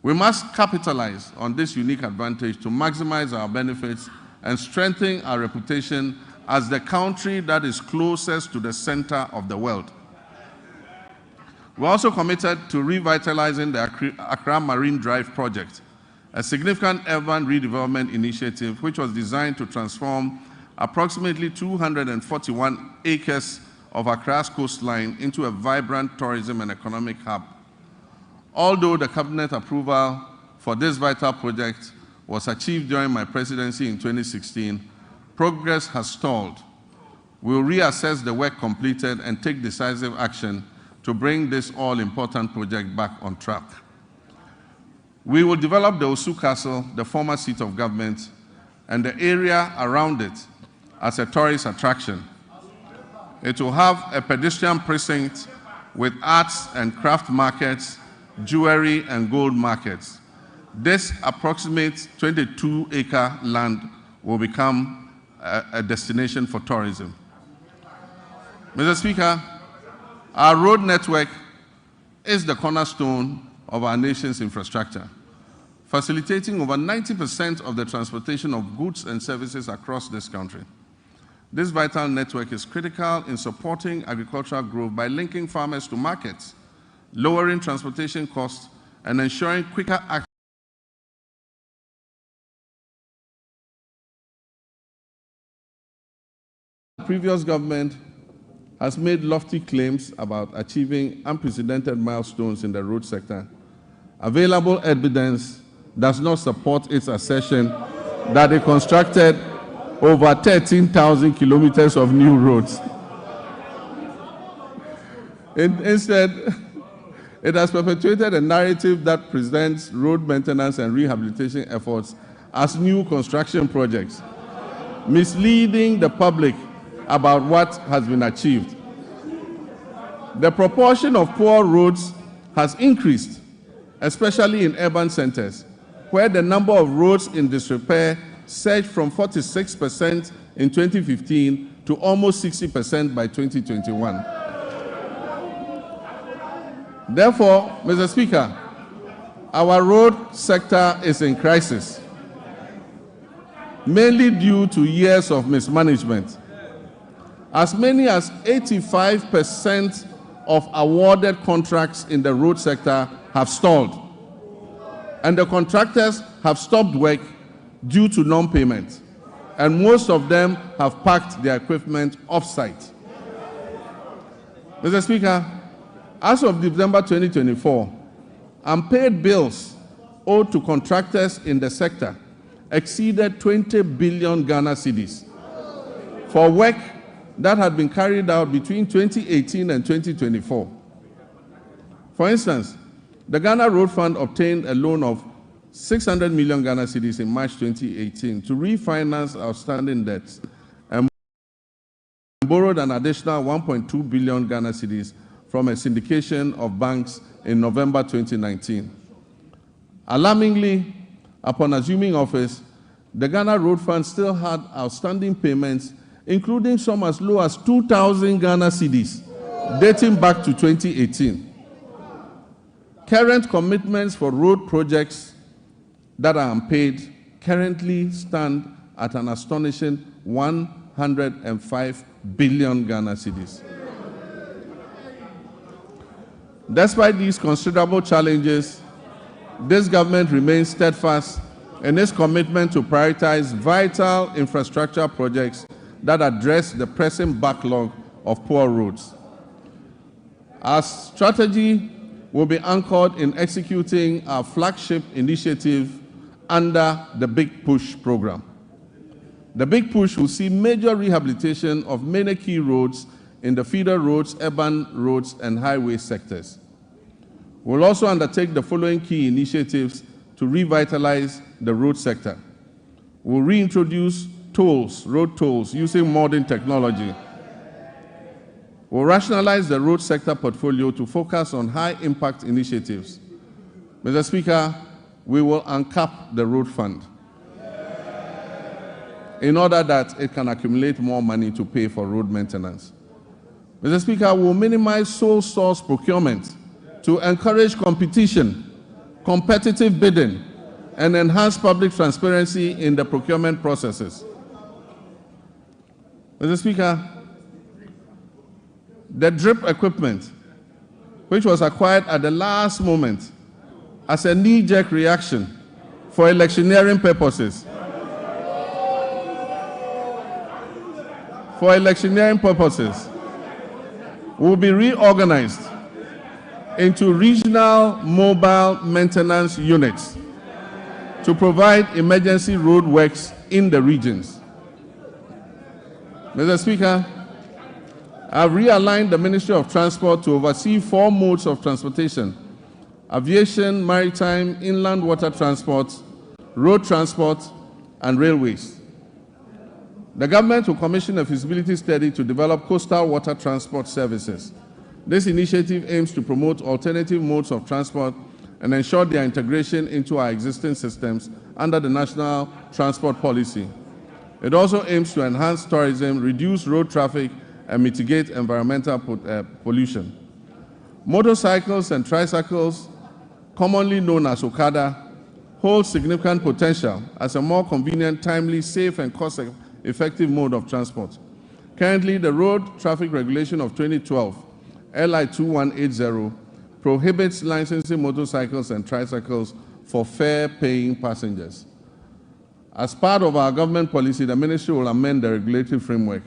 We must capitalize on this unique advantage to maximize our benefits and strengthen our reputation as the country that is closest to the center of the world. We're also committed to revitalizing the Accra Marine Drive project, a significant urban redevelopment initiative which was designed to transform approximately 241 acres of Accra's coastline into a vibrant tourism and economic hub. Although the cabinet approval for this vital project was achieved during my presidency in 2016, progress has stalled. We'll reassess the work completed and take decisive action to bring this all-important project back on track. We will develop the Osu Castle, the former seat of government, and the area around it as a tourist attraction. It will have a pedestrian precinct with arts and craft markets, jewelry and gold markets. This approximate 22-acre land will become a destination for tourism. Mr. Speaker, our road network is the cornerstone of our nation's infrastructure, facilitating over 90% of the transportation of goods and services across this country. This vital network is critical in supporting agricultural growth by linking farmers to markets, lowering transportation costs, and ensuring quicker access. The previous government has made lofty claims about achieving unprecedented milestones in the road sector. Available evidence does not support its assertion that they constructed over 13,000 kilometers of new roads. Instead, it has perpetuated a narrative that presents road maintenance and rehabilitation efforts as new construction projects, misleading the public about what has been achieved. The proportion of poor roads has increased, especially in urban centers, where the number of roads in disrepair surged from 46% in 2015 to almost 60% by 2021. Therefore, Mr. Speaker, our road sector is in crisis, mainly due to years of mismanagement. As many as 85% of awarded contracts in the road sector have stalled, and the contractors have stopped work due to non-payment, and most of them have parked their equipment off-site. Mr. Speaker, as of December 2024, unpaid bills owed to contractors in the sector exceeded 20 billion Ghana cedis for work that had been carried out between 2018 and 2024. For instance, the Ghana Road Fund obtained a loan of 600 million Ghana cedis in March 2018 to refinance outstanding debts and borrowed an additional 1.2 billion Ghana cedis from a syndication of banks in November 2019. Alarmingly, upon assuming office, the Ghana Road Fund still had outstanding payments, including some as low as 2,000 Ghana cedis, dating back to 2018. Current commitments for road projects that are unpaid currently stand at an astonishing 105 billion Ghana cedis. Despite these considerable challenges, this government remains steadfast in its commitment to prioritize vital infrastructure projects that address the pressing backlog of poor roads. Our strategy will be anchored in executing our flagship initiative under the Big Push program. The Big Push will see major rehabilitation of many key roads in the feeder roads, urban roads, and highway sectors. We'll also undertake the following key initiatives to revitalize the road sector. We'll reintroduce tolls, road tolls, using modern technology. We'll rationalize the road sector portfolio to focus on high-impact initiatives. Mr. Speaker, we will uncap the road fund in order that it can accumulate more money to pay for road maintenance. Mr. Speaker, we'll minimize sole source procurement to encourage competition, competitive bidding, and enhance public transparency in the procurement processes. Mr. Speaker, the drip equipment, which was acquired at the last moment as a knee-jerk reaction for electioneering purposes, will be reorganized into regional mobile maintenance units to provide emergency road works in the regions. Mr. Speaker, I've realigned the Ministry of Transport to oversee 4 modes of transportation: aviation, maritime, inland water transport, road transport, and railways. The government will commission a feasibility study to develop coastal water transport services. This initiative aims to promote alternative modes of transport and ensure their integration into our existing systems under the National Transport Policy. It also aims to enhance tourism, reduce road traffic, and mitigate environmental pollution. Motorcycles and tricycles, commonly known as Okada, hold significant potential as a more convenient, timely, safe, and cost-effective mode of transport. Currently, the Road Traffic Regulation of 2012, LI 2180, prohibits licensing motorcycles and tricycles for fare-paying passengers. As part of our government policy, the ministry will amend the regulatory framework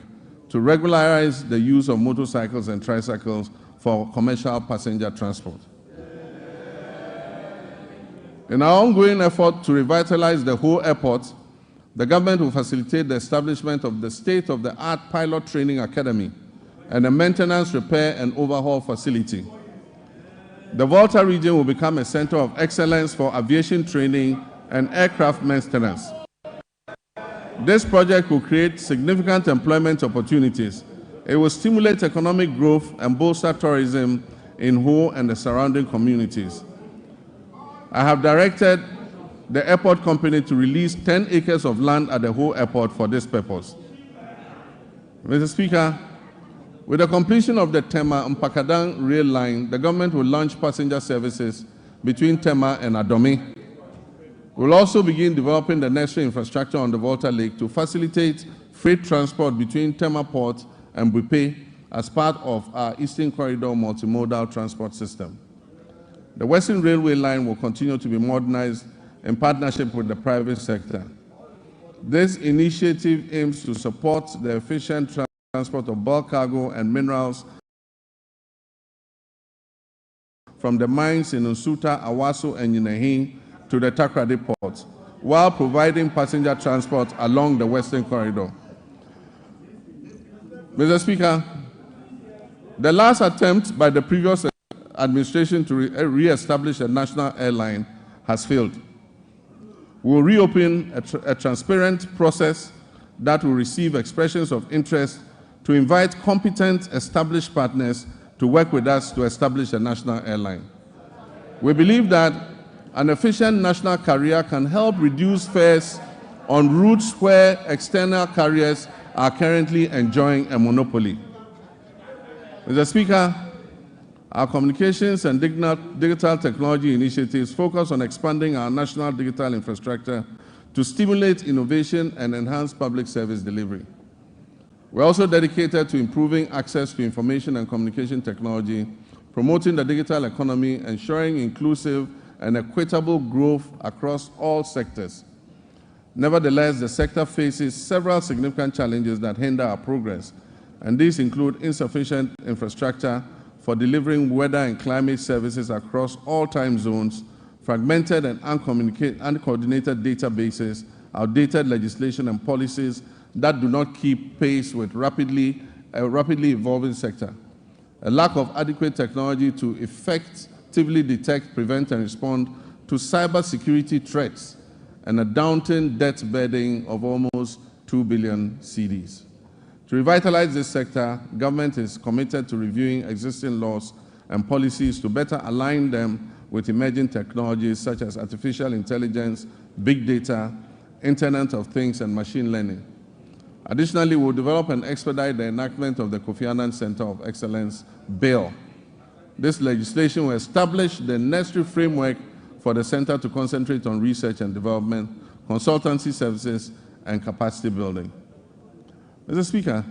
to regularize the use of motorcycles and tricycles for commercial passenger transport. In our ongoing effort to revitalize the whole airport, the government will facilitate the establishment of the state-of-the-art pilot training academy and a maintenance, repair, and overhaul facility. The Volta region will become a center of excellence for aviation training and aircraft maintenance. This project will create significant employment opportunities. It will stimulate economic growth and bolster tourism in Ho and the surrounding communities. I have directed the airport company to release 10 acres of land at the Ho airport for this purpose. Mr. Speaker, with the completion of the Tema-Mpakadang rail line, the government will launch passenger services between Tema and Adome. We will also begin developing the necessary infrastructure on the Volta Lake to facilitate freight transport between Tema Port and Bupe as part of our Eastern Corridor multimodal transport system. The Western Railway line will continue to be modernized in partnership with the private sector. This initiative aims to support the efficient transport of bulk cargo and minerals from the mines in Nsuta, Awaso, and Yinehin to the Takrady port, while providing passenger transport along the Western Corridor. Mr. Speaker, the last attempt by the previous administration to re-establish a national airline has failed. We will reopen a transparent process that will receive expressions of interest to invite competent established partners to work with us to establish a national airline. We believe that an efficient national carrier can help reduce fares on routes where external carriers are currently enjoying a monopoly. Mr. Speaker, our communications and digital technology initiatives focus on expanding our national digital infrastructure to stimulate innovation and enhance public service delivery. We're also dedicated to improving access to information and communication technology, promoting the digital economy, ensuring inclusive and equitable growth across all sectors. Nevertheless, the sector faces several significant challenges that hinder our progress, and these include insufficient infrastructure for delivering weather and climate services across all time zones, fragmented and uncoordinated databases, outdated legislation and policies that do not keep pace with a rapidly evolving sector, a lack of adequate technology to effectively detect, prevent, and respond to cybersecurity threats, and a daunting debt burden of almost 2 billion cedis. To revitalize this sector, government is committed to reviewing existing laws and policies to better align them with emerging technologies such as artificial intelligence, big data, Internet of Things, and machine learning. Additionally, we will develop and expedite the enactment of the Kofi Annan Center of Excellence Bill. This legislation will establish the necessary framework for the center to concentrate on research and development, consultancy services, and capacity building. Mr. Speaker,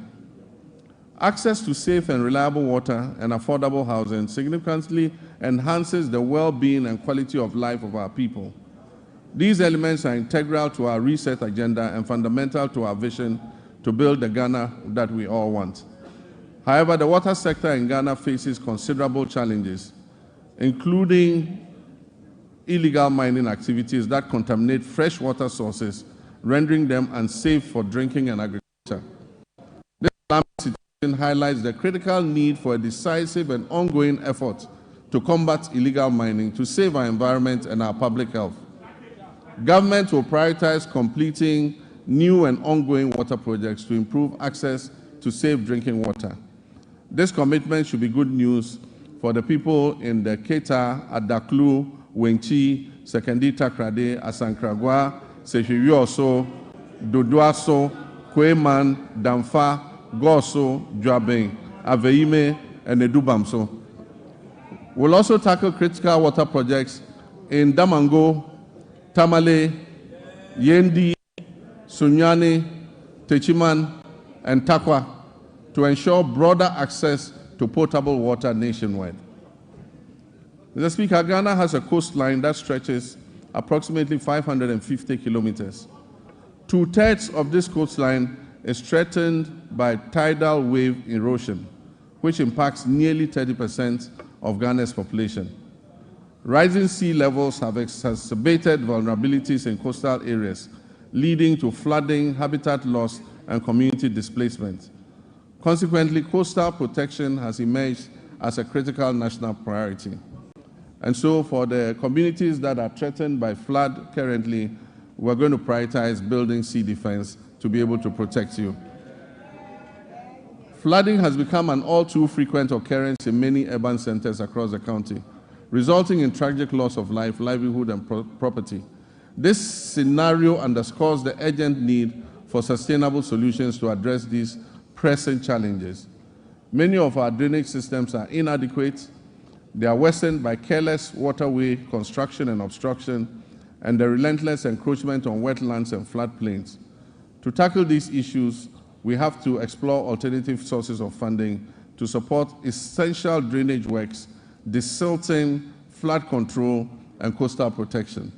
access to safe and reliable water and affordable housing significantly enhances the well-being and quality of life of our people. These elements are integral to our reset agenda and fundamental to our vision to build the Ghana that we all want. However, the water sector in Ghana faces considerable challenges, including illegal mining activities that contaminate fresh water sources, rendering them unsafe for drinking and agriculture. This situation highlights the critical need for a decisive and ongoing effort to combat illegal mining to save our environment and our public health. Government will prioritize completing new and ongoing water projects to improve access to safe drinking water. This commitment should be good news for the people in the Keta, Adaklu, Wenchi, Sekendi Takrady, Asankragwa, Sehwiwioso, Dodoaso, Kweman, Damfa, Goso, Dwabeng, Aveime, and Edubamso. We'll also tackle critical water projects in Damango, Tamale, Yendi, Sunyani, Techiman, and Takwa to ensure broader access to potable water nationwide. Mr. Speaker, Ghana has a coastline that stretches approximately 550 kilometers. 2/3 of this coastline is threatened by tidal wave erosion, which impacts nearly 30% of Ghana's population. Rising sea levels have exacerbated vulnerabilities in coastal areas, leading to flooding, habitat loss, and community displacement. Consequently, coastal protection has emerged as a critical national priority. And so for the communities that are threatened by flood currently, we're going to prioritize building sea defense to be able to protect you. Flooding has become an all too frequent occurrence in many urban centers across the county, resulting in tragic loss of life, livelihood, and property. This scenario underscores the urgent need for sustainable solutions to address these pressing challenges. Many of our drainage systems are inadequate. They are worsened by careless waterway construction and obstruction, and the relentless encroachment on wetlands and floodplains. To tackle these issues, we have to explore alternative sources of funding to support essential drainage works, desilting, flood control, and coastal protection.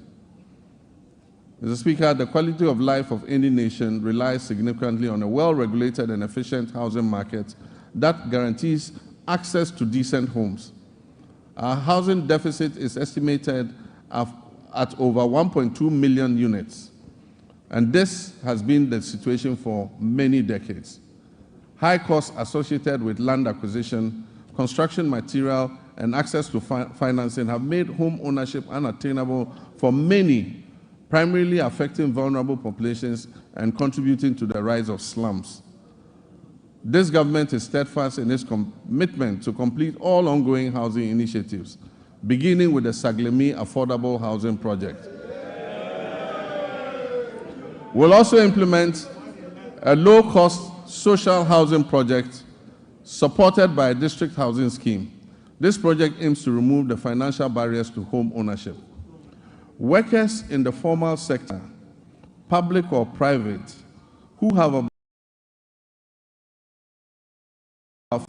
Mr. Speaker, the quality of life of any nation relies significantly on a well-regulated and efficient housing market that guarantees access to decent homes. Our housing deficit is estimated at over 1.2 million units, and this has been the situation for many decades. High costs associated with land acquisition, construction material, and access to financing have made home ownership unattainable for many, primarily affecting vulnerable populations and contributing to the rise of slums. This government is steadfast in its commitment to complete all ongoing housing initiatives, beginning with the Saglemi Affordable Housing Project. We'll also implement a low-cost social housing project supported by a district housing scheme. This project aims to remove the financial barriers to home ownership. Workers in the formal sector, public or private, who have about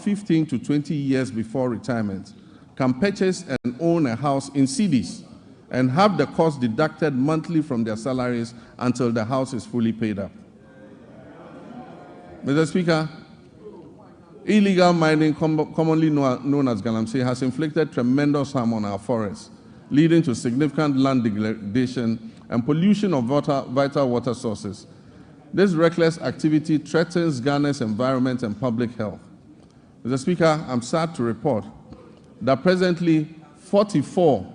15 to 20 years before retirement can purchase and own a house in cedis and have the cost deducted monthly from their salaries until the house is fully paid up. Mr. Speaker, illegal mining, commonly known as galamsey, has inflicted tremendous harm on our forests, leading to significant land degradation and pollution of vital water sources. This reckless activity threatens Ghana's environment and public health. Mr. Speaker, I'm sad to report that presently 44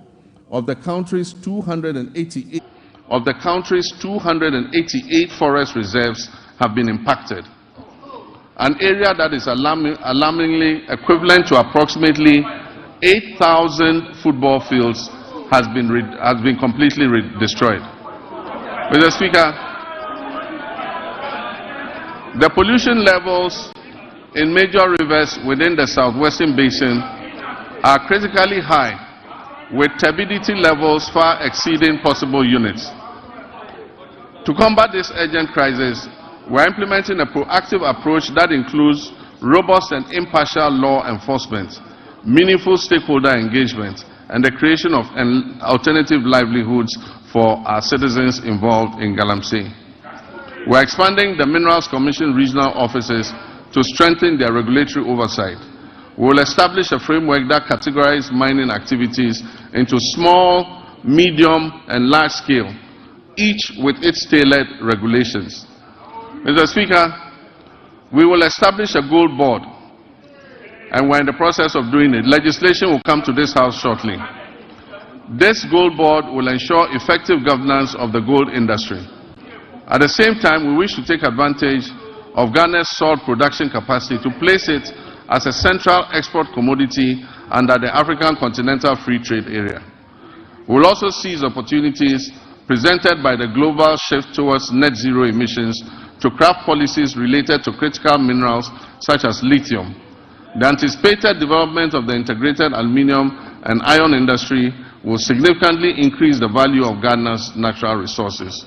of the country's 288 forest reserves have been impacted. An area that is alarmingly equivalent to approximately 8,000 football fields has been completely destroyed. Mr. Speaker, the pollution levels in major rivers within the southwestern basin are critically high, with turbidity levels far exceeding possible units. To combat this urgent crisis, we are implementing a proactive approach that includes robust and impartial law enforcement, meaningful stakeholder engagement, and the creation of alternative livelihoods for our citizens involved in galamsey. We are expanding the Minerals Commission regional offices to strengthen their regulatory oversight. We will establish a framework that categorizes mining activities into small, medium, and large scale, each with its tailored regulations. Mr. Speaker, we will establish a gold board, and we're in the process of doing it. Legislation will come to this House shortly. This gold board will ensure effective governance of the gold industry. At the same time, we wish to take advantage of Ghana's salt production capacity to place it as a central export commodity under the African Continental Free Trade Area. We will also seize opportunities presented by the global shift towards net zero emissions to craft policies related to critical minerals such as lithium. The anticipated development of the integrated aluminium and iron industry will significantly increase the value of Ghana's natural resources.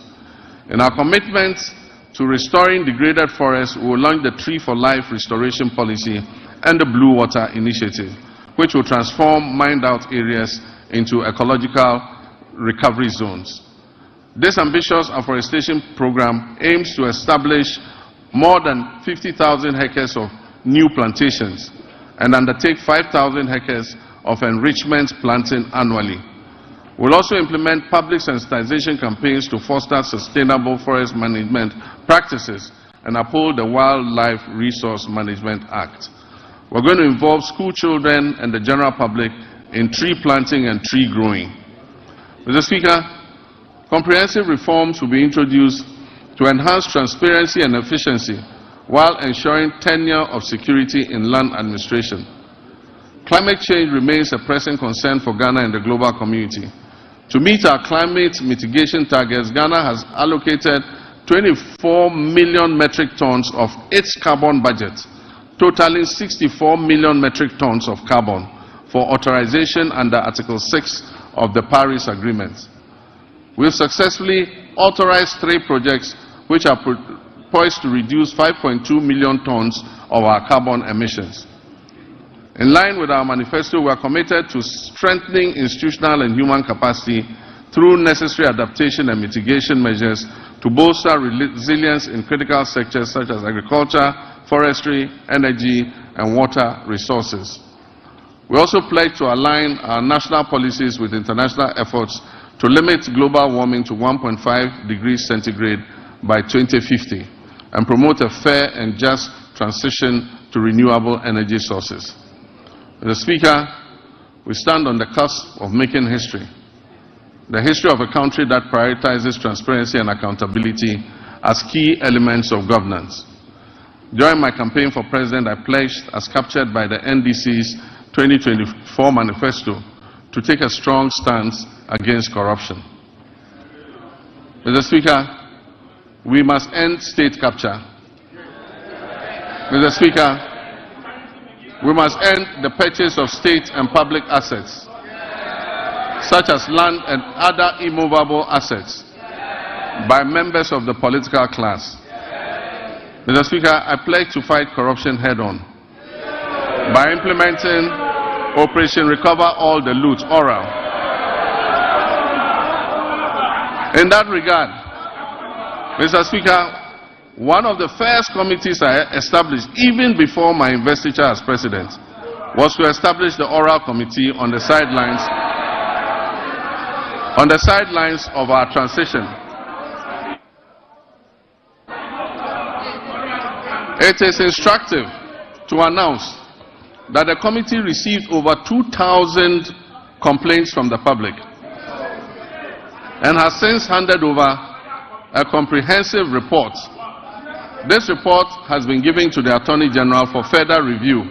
In our commitment to restoring degraded forests, we will launch the Tree for Life restoration policy and the Blue Water Initiative. which will transform mined-out areas into ecological recovery zones. This ambitious afforestation program aims to establish more than 50,000 hectares of new plantations and undertake 5,000 hectares of enrichment planting annually. We'll also implement public sensitization campaigns to foster sustainable forest management practices and uphold the Wildlife Resource Management Act. We're going to involve school children and the general public in tree planting and tree growing. Mr. Speaker, comprehensive reforms will be introduced to enhance transparency and efficiency while ensuring tenure of security in land administration. Climate change remains a pressing concern for Ghana and the global community. To meet our climate mitigation targets, Ghana has allocated 24 million metric tons of its carbon budget, totaling 64 million metric tons of carbon for authorization under Article 6 of the Paris Agreement. We have successfully authorized 3 projects which are poised to reduce 5.2 million tons of our carbon emissions. In line with our manifesto, we are committed to strengthening institutional and human capacity through necessary adaptation and mitigation measures to bolster resilience in critical sectors such as agriculture, forestry, energy, and water resources. We also pledge to align our national policies with international efforts to limit global warming to 1.5 degrees centigrade by 2050 and promote a fair and just transition to renewable energy sources. Mr. Speaker, we stand on the cusp of making history. The history of a country that prioritizes transparency and accountability as key elements of governance. During my campaign for president, I pledged, as captured by the NDC's 2024 manifesto, to take a strong stance against corruption. Mr. Speaker, we must end state capture. Mr. Speaker, we must end the purchase of state and public assets, such as land and other immovable assets, by members of the political class. Mr. Speaker, I pledge to fight corruption head-on by implementing Operation Recover All the Loot, oral. In that regard, Mr. Speaker, one of the first committees I established, even before my investiture as president, was to establish the oral committee on the sidelines of our transition. It is instructive to announce that the committee received over 2,000 complaints from the public and has since handed over a comprehensive report. This report has been given to the Attorney General for further review,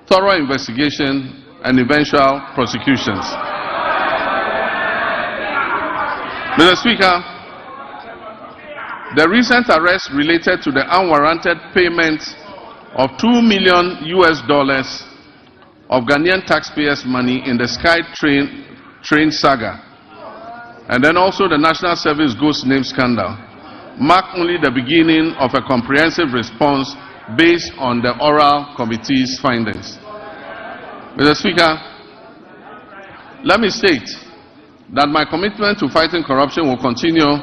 thorough investigation, and eventual prosecutions. Mr. Speaker, the recent arrest related to the unwarranted payment of $2 million of Ghanaian taxpayers' money in the Sky train saga, and then also the National Service Ghost Name scandal, mark only the beginning of a comprehensive response based on the oral committee's findings. Mr. Speaker, let me state that my commitment to fighting corruption will continue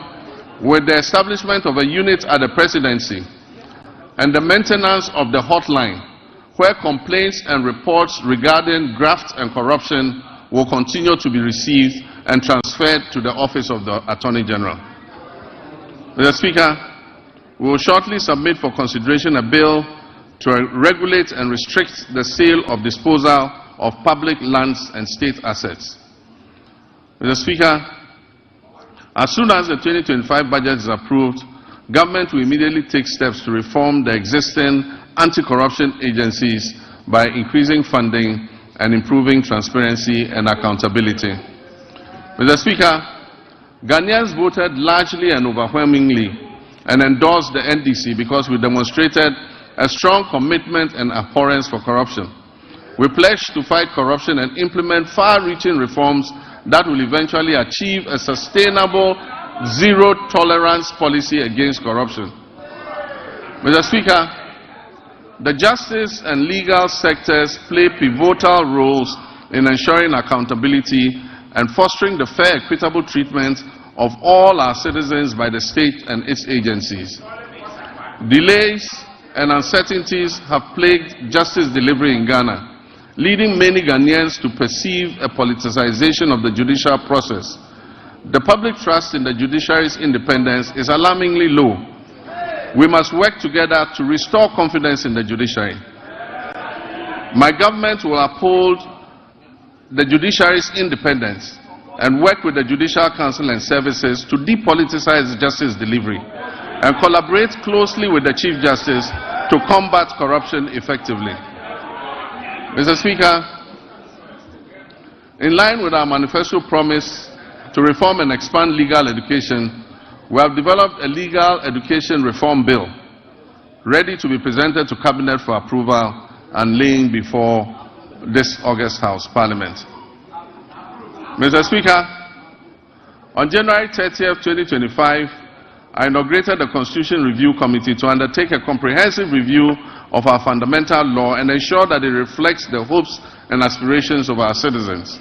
with the establishment of a unit at the presidency and the maintenance of the hotline, where complaints and reports regarding graft and corruption will continue to be received and transferred to the Office of the Attorney General. Mr. Speaker, we will shortly submit for consideration a bill to regulate and restrict the sale or disposal of public lands and state assets. Mr. Speaker, as soon as the 2025 budget is approved, government will immediately take steps to reform the existing anti-corruption agencies by increasing funding and improving transparency and accountability. Mr. Speaker, Ghanaians voted largely and overwhelmingly and endorsed the NDC because we demonstrated a strong commitment and abhorrence for corruption. We pledge to fight corruption and implement far-reaching reforms that will eventually achieve a sustainable zero-tolerance policy against corruption. Mr. Speaker, The justice and legal sectors play pivotal roles in ensuring accountability and fostering the fair, equitable treatment of all our citizens by the state and its agencies. Delays and uncertainties have plagued justice delivery in Ghana, leading many Ghanaians to perceive a politicization of the judicial process. The public trust in the judiciary's independence is alarmingly low. We must work together to restore confidence in the judiciary. My government will uphold the judiciary's independence and work with the Judicial Council and services to depoliticize justice delivery and collaborate closely with the Chief Justice to combat corruption effectively. Mr. Speaker, in line with our manifesto promise to reform and expand legal education, we have developed a legal education reform bill ready to be presented to Cabinet for approval and laying before this August House Parliament. Mr. Speaker, on January 30th, 2025, I inaugurated the Constitution Review Committee to undertake a comprehensive review of our fundamental law and ensure that it reflects the hopes and aspirations of our citizens.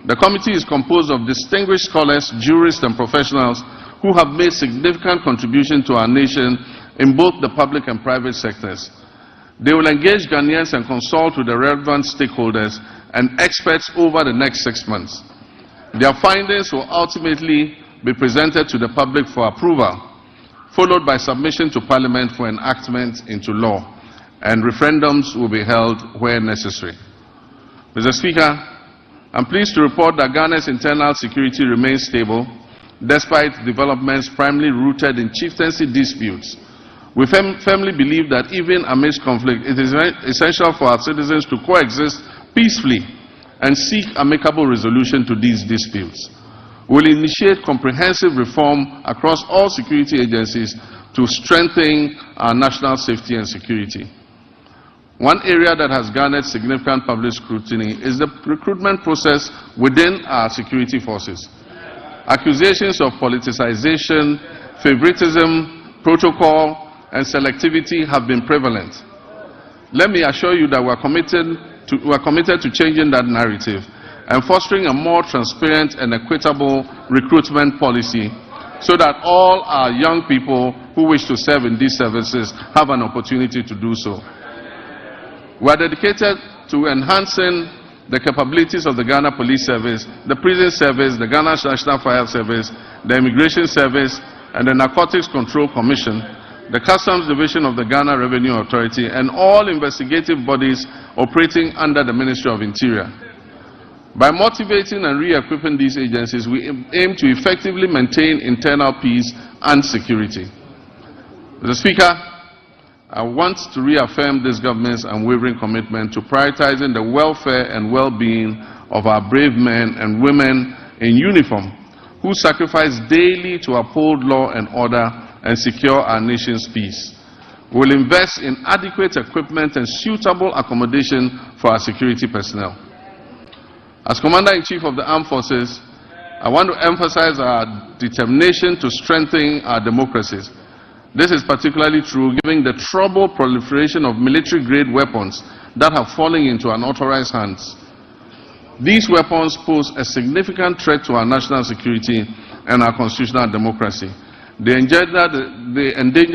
The committee is composed of distinguished scholars, jurists, and professionals who have made significant contributions to our nation in both the public and private sectors. They will engage Ghanaians and consult with the relevant stakeholders and experts over the next 6 months. Their findings will ultimately be presented to the public for approval, followed by submission to Parliament for enactment into law, and referendums will be held where necessary. Mr. Speaker, I'm pleased to report that Ghana's internal security remains stable, despite developments primarily rooted in chieftaincy disputes. We firmly believe that even amidst conflict, it is essential for our citizens to coexist peacefully and seek amicable resolution to these disputes. We will initiate comprehensive reform across all security agencies to strengthen our national safety and security. One area that has garnered significant public scrutiny is the recruitment process within our security forces. Accusations of politicization, favoritism, protocol, and selectivity have been prevalent. Let me assure you that we are committed to changing that narrative and fostering a more transparent and equitable recruitment policy so that all our young people who wish to serve in these services have an opportunity to do so. We are dedicated to enhancing the capabilities of the Ghana Police Service, the Prison Service, the Ghana National Fire Service, the Immigration Service, and the Narcotics Control Commission, the Customs Division of the Ghana Revenue Authority, and all investigative bodies operating under the Ministry of Interior. By motivating and re-equipping these agencies, we aim to effectively maintain internal peace and security. Mr. Speaker, I want to reaffirm this government's unwavering commitment to prioritizing the welfare and well-being of our brave men and women in uniform who sacrifice daily to uphold law and order and secure our nation's peace. We will invest in adequate equipment and suitable accommodation for our security personnel. As Commander-in-Chief of the Armed Forces, I want to emphasize our determination to strengthen our democracies. This is particularly true given the troubled proliferation of military-grade weapons that have fallen into unauthorized hands. These weapons pose a significant threat to our national security and our constitutional democracy. They endanger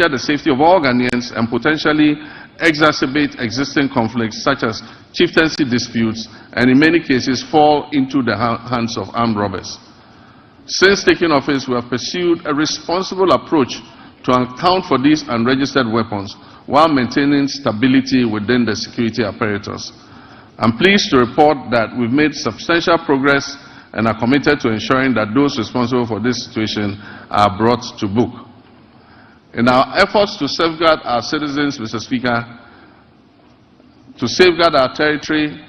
the safety of all Ghanaians and potentially exacerbate existing conflicts such as chieftaincy disputes, and in many cases fall into the hands of armed robbers. Since taking office, we have pursued a responsible approach to account for these unregistered weapons while maintaining stability within the security apparatus. I'm pleased to report that we've made substantial progress and are committed to ensuring that those responsible for this situation are brought to book. In our efforts to safeguard our citizens, Mr. Speaker, to safeguard our territory,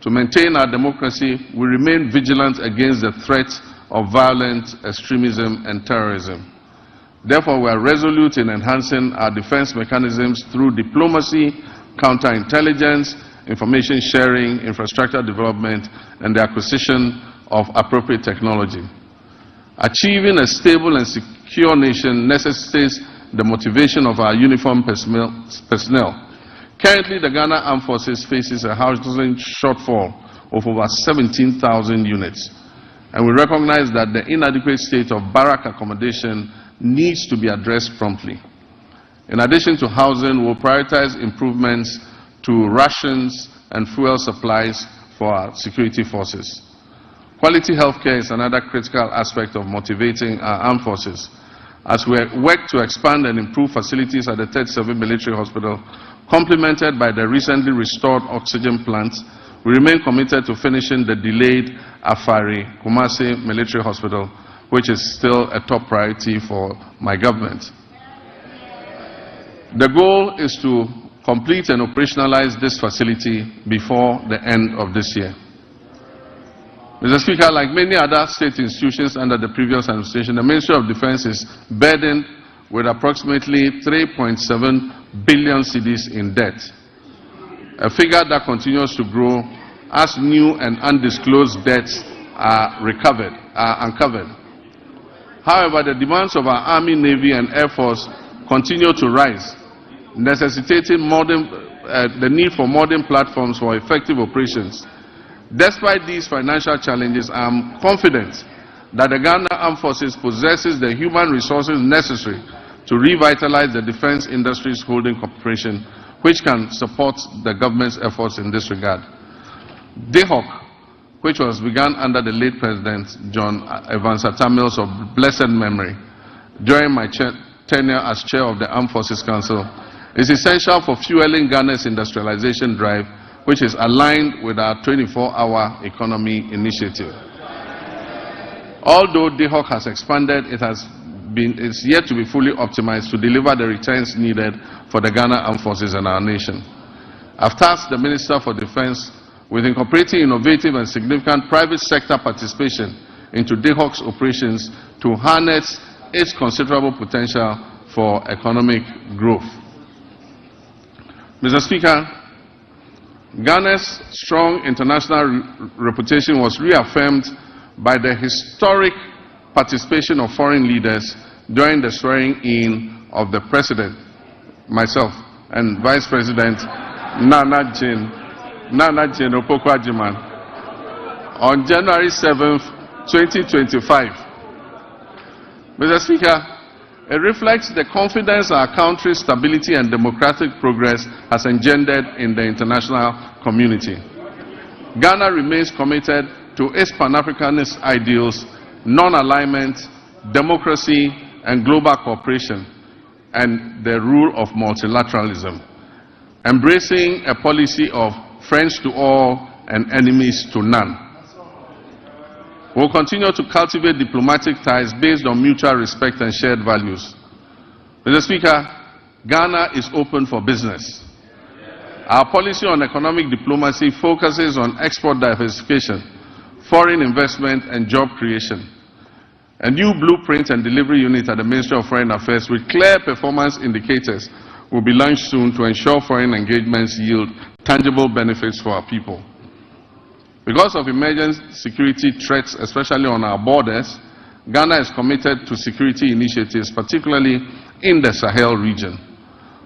to maintain our democracy, we remain vigilant against the threat of violent extremism and terrorism. Therefore, we are resolute in enhancing our defense mechanisms through diplomacy, counterintelligence, information sharing, infrastructure development, and the acquisition of appropriate technology. Achieving a stable and secure nation necessitates the motivation of our uniformed personnel. Currently, the Ghana Armed Forces faces a housing shortfall of over 17,000 units, and we recognize that the inadequate state of barrack accommodation needs to be addressed promptly. In addition to housing, we'll prioritize improvements to rations and fuel supplies for our security forces. Quality healthcare is another critical aspect of motivating our armed forces. As we work to expand and improve facilities at the 3rd Civil Military Hospital, complemented by the recently restored oxygen plants, we remain committed to finishing the delayed Afari Kumasi Military Hospital, which is still a top priority for my government. The goal is to complete and operationalize this facility before the end of this year. Mr. Speaker, like many other state institutions under the previous administration, the Ministry of Defense is burdened with approximately 3.7 billion cedis in debt, a figure that continues to grow as new and undisclosed debts are uncovered. However, the demands of our Army, Navy, and Air Force continue to rise, necessitating the need for modern platforms for effective operations. Despite these financial challenges, I am confident that the Ghana Armed Forces possesses the human resources necessary to revitalize the defense industry's holding corporation, which can support the government's efforts in this regard. DHOC, which was begun under the late President John Evans Atta Mills of blessed memory, during my tenure as chair of the Armed Forces Council, is essential for fueling Ghana's industrialization drive, which is aligned with our 24-hour economy initiative. Although DHOC has expanded, it's yet to be fully optimized to deliver the returns needed for the Ghana Armed Forces and our nation. I've tasked the Minister for Defense with incorporating innovative and significant private sector participation into DHOC's operations to harness its considerable potential for economic growth. Mr. Speaker, Ghana's strong international reputation was reaffirmed by the historic participation of foreign leaders during the swearing-in of the President, myself, and Vice President Nana Jane Opoku-Agyeman on January 7th, 2025. Mr. Speaker, it reflects the confidence our country's stability and democratic progress has engendered in the international community. Ghana remains committed to its Pan-Africanist ideals, non-alignment, democracy, and global cooperation, and the rule of multilateralism, embracing a policy of friends to all and enemies to none. We will continue to cultivate diplomatic ties based on mutual respect and shared values. Mr. Speaker, Ghana is open for business. Our policy on economic diplomacy focuses on export diversification, foreign investment, and job creation. A new blueprint and delivery unit at the Ministry of Foreign Affairs with clear performance indicators will be launched soon to ensure foreign engagements yield tangible benefits for our people. Because of emerging security threats, especially on our borders, Ghana is committed to security initiatives, particularly in the Sahel region.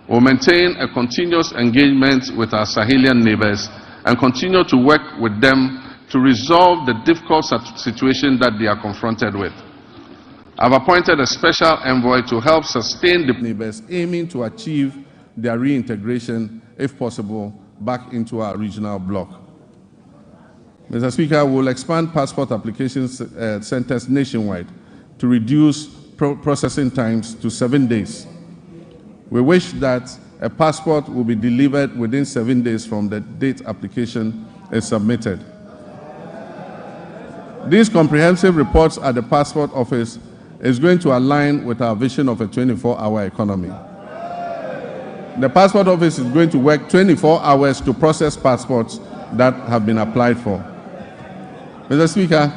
We will maintain a continuous engagement with our Sahelian neighbors and continue to work with them to resolve the difficult situation that they are confronted with. I have appointed a special envoy to help sustain the neighbors, aiming to achieve their reintegration, if possible, back into our regional bloc. Mr. Speaker, we will expand passport application centers nationwide to reduce processing times to 7 days. We wish that a passport will be delivered within 7 days from the date application is submitted. These comprehensive reports at the passport office is going to align with our vision of a 24-hour economy. The passport office is going to work 24 hours to process passports that have been applied for. Mr. Speaker,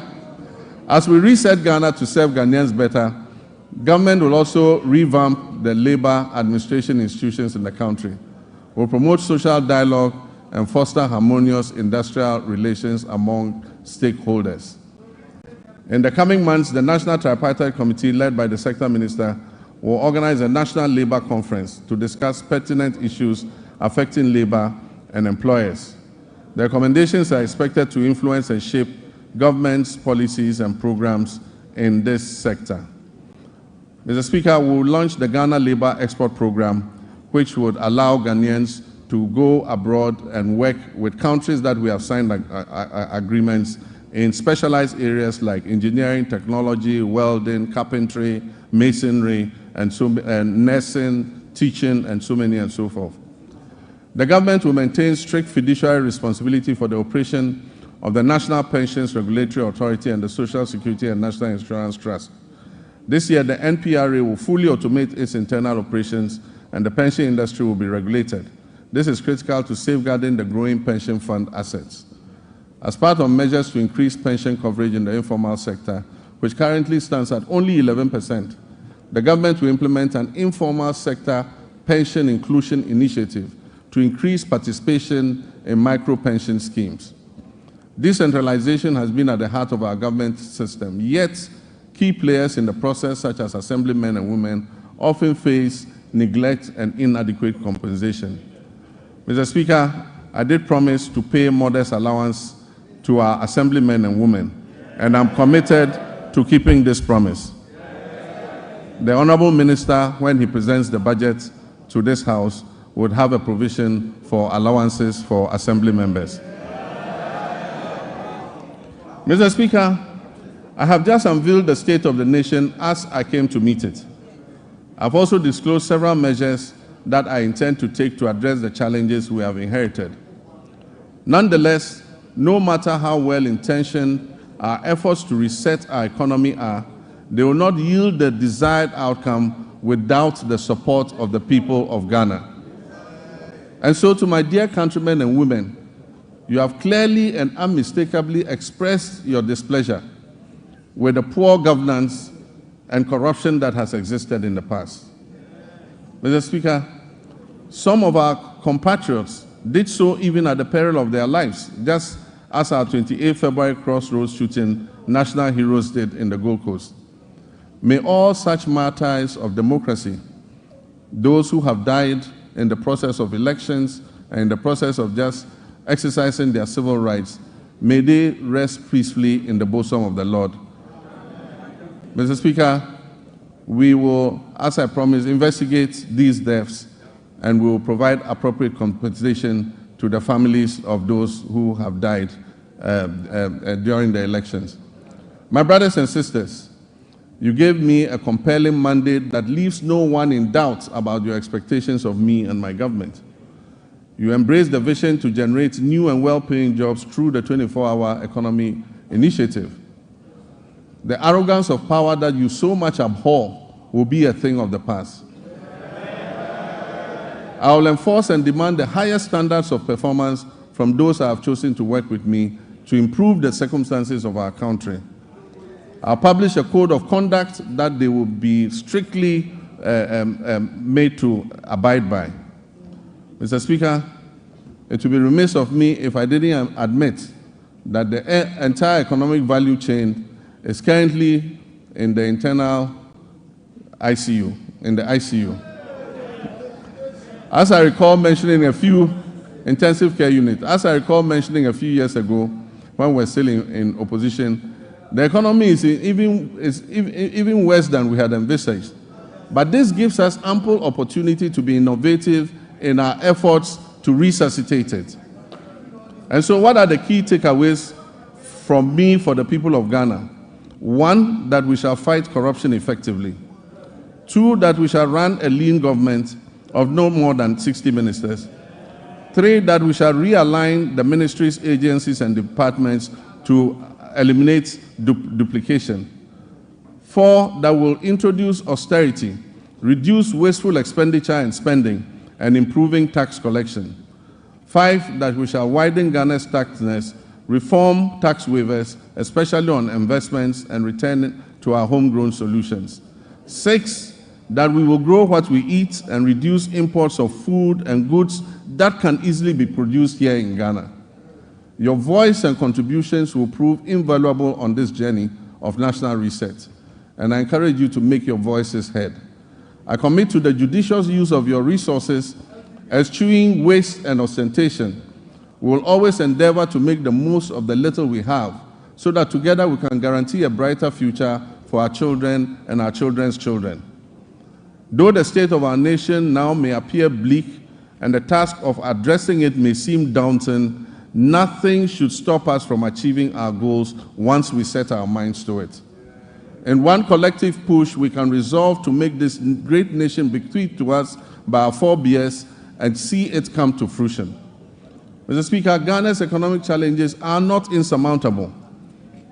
as we reset Ghana to serve Ghanaians better, government will also revamp the labor administration institutions in the country. We'll promote social dialogue and foster harmonious industrial relations among stakeholders. In the coming months, the National Tripartite Committee, led by the Sector Minister, will organize a national labor conference to discuss pertinent issues affecting labor and employers. The recommendations are expected to influence and shape government's policies and programs in this sector. Mr. Speaker, we will launch the Ghana Labor Export Program, which would allow Ghanaians to go abroad and work with countries that we have signed agreements in specialized areas like engineering, technology, welding, carpentry, masonry, and nursing, teaching, and so many and so forth. The government will maintain strict fiduciary responsibility for the operation of the National Pensions Regulatory Authority and the Social Security and National Insurance Trust. This year, the NPRA will fully automate its internal operations and the pension industry will be regulated. This is critical to safeguarding the growing pension fund assets. As part of measures to increase pension coverage in the informal sector, which currently stands at only 11%, the government will implement an informal sector pension inclusion initiative to increase participation in micro-pension schemes. Decentralization has been at the heart of our government system, yet key players in the process, such as assemblymen and women, often face neglect and inadequate compensation. Mr. Speaker, I did promise to pay modest allowance to our assemblymen and women, and I'm committed to keeping this promise. The Honorable Minister, when he presents the budget to this House, would have a provision for allowances for assembly members. Mr. Speaker, I have just unveiled the state of the nation as I came to meet it. I've also disclosed several measures that I intend to take to address the challenges we have inherited. Nonetheless, no matter how well-intentioned our efforts to reset our economy are, they will not yield the desired outcome without the support of the people of Ghana. And so, to my dear countrymen and women, you have clearly and unmistakably expressed your displeasure with the poor governance and corruption that has existed in the past. Mr. Speaker, some of our compatriots did so even at the peril of their lives, just as our 28 February Crossroads shooting national heroes did in the Gold Coast. May all such martyrs of democracy, those who have died in the process of elections and in the process of just exercising their civil rights, may they rest peacefully in the bosom of the Lord. Mr. Speaker, we will, as I promised, investigate these deaths and we will provide appropriate compensation to the families of those who have died during the elections. My brothers and sisters, you gave me a compelling mandate that leaves no one in doubt about your expectations of me and my government. You embraced the vision to generate new and well-paying jobs through the 24-hour economy initiative. The arrogance of power that you so much abhor will be a thing of the past. I will enforce and demand the highest standards of performance from those I have chosen to work with me to improve the circumstances of our country. I'll publish a code of conduct that they will be strictly made to abide by. Mr. Speaker, it would be remiss of me if I didn't admit that the entire economic value chain is currently in the internal ICU, in the ICU. As I recall mentioning a few intensive care units, as I recall mentioning a few years ago when we were still in opposition, the economy is even worse than we had envisaged. But this gives us ample opportunity to be innovative in our efforts to resuscitate it. And so what are the key takeaways from me for the people of Ghana? 1, that we shall fight corruption effectively. 2, that we shall run a lean government of no more than 60 ministers. 3, that we shall realign the ministries, agencies, and departments to eliminate duplication. 4, that will introduce austerity, reduce wasteful expenditure and spending, and improving tax collection. 5, that we shall widen Ghana's tax nets, reform tax waivers, especially on investments, and return to our homegrown solutions. 6, that we will grow what we eat and reduce imports of food and goods that can easily be produced here in Ghana. Your voice and contributions will prove invaluable on this journey of national reset, and I encourage you to make your voices heard. I commit to the judicious use of your resources Eschewing waste and ostentation, we will always endeavor to make the most of the little we have so that together we can guarantee a brighter future for our children and our children's children. Though the state of our nation now may appear bleak and the task of addressing it may seem daunting, nothing should stop us from achieving our goals once we set our minds to it. In one collective push, we can resolve to make this great nation bequeathed to us by our forebears and see it come to fruition. Mr. Speaker, Ghana's economic challenges are not insurmountable.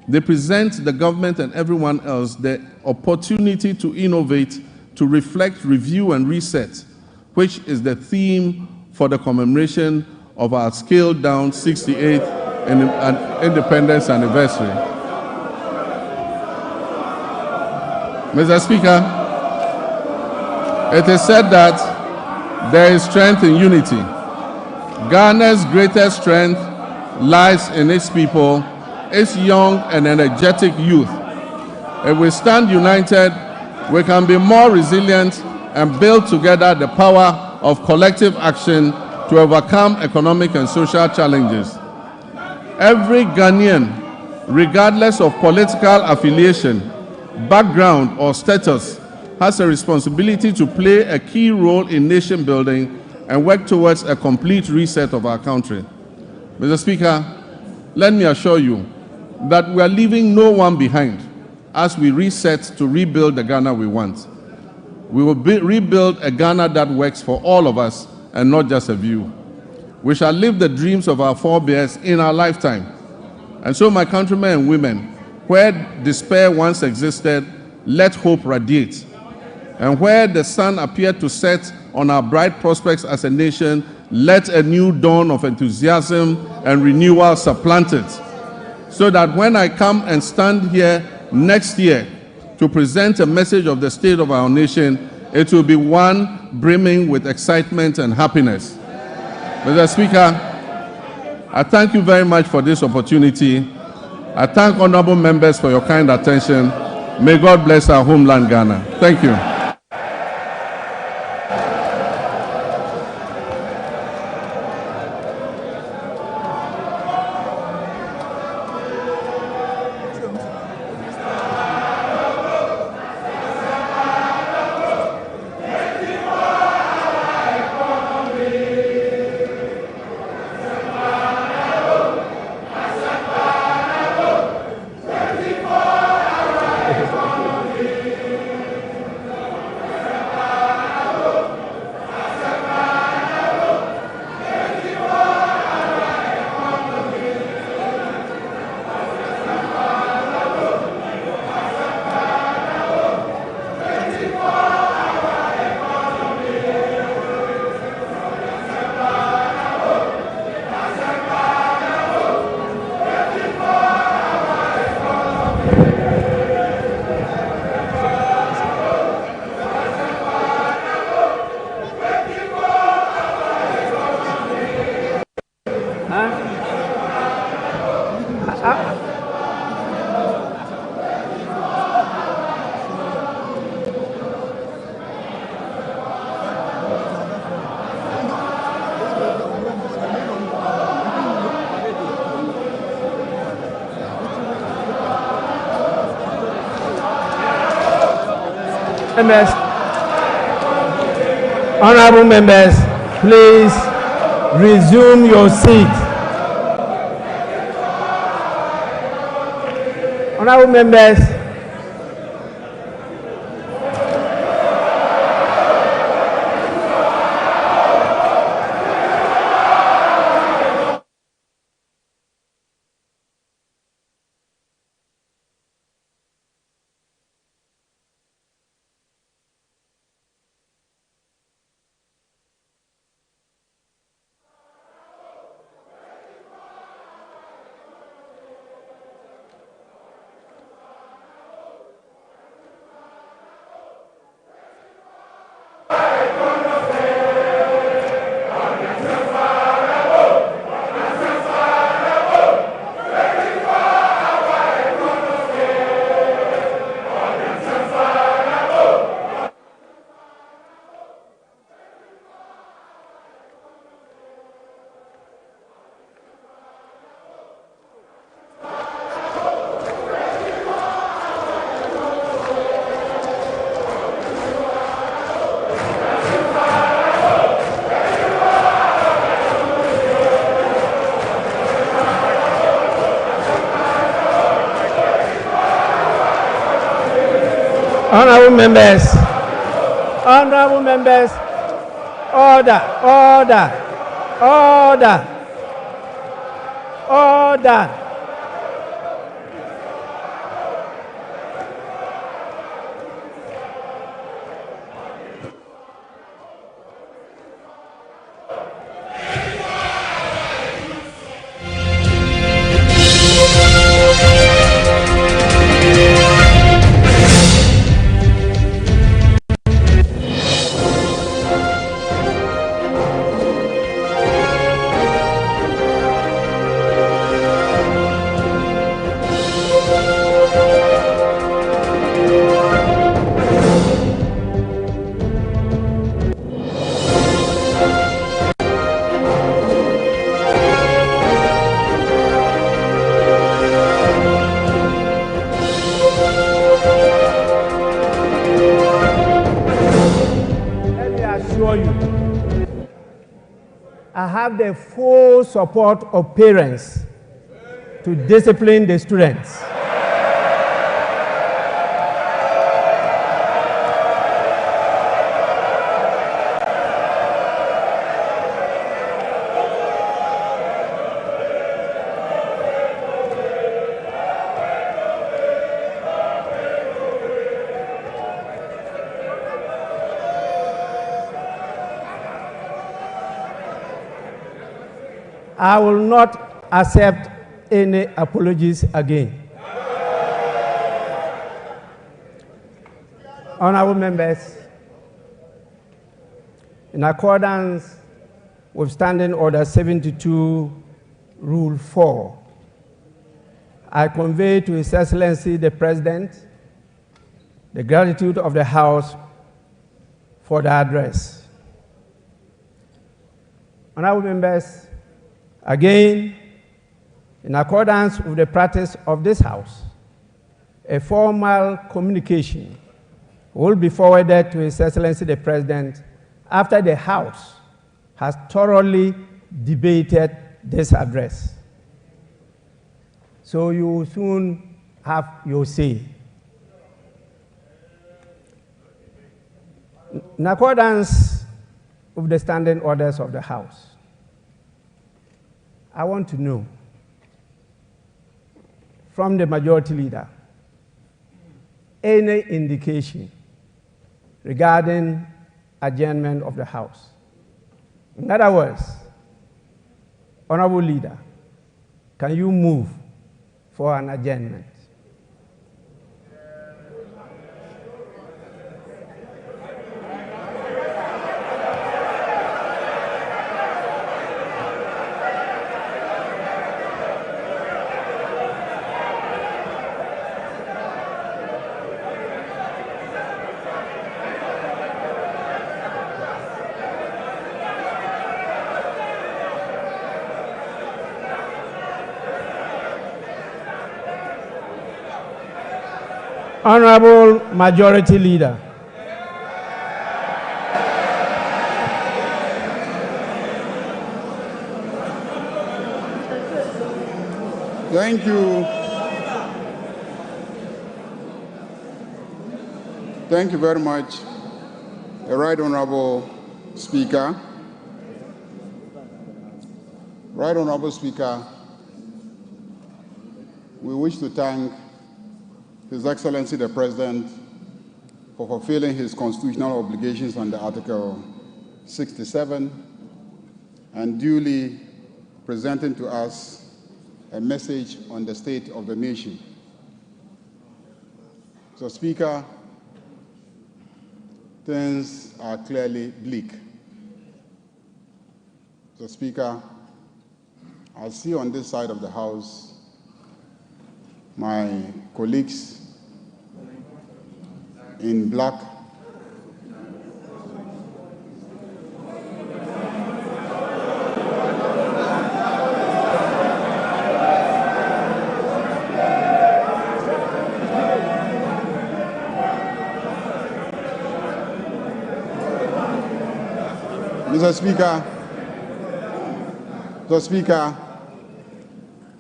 They present the government and everyone else the opportunity to innovate, to reflect, review, and reset, which is the theme for the commemoration of our scaled-down 68th independence anniversary. Mr. Speaker, it is said that there is strength in unity. Ghana's greatest strength lies in its people, its young and energetic youth. If we stand united, we can be more resilient and build together the power of collective action to overcome economic and social challenges. Every Ghanaian, regardless of political affiliation, background, or status, has a responsibility to play a key role in nation building and work towards a complete reset of our country. Mr. Speaker, let me assure you that we are leaving no one behind as we reset to rebuild the Ghana we want. We will rebuild a Ghana that works for all of us and not just a few. We shall live the dreams of our forebears in our lifetime. And so, my countrymen and women, where despair once existed, let hope radiate. And where the sun appeared to set on our bright prospects as a nation, let a new dawn of enthusiasm and renewal supplant it. So that when I come and stand here next year to present a message of the state of our nation, it will be one brimming with excitement and happiness. Mr. Speaker, I thank you very much for this opportunity. I thank honorable members for your kind attention. May God bless our homeland, Ghana. Thank you. Members, honorable members, please resume your seat. Honorable members, Honorable members, order. I have the full support of parents to discipline the students. I will not accept any apologies again. Honorable members, in accordance with Standing Order 72, Rule 4, I convey to His Excellency the President the gratitude of the House for the address. Honorable members, again, in accordance with the practice of this House, a formal communication will be forwarded to His Excellency the President after the House has thoroughly debated this address. So you will soon have your say. In accordance with the standing orders of the House, I want to know from the Majority Leader any indication regarding adjournment of the House. In other words, Honorable Leader, can you move for an adjournment? Honorable Majority Leader. Thank you. Thank you very much, the Right Honorable Speaker. Right Honorable Speaker, we wish to thank His Excellency the President for fulfilling his constitutional obligations under Article 67 and duly presenting to us a message on the state of the nation. So, Speaker, things are clearly bleak. So, Speaker, I see on this side of the House my colleagues in black Mr. Speaker,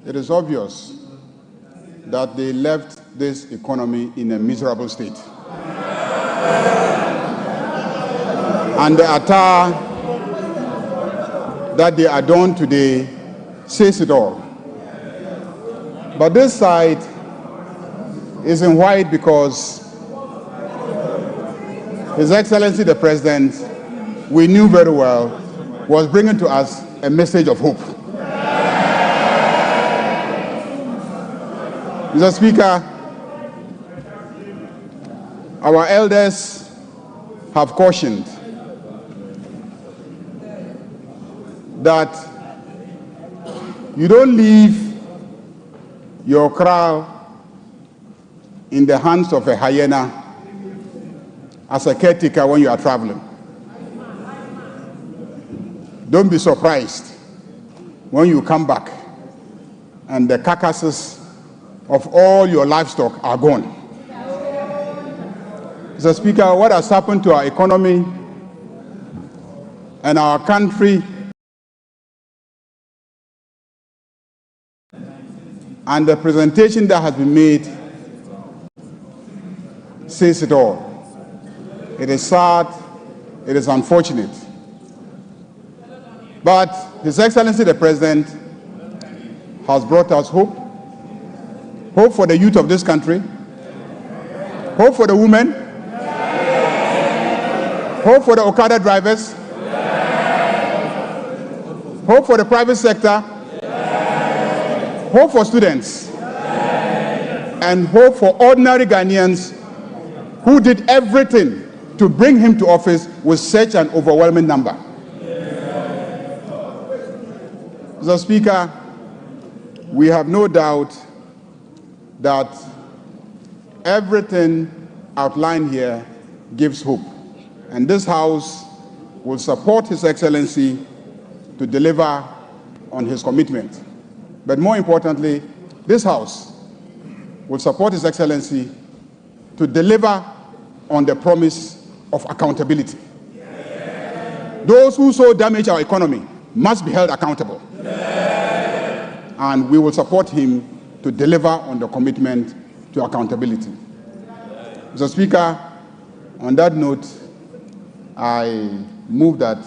it is obvious that they left this economy in a miserable state. And the attire that they adorn today says it all. But this side is in white because His Excellency the President, we knew very well, was bringing to us a message of hope. Mr. Speaker, our elders have cautioned that you don't leave your crown in the hands of a hyena as a caretaker when you are traveling. Don't be surprised when you come back and the carcasses of all your livestock are gone. Mr. Speaker, what has happened to our economy and our country and the presentation that has been made says it all. It is sad, it is unfortunate. But His Excellency the President has brought us hope. Hope for the youth of this country. Hope for the women. Hope for the Okada drivers. Hope for the private sector. Hope for students. And hope for ordinary Ghanaians who did everything to bring him to office with such an overwhelming number. Mr. Speaker, we have no doubt that everything outlined here gives hope. And this House will support His Excellency to deliver on his commitment. But more importantly, this House will support His Excellency to deliver on the promise of accountability. Those who so damage our economy must be held accountable. And we will support him to deliver on the commitment to accountability. Mr. Speaker, on that note, I move that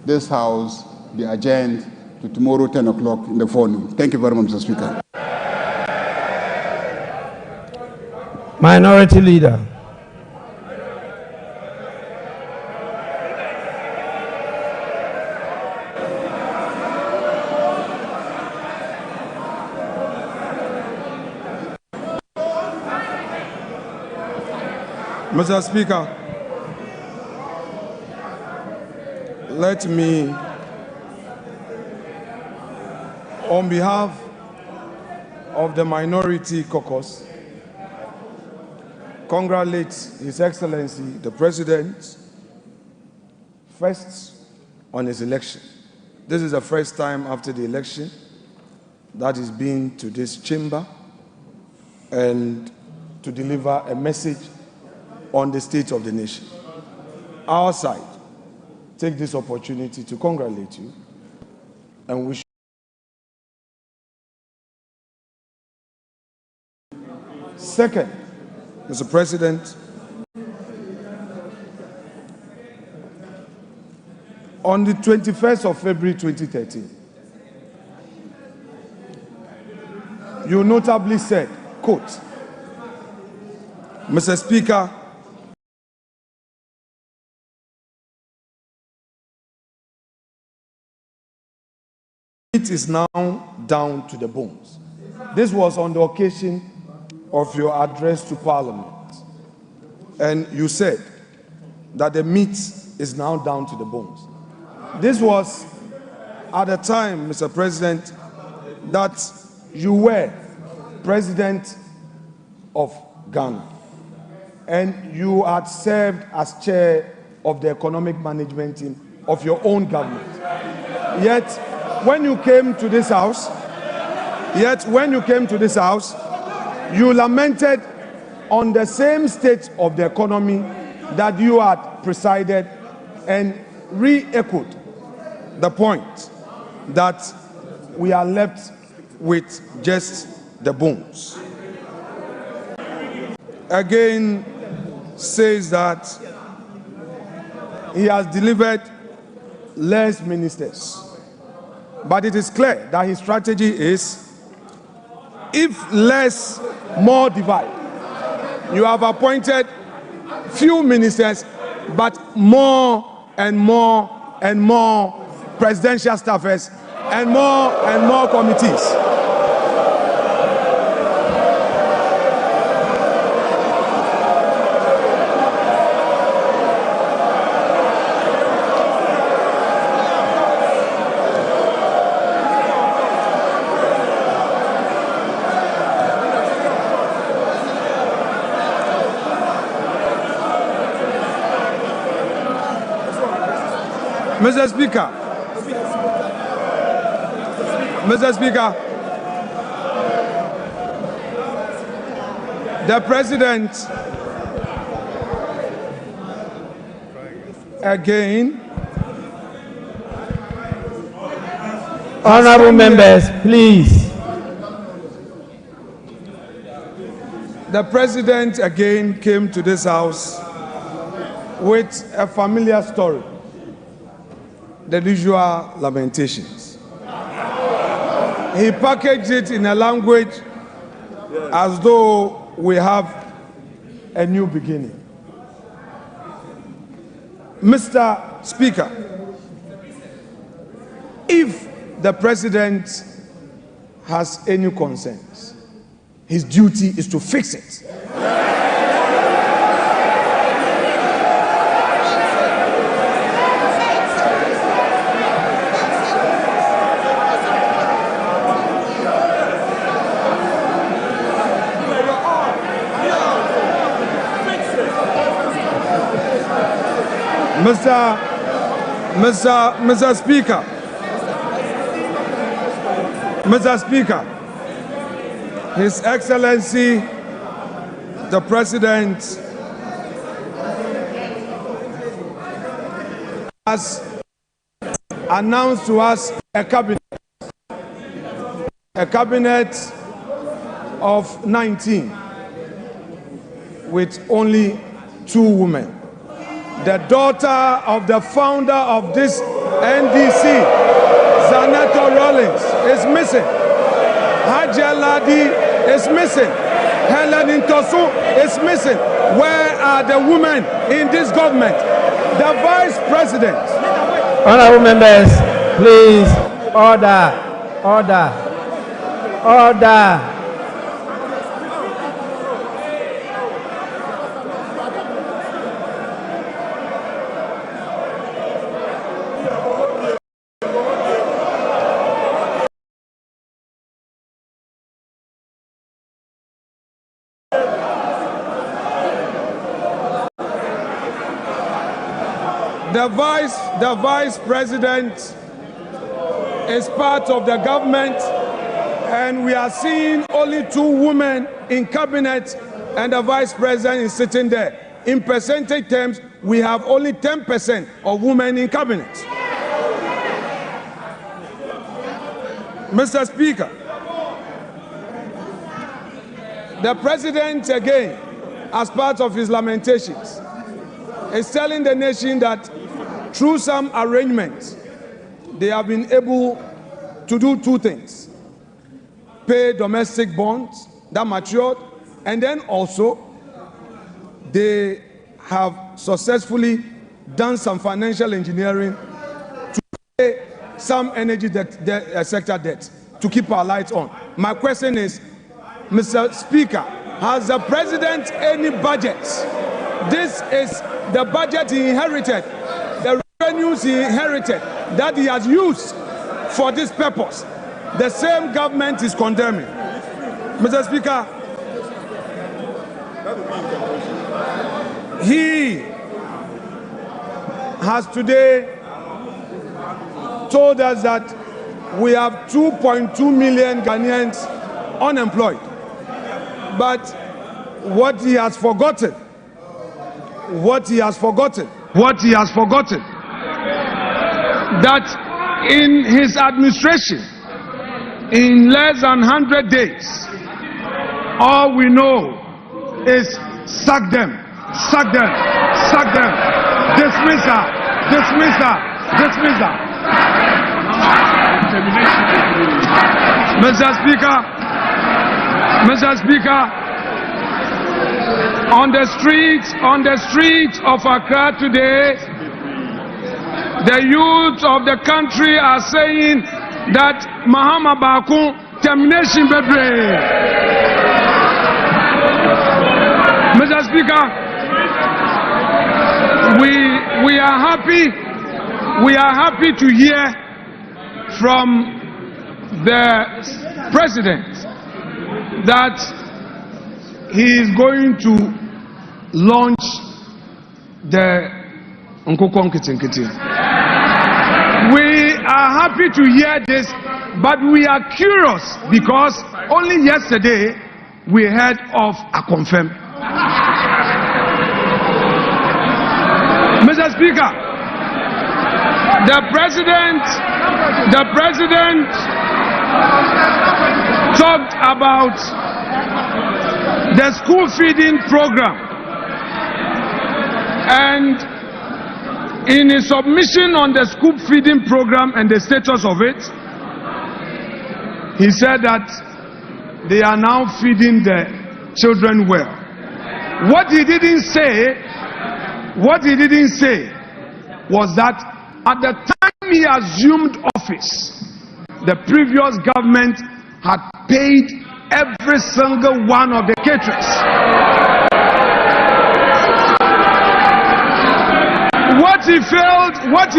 this House be adjourned to tomorrow 10 o'clock in the forenoon. Thank you very much, Mr. Speaker. Minority Leader. Mr. Speaker, let me, on behalf of the Minority Caucus, congratulate His Excellency the President first on his election. This is the first time after the election that he's been to this chamber and to deliver a message on the state of the nation. Our side take this opportunity to congratulate you and wish you. Second, Mr. President, on the 21st of February 2013, you notably said, quote, Mr. Speaker, it is now down to the bones. This was on the occasion of your address to Parliament. And you said that the meat is now down to the bones. This was at the time, Mr. President, that you were President of Ghana. And you had served as chair of the economic management team of your own government. Yet, when you came to this house, you lamented on the same state of the economy that you had presided and re-echoed the point that we are left with just the bones. Again, says that he has delivered less ministers. But it is clear that his strategy is, if less, more divide. You have appointed few ministers, but more and more and more presidential staffers and more committees. Mr. Speaker, the President again. Honorable members, please. The President again came to this House with a familiar story. The usual lamentations. He packaged it in a language as though we have a new beginning. Mr. Speaker, if the President has any concerns, his duty is to fix it. Mr. Speaker, His Excellency, the President, has announced to us a cabinet of 19 with only 2 women. The daughter of the founder of this NDC, Zaneto Rawlings, is missing. Haja Ladi is missing. Helen Intosu is missing. Where are the women in this government? The Vice President. Honorable members, please, order, order, order. The Vice President is part of the government, and we are seeing only 2 women in cabinet, and the Vice President is sitting there. In percentage terms, we have only 10% of women in cabinet. Mr. Speaker, the President again, as part of his lamentations, is telling the nation that through some arrangements, they have been able to do 2 things. Pay domestic bonds that matured, and then also they have successfully done some financial engineering to pay some energy sector debt to keep our lights on. My question is, Mr. Speaker, has the President any budget? This is the budget he inherited, the revenues he inherited that he has used for this purpose. The same government is condemning. Mr. Speaker, he has today told us that we have 2.2 million Ghanaians unemployed. But what he has forgotten, that in his administration, in less than 100 days, all we know is sack them, Sack them. Sack them. Dismiss her. Dismiss her. Dismiss her. Mr. Speaker. Mr. Speaker. On the streets of Accra today, the youth of the country are saying that Mahama Baku termination bebre. Mr. Speaker, we are happy to hear from the president that he is going to launch the Nkokon Kitinkiti. We are happy to hear this, but we are curious because only yesterday we heard of a confirm. Mr. Speaker, the president talked about the school feeding program, and in his submission on the school feeding program and the status of it, he said that they are now feeding the children well. What he didn't say was that at the time he assumed office, the previous government had paid every single one of the caterers. What he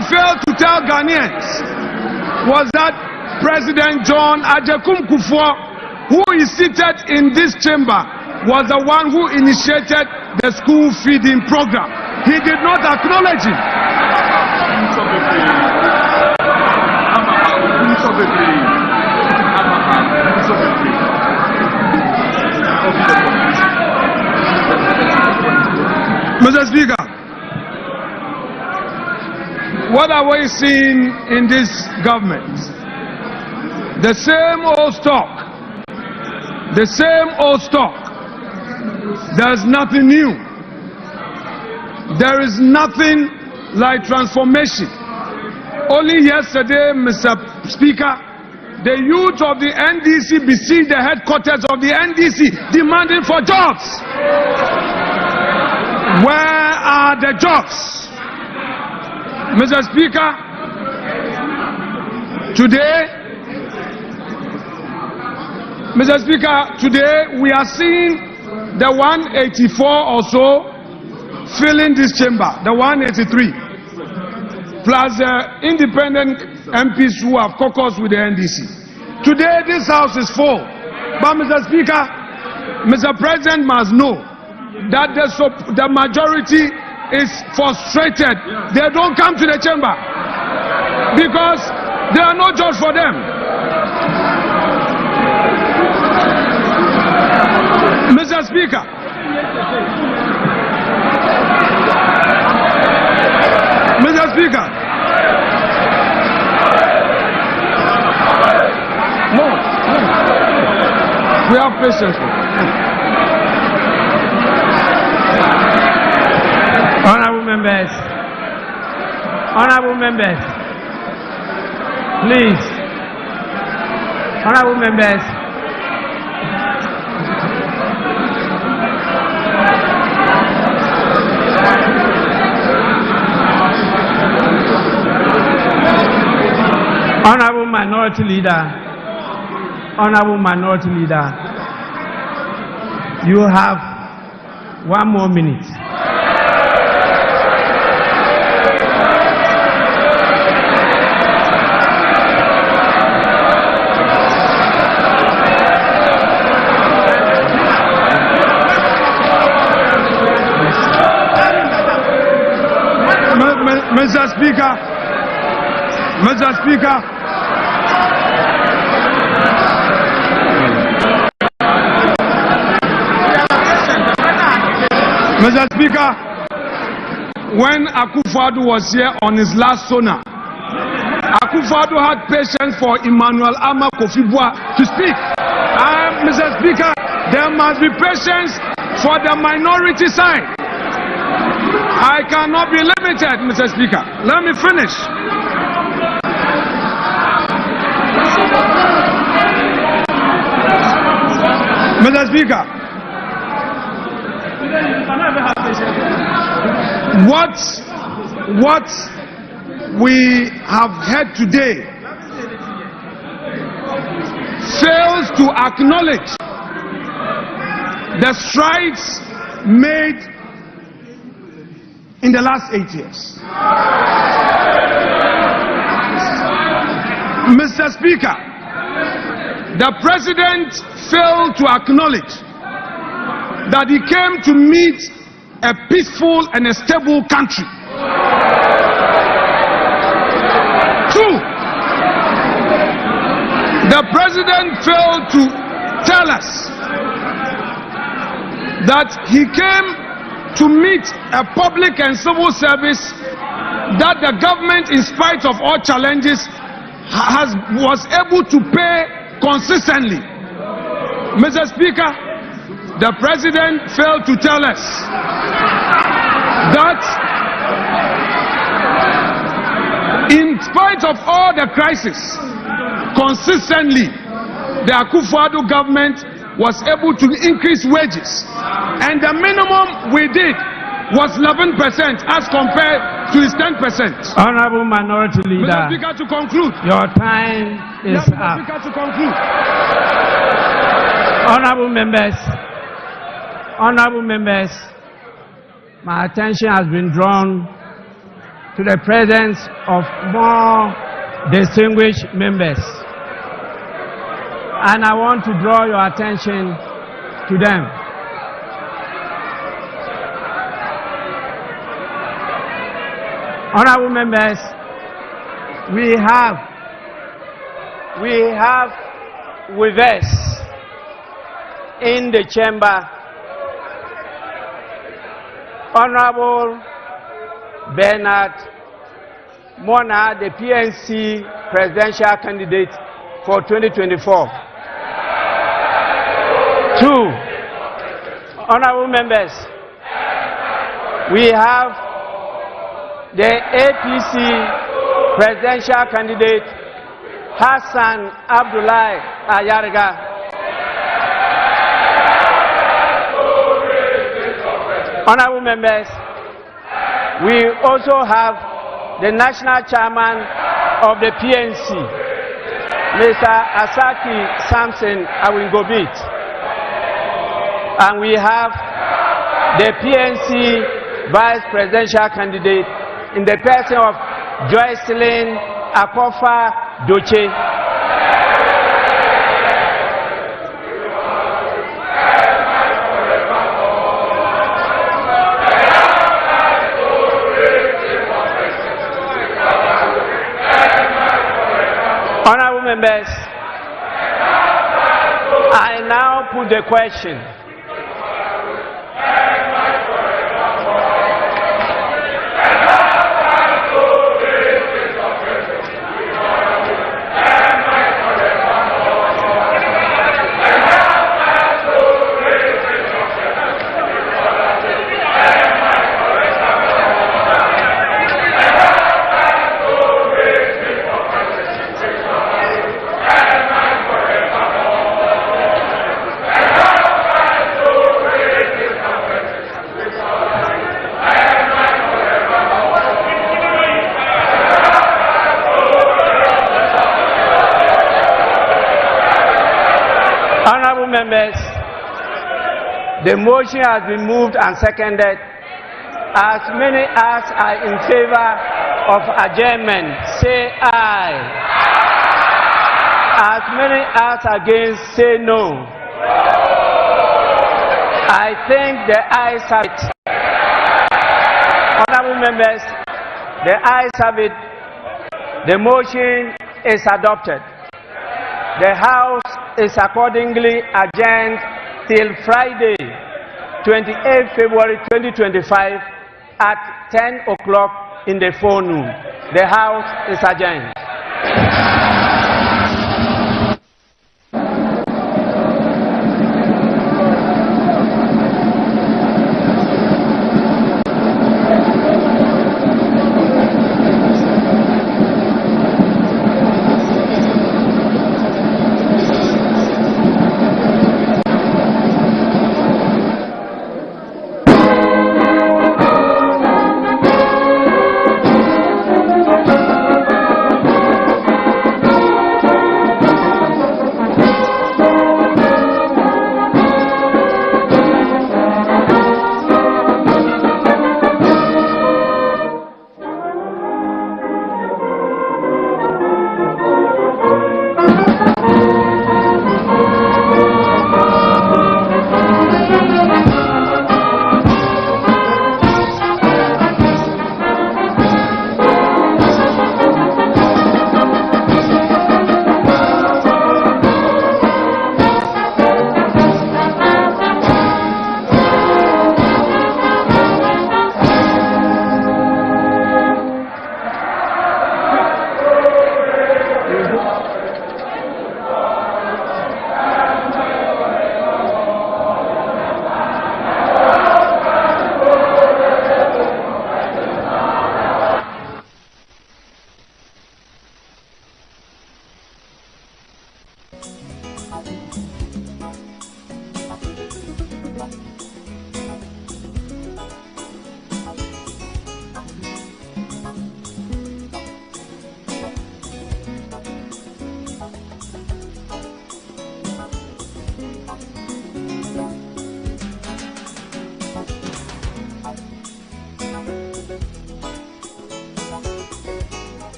failed to tell Ghanaians was that President John Ajekum Kufuor, who is seated in this chamber, was the one who initiated the school feeding program. He did not acknowledge it. Mr. Speaker, what are we seeing in this government? The same old stock. The same old stock. There's nothing new. There is nothing like transformation. Only yesterday, Mr. Speaker, the youth of the NDC besieged the headquarters of the NDC demanding for jobs. Where are the jobs? Mr. Speaker, today we are seeing the 184 or so filling this chamber, the 183, plus the independent MPs who have caucused with the NDC. Today this house is full, but Mr. Speaker, Mr. President must know that the majority is frustrated. They don't come to the chamber because there are no jobs for them. Mr. Speaker, no, we have patience. Honorable members, please, honorable members, honorable minority leader, you have 1 more minute. Mr. Speaker, when Akufo-Addo was here on his last sonar, Akufo-Addo had patience for Emmanuel Ama Kofi-Boa to speak. Mr. Speaker, there must be patience for the minority side. I cannot be limited, Mr. Speaker. Let me finish. Mr. Speaker, what we have heard today fails to acknowledge the strides made in the last 8 years. Mr. Speaker, the President failed to acknowledge that he came to meet a peaceful and a stable country. 2, the President failed to tell us that he came to meet a public and civil service that the government, in spite of all challenges, was able to pay consistently. Mr. Speaker, the President failed to tell us that in spite of all the crisis, consistently the Akufo-Addo government was able to increase wages, and the minimum we did was 11% as compared to his 10%. Honorable Minority Leader, Mr. Speaker, to conclude. Your time is Mr. up. Speaker, to conclude. Honorable members, my attention has been drawn to the presence of more distinguished members, and I want to draw your attention to them. Honorable members, we have with us in the chamber Honorable Bernard Mona, the PNC presidential candidate for 2024. 2, honorable members, we have the APC presidential candidate Hassan Abdullahi Ayarga. Honorable members, we also have the national chairman of the PNC, Mr. Asaki Samson Awingobit, and we have the PNC vice presidential candidate in the person of Joycelyn Akofa Doche. Honorable members, I now put the question. Honorable members, the motion has been moved and seconded. As many as are in favor of adjournment, say aye. As many as against, say no. I think the ayes have it. Honorable members, the ayes have it. The motion is adopted. The House is accordingly adjourned till Friday, 28 February 2025 at 10 o'clock in the forenoon. The House is adjourned.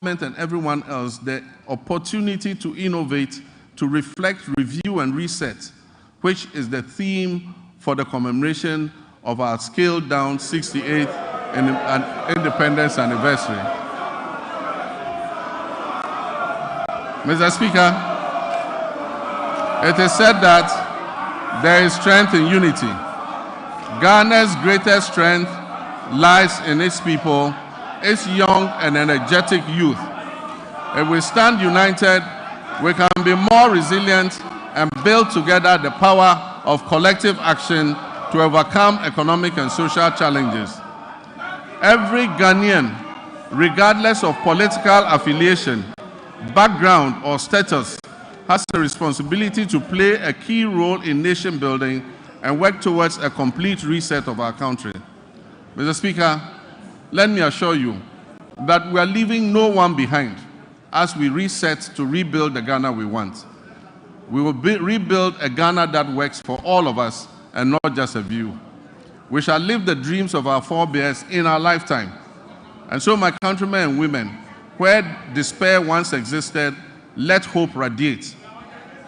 and everyone else the opportunity to innovate, to reflect, review, and reset, which is the theme for the commemoration of our scaled-down 68th independence anniversary. Mr. Speaker, it is said that there is strength in unity. Ghana's greatest strength lies in its people, its young and energetic youth. If we stand united, we can be more resilient and build together the power of collective action to overcome economic and social challenges. Every Ghanaian, regardless of political affiliation, background, or status, has a responsibility to play a key role in nation building and work towards a complete reset of our country. Mr. Speaker, let me assure you that we are leaving no one behind as we reset to rebuild the Ghana we want. We will rebuild a Ghana that works for all of us and not just a few. We shall live the dreams of our forebears in our lifetime. And so, my countrymen and women, where despair once existed, let hope radiate.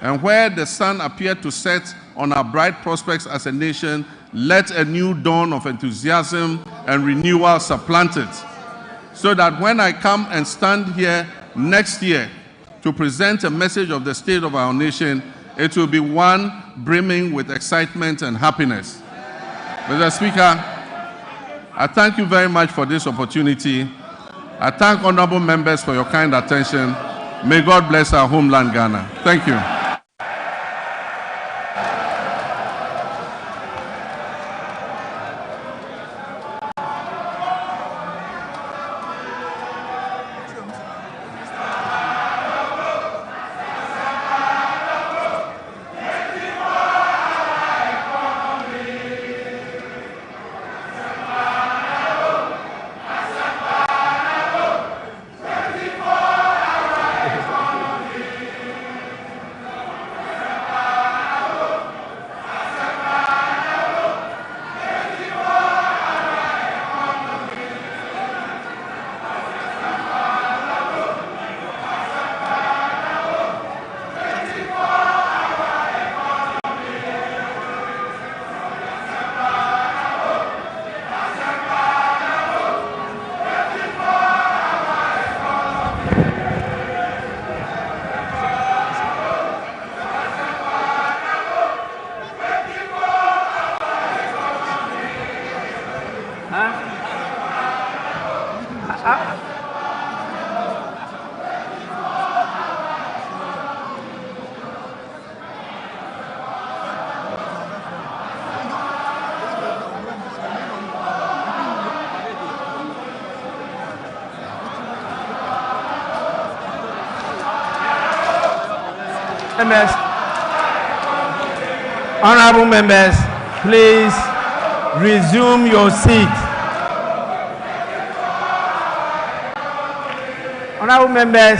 And where the sun appeared to set on our bright prospects as a nation, let a new dawn of enthusiasm and renewal supplant it. So that when I come and stand here next year to present a message of the state of our nation, it will be one brimming with excitement and happiness. Mr. Speaker, I thank you very much for this opportunity. I thank honorable members for your kind attention. May God bless our homeland, Ghana. Thank you. Members, honorable members, please resume your seat. Honorable members,